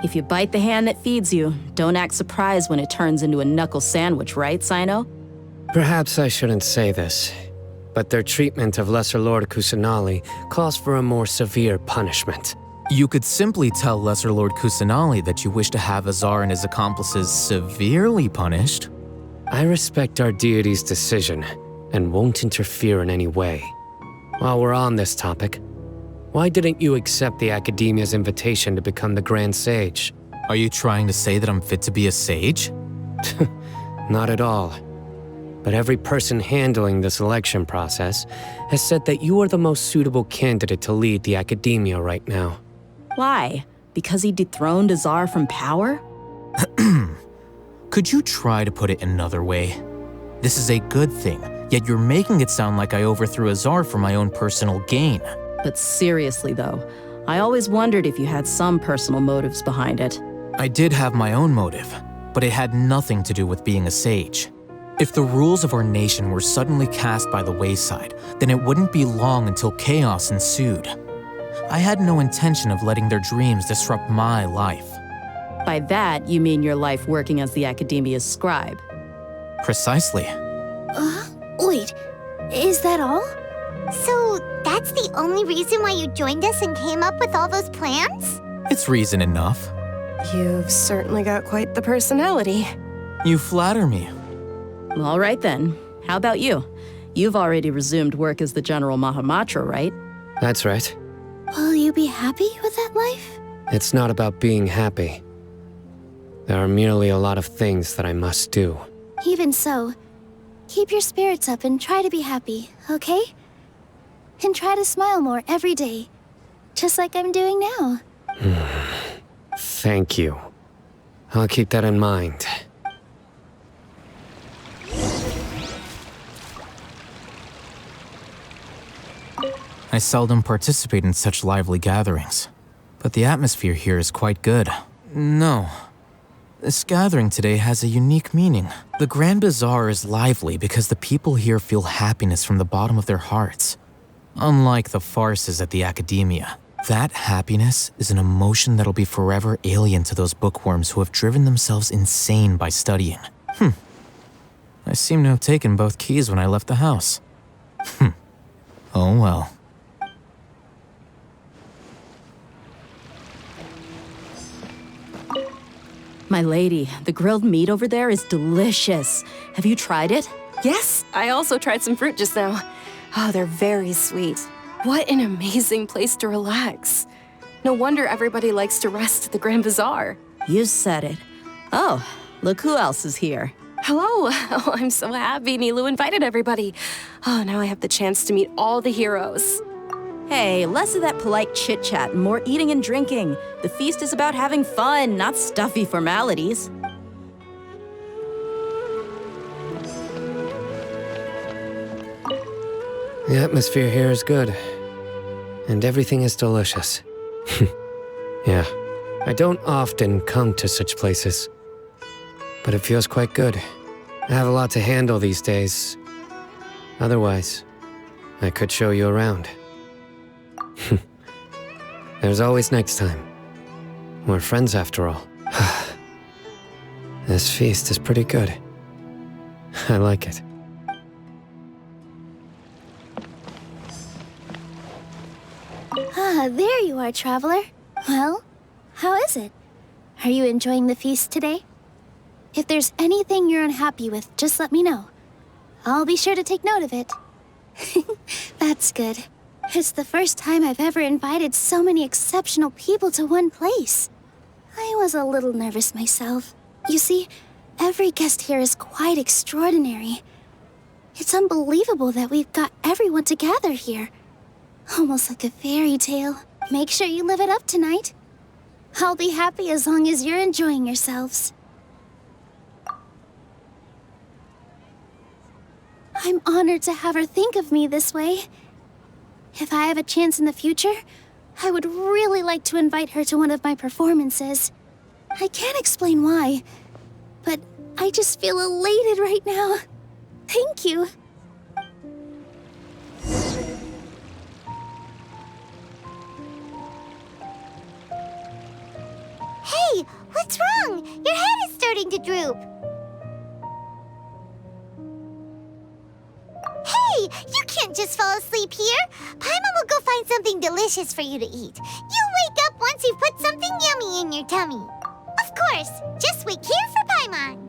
If you bite the hand that feeds you, don't act surprised when it turns into a knuckle sandwich, right, Cyno? Perhaps I shouldn't say this, but their treatment of Lesser Lord Kusanali calls for a more severe punishment. You could simply tell Lesser Lord Kusanali that you wish to have Azar and his accomplices severely punished. I respect our deity's decision and won't interfere in any way. While we're on this topic, why didn't you accept the Akademiya's invitation to become the Grand Sage? Are you trying to say that I'm fit to be a sage? Not at all. But every person handling the selection process has said that you are the most suitable candidate to lead the Akademiya right now. Why? Because he dethroned Azar from power? Could you try to put it another way? This is a good thing, yet you're making it sound like I overthrew Azar for my own personal gain. But seriously though, I always wondered if you had some personal motives behind it. I did have my own motive, but it had nothing to do with being a sage. If the rules of our nation were suddenly cast by the wayside, then it wouldn't be long until chaos ensued. I had no intention of letting their dreams disrupt my life. By that, you mean your life working as the Akademiya's scribe? Precisely. Wait, is that all? So that's the only reason why you joined us and came up with all those plans? It's reason enough. You've certainly got quite the personality. You flatter me. All right then. How about you? You've already resumed work as the General Mahamatra, right? That's right. Will you be happy with that life? It's not about being happy. There are merely a lot of things that I must do. Even so, keep your spirits up and try to be happy, okay? And try to smile more every day, just like I'm doing now. Thank you. I'll keep that in mind. I seldom participate in such lively gatherings, but the atmosphere here is quite good. No. This gathering today has a unique meaning. The Grand Bazaar is lively because the people here feel happiness from the bottom of their hearts. Unlike the farces at the Akademiya, that happiness is an emotion that'll be forever alien to those bookworms who have driven themselves insane by studying. I seem to have taken both keys when I left the house. Oh well. My lady, the grilled meat over there is delicious. Have you tried it? Yes, I also tried some fruit just now. Oh, they're very sweet. What an amazing place to relax. No wonder everybody likes to rest at the Grand Bazaar. You said it. Oh, look who else is here. Hello. Oh, I'm so happy Nilou invited everybody. Oh, now I have the chance to meet all the heroes. Hey, less of that polite chit-chat and more eating and drinking. The feast is about having fun, not stuffy formalities. The atmosphere here is good, and everything is delicious. Yeah, I don't often come to such places, but it feels quite good. I have a lot to handle these days. Otherwise, I could show you around. There's always next time. We're friends after all. This feast is pretty good. I like it. Ah, there you are, traveler. Well, how is it? Are you enjoying the feast today? If there's anything you're unhappy with, just let me know. I'll be sure to take note of it. That's good. It's the first time I've ever invited so many exceptional people to one place. I was a little nervous myself. You see, every guest here is quite extraordinary. It's unbelievable that we've got everyone together here. Almost like a fairy tale. Make sure you live it up tonight. I'll be happy as long as you're enjoying yourselves. I'm honored to have her think of me this way. If I have a chance in the future, I would really like to invite her to one of my performances. I can't explain why, but I just feel elated right now. Thank you. Hey, what's wrong? Your head is starting to droop. Hey, you can't just fall asleep here. Paimon will go find something delicious for you to eat. You'll wake up once you've put something yummy in your tummy. Of course, just wait here for Paimon.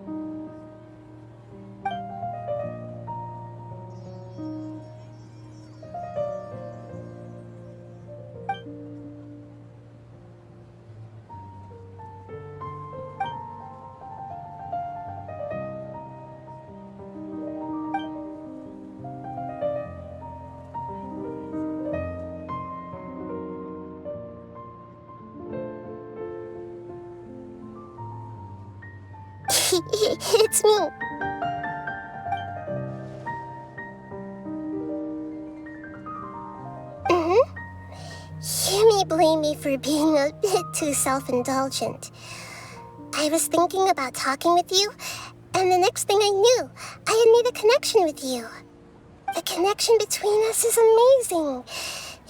It's me. You may blame me for being a bit too self-indulgent. I was thinking about talking with you, and the next thing I knew, I had made a connection with you. The connection between us is amazing.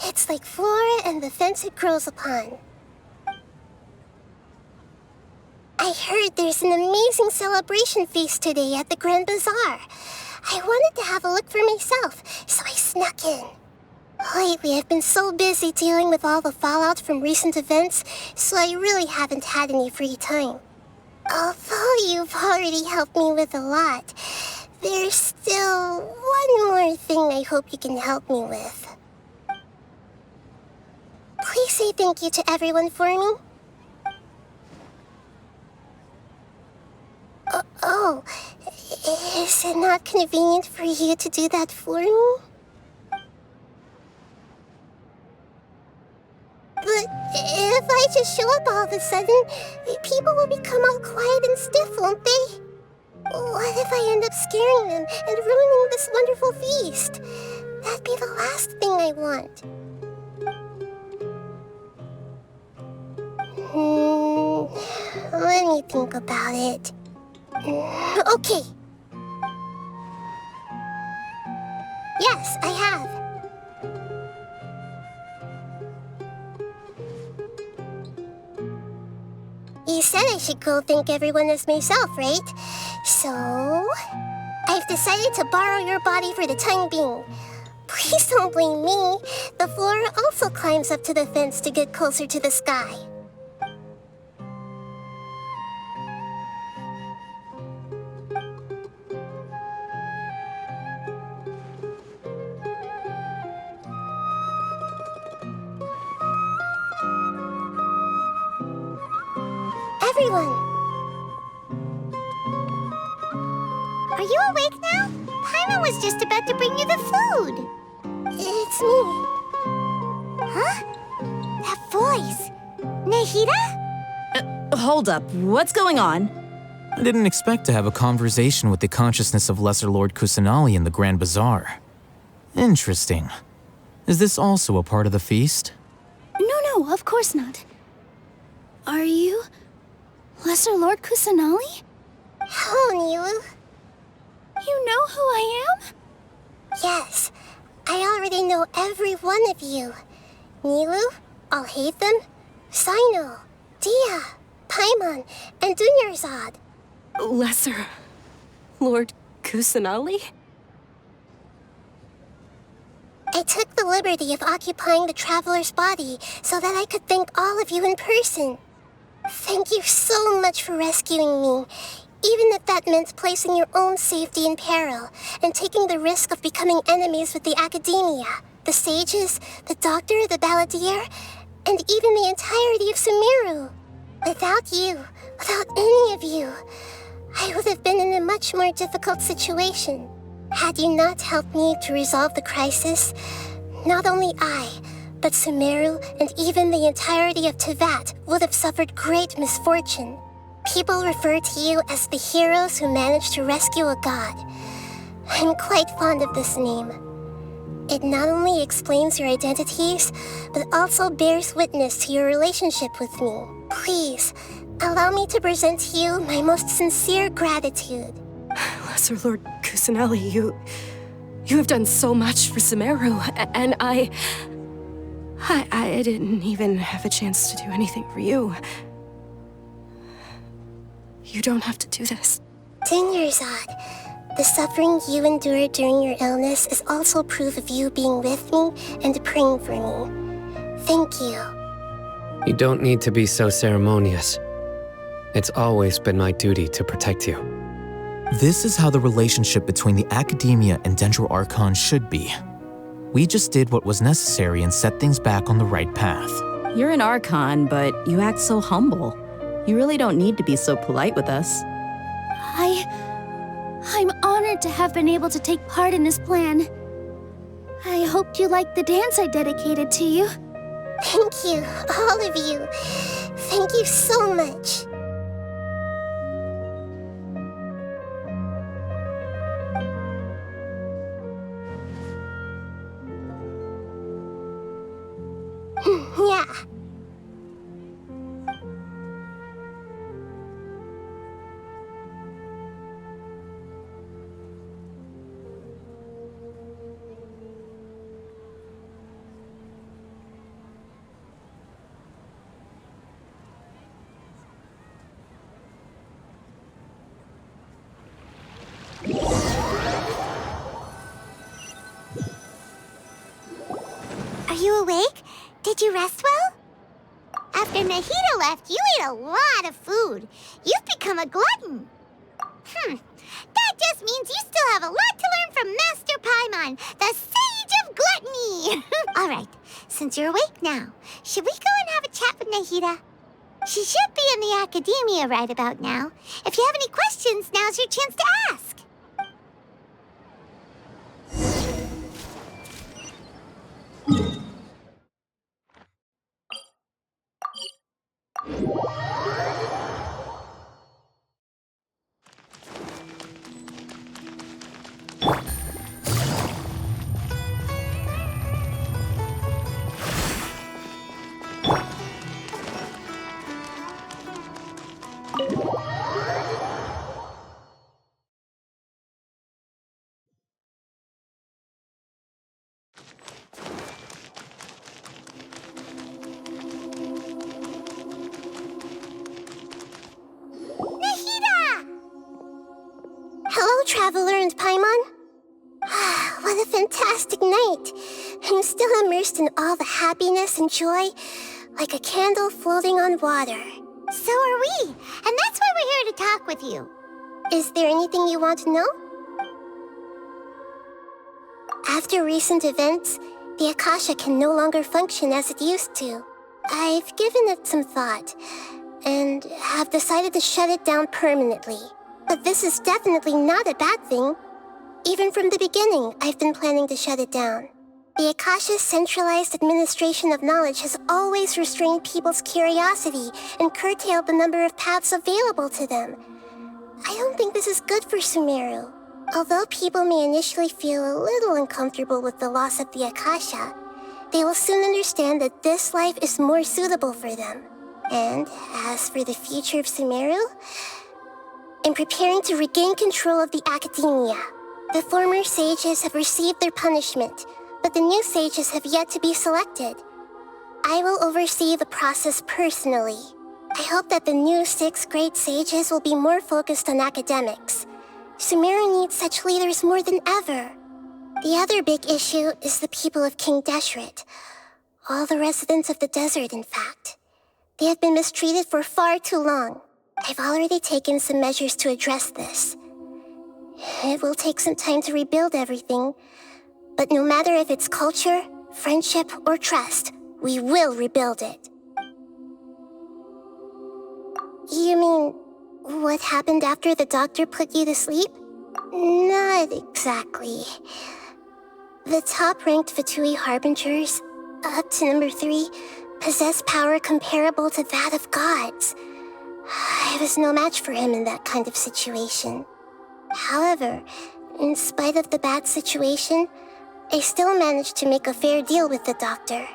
It's like flora and the fence it grows upon. I heard there's an amazing celebration feast today at the Grand Bazaar. I wanted to have a look for myself, so I snuck in. Lately, I've been so busy dealing with all the fallout from recent events, so I really haven't had any free time. Although you've already helped me with a lot, there's still one more thing I hope you can help me with. Please say thank you to everyone for me. Oh, is it not convenient for you to do that for me? But if I just show up all of a sudden, people will become all quiet and stiff, won't they? What if I end up scaring them and ruining this wonderful feast? That'd be the last thing I want. Let me think about it. Okay. Yes, I have. You said I should go thank everyone as myself, right? So, I've decided to borrow your body for the time being. Please don't blame me. The flora also climbs up to the fence to get closer to the sky. Everyone! Are you awake now? Paimon was just about to bring you the food. It's me. Huh? That voice. Nahida? Hold up. What's going on? I didn't expect to have a conversation with the consciousness of Lesser Lord Kusanali in the Grand Bazaar. Interesting. Is this also a part of the feast? No, of course not. Are you Lesser Lord Kusanali? Hello, Nilou. You know who I am? Yes, I already know every one of you. Nilou, Alhaitham, Cyno, Dehya, Paimon, and Dunyarzad. Lesser Lord Kusanali? I took the liberty of occupying the traveler's body so that I could thank all of you in person. Thank you so much for rescuing me, even if that meant placing your own safety in peril and taking the risk of becoming enemies with the Akademiya, the Sages, the Doctor, the Balladeer, and even the entirety of Sumeru. Without you, without any of you, I would have been in a much more difficult situation. Had you not helped me to resolve the crisis, not only I, but Sumeru and even the entirety of Teyvat would have suffered great misfortune. People refer to you as the heroes who managed to rescue a god. I'm quite fond of this name. It not only explains your identities, but also bears witness to your relationship with me. Please, allow me to present to you my most sincere gratitude. Lesser Lord Kusanali, you have done so much for Sumeru, and I didn't even have a chance to do anything for you. You don't have to do this. Dunyarzad, the suffering you endured during your illness is also proof of you being with me and praying for me. Thank you. You don't need to be so ceremonious. It's always been my duty to protect you. This is how the relationship between the Akademiya and Dendro Archon should be. We just did what was necessary and set things back on the right path. You're an Archon, but you act so humble. You really don't need to be so polite with us. I'm honored to have been able to take part in this plan. I hoped you liked the dance I dedicated to you. Thank you, all of you. Thank you so much. Yeah. Are you awake? Did you rest well? After Nahida left, you ate a lot of food. You've become a glutton. That just means you still have a lot to learn from Master Paimon, the Sage of Gluttony. All right, since you're awake now, should we go and have a chat with Nahida? She should be in the Akademiya right about now. If you have any questions, now's your chance to ask. Hello, Traveler and Paimon. What a fantastic night. I'm still immersed in all the happiness and joy, like a candle floating on water. So are we, and that's why we're here to talk with you. Is there anything you want to know? After recent events, the Akasha can no longer function as it used to. I've given it some thought, and have decided to shut it down permanently. But this is definitely not a bad thing. Even from the beginning, I've been planning to shut it down. The Akasha's centralized administration of knowledge has always restrained people's curiosity and curtailed the number of paths available to them. I don't think this is good for Sumeru. Although people may initially feel a little uncomfortable with the loss of the Akasha, they will soon understand that this life is more suitable for them. And as for the future of Sumeru, I'm preparing to regain control of the Akademiya. The former sages have received their punishment, but the new sages have yet to be selected. I will oversee the process personally. I hope that the new 6 great sages will be more focused on academics. Sumeru needs such leaders more than ever. The other big issue is the people of King Deshret. All the residents of the desert, in fact. They have been mistreated for far too long. I've already taken some measures to address this. It will take some time to rebuild everything, but no matter if it's culture, friendship, or trust, we will rebuild it. You mean, what happened after the doctor put you to sleep? Not exactly. The top-ranked Fatui Harbingers, up to number 3, possess power comparable to that of gods. I was no match for him in that kind of situation. However, in spite of the bad situation, I still managed to make a fair deal with the doctor.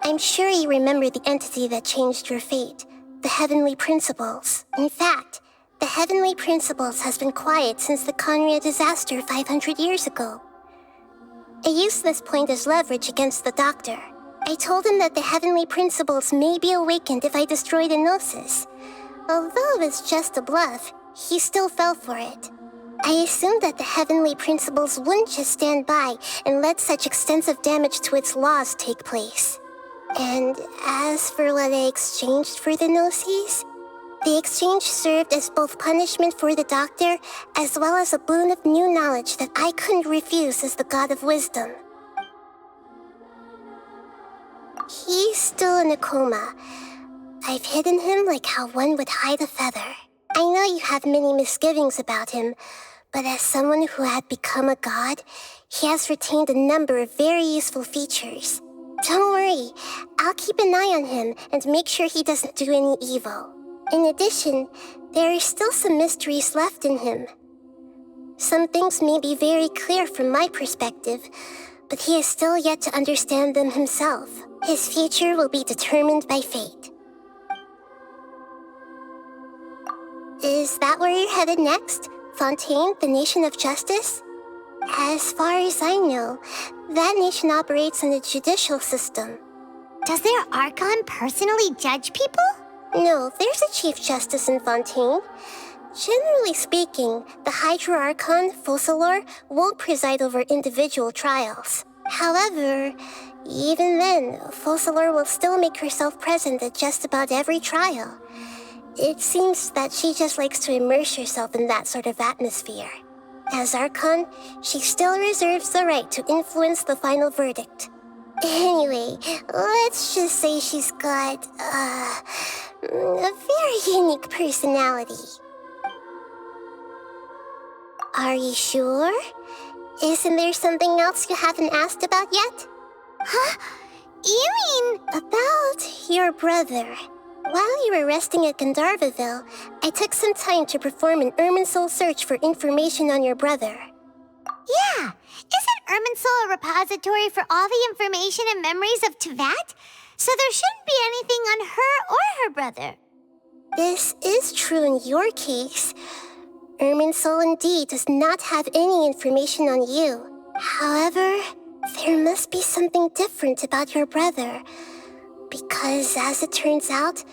I'm sure you remember the entity that changed your fate, the Heavenly Principles. In fact, the Heavenly Principles has been quiet since the Conria disaster 500 years ago. I used this point as leverage against the doctor. I told him that the Heavenly Principles may be awakened if I destroyed Noxxis. Although it's just a bluff, he still fell for it. I assumed that the Heavenly Principles wouldn't just stand by and let such extensive damage to its laws take place. And as for what I exchanged for the Noxxis, the exchange served as both punishment for the doctor as well as a boon of new knowledge that I couldn't refuse as the God of Wisdom. He's still in a coma. I've hidden him like how one would hide a feather. I know you have many misgivings about him, but as someone who had become a god, he has retained a number of very useful features. Don't worry, I'll keep an eye on him and make sure he doesn't do any evil. In addition, there are still some mysteries left in him. Some things may be very clear from my perspective, but he is still yet to understand them himself. His future will be determined by fate. Is that where you're headed next? Fontaine, the Nation of Justice? As far as I know, that nation operates in a judicial system. Does their Archon personally judge people? No, there's a Chief Justice in Fontaine. Generally speaking, the Hydra Archon, Focalor, won't preside over individual trials. However, even then, Focalor will still make herself present at just about every trial. It seems that she just likes to immerse herself in that sort of atmosphere. As Archon, she still reserves the right to influence the final verdict. Anyway, let's just say she's got, a very unique personality. Are you sure? Isn't there something else you haven't asked about yet? Huh? You mean... About your brother. While you were resting at Gandharvaville, I took some time to perform an Irminsul search for information on your brother. Yeah! Isn't Irminsul a repository for all the information and memories of Teyvat? So there shouldn't be anything on her or her brother. This is true in your case. Irminsul indeed does not have any information on you. However, there must be something different about your brother. Because, as it turns out,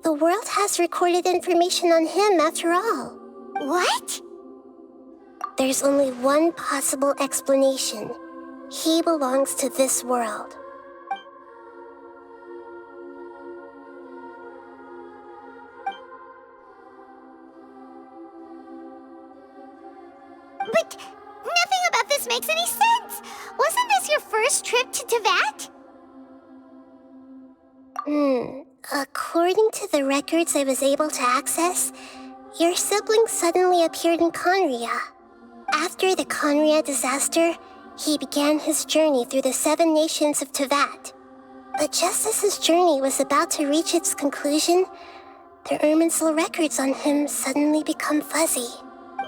the world has recorded information on him after all. What? There's only one possible explanation. He belongs to this world. But nothing about this makes any sense! Wasn't this your first trip to Teyvat? According to the records I was able to access, your sibling suddenly appeared in Conria. After the Conria disaster, he began his journey through the 7 nations of Teyvat. But just as his journey was about to reach its conclusion, the Irminsul records on him suddenly become fuzzy.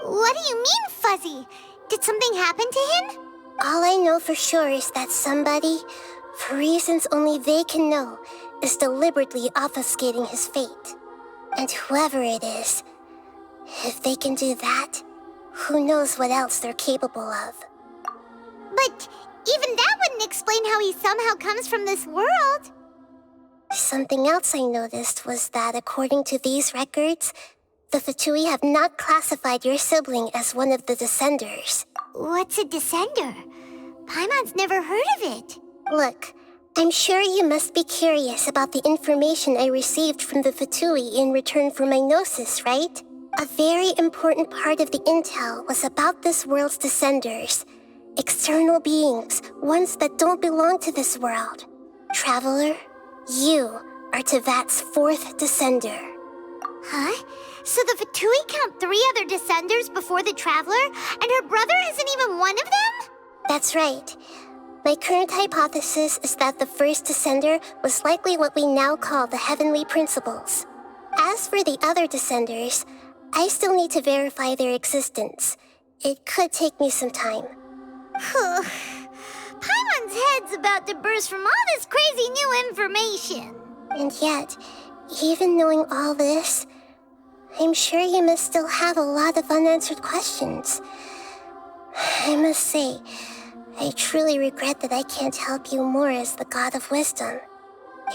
What do you mean, fuzzy? Did something happen to him? All I know for sure is that somebody, for reasons only they can know, is deliberately obfuscating his fate. And whoever it is, if they can do that, who knows what else they're capable of. But even that wouldn't explain how he somehow comes from this world. Something else I noticed was that according to these records, the Fatui have not classified your sibling as one of the Descenders. What's a Descender? Paimon's never heard of it. Look, I'm sure you must be curious about the information I received from the Fatui in return for my Gnosis, right? A very important part of the intel was about this world's Descenders. External beings, ones that don't belong to this world. Traveler, you are Tevat's 4th Descender. Huh? So the Fatui count 3 other Descenders before the Traveler, and her brother isn't even one of them? That's right. My current hypothesis is that the first Descender was likely what we now call the Heavenly Principles. As for the other Descenders, I still need to verify their existence. It could take me some time. Paimon's head's about to burst from all this crazy new information. And yet, even knowing all this, I'm sure you must still have a lot of unanswered questions. I must say, I truly regret that I can't help you more as the God of Wisdom.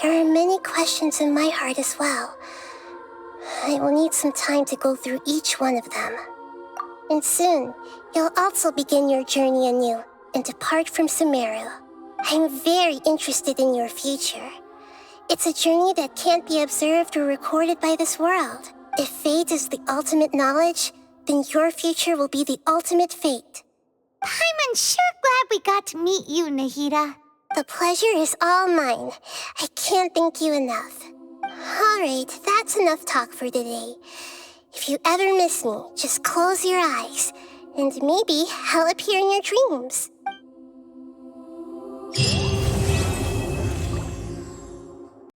There are many questions in my heart as well. I will need some time to go through each one of them. And soon, you'll also begin your journey anew and depart from Sumeru. I'm very interested in your future. It's a journey that can't be observed or recorded by this world. If fate is the ultimate knowledge, then your future will be the ultimate fate. Paimon's sure glad we got to meet you, Nahida. The pleasure is all mine. I can't thank you enough. Alright, that's enough talk for today. If you ever miss me, just close your eyes, and maybe I'll appear in your dreams.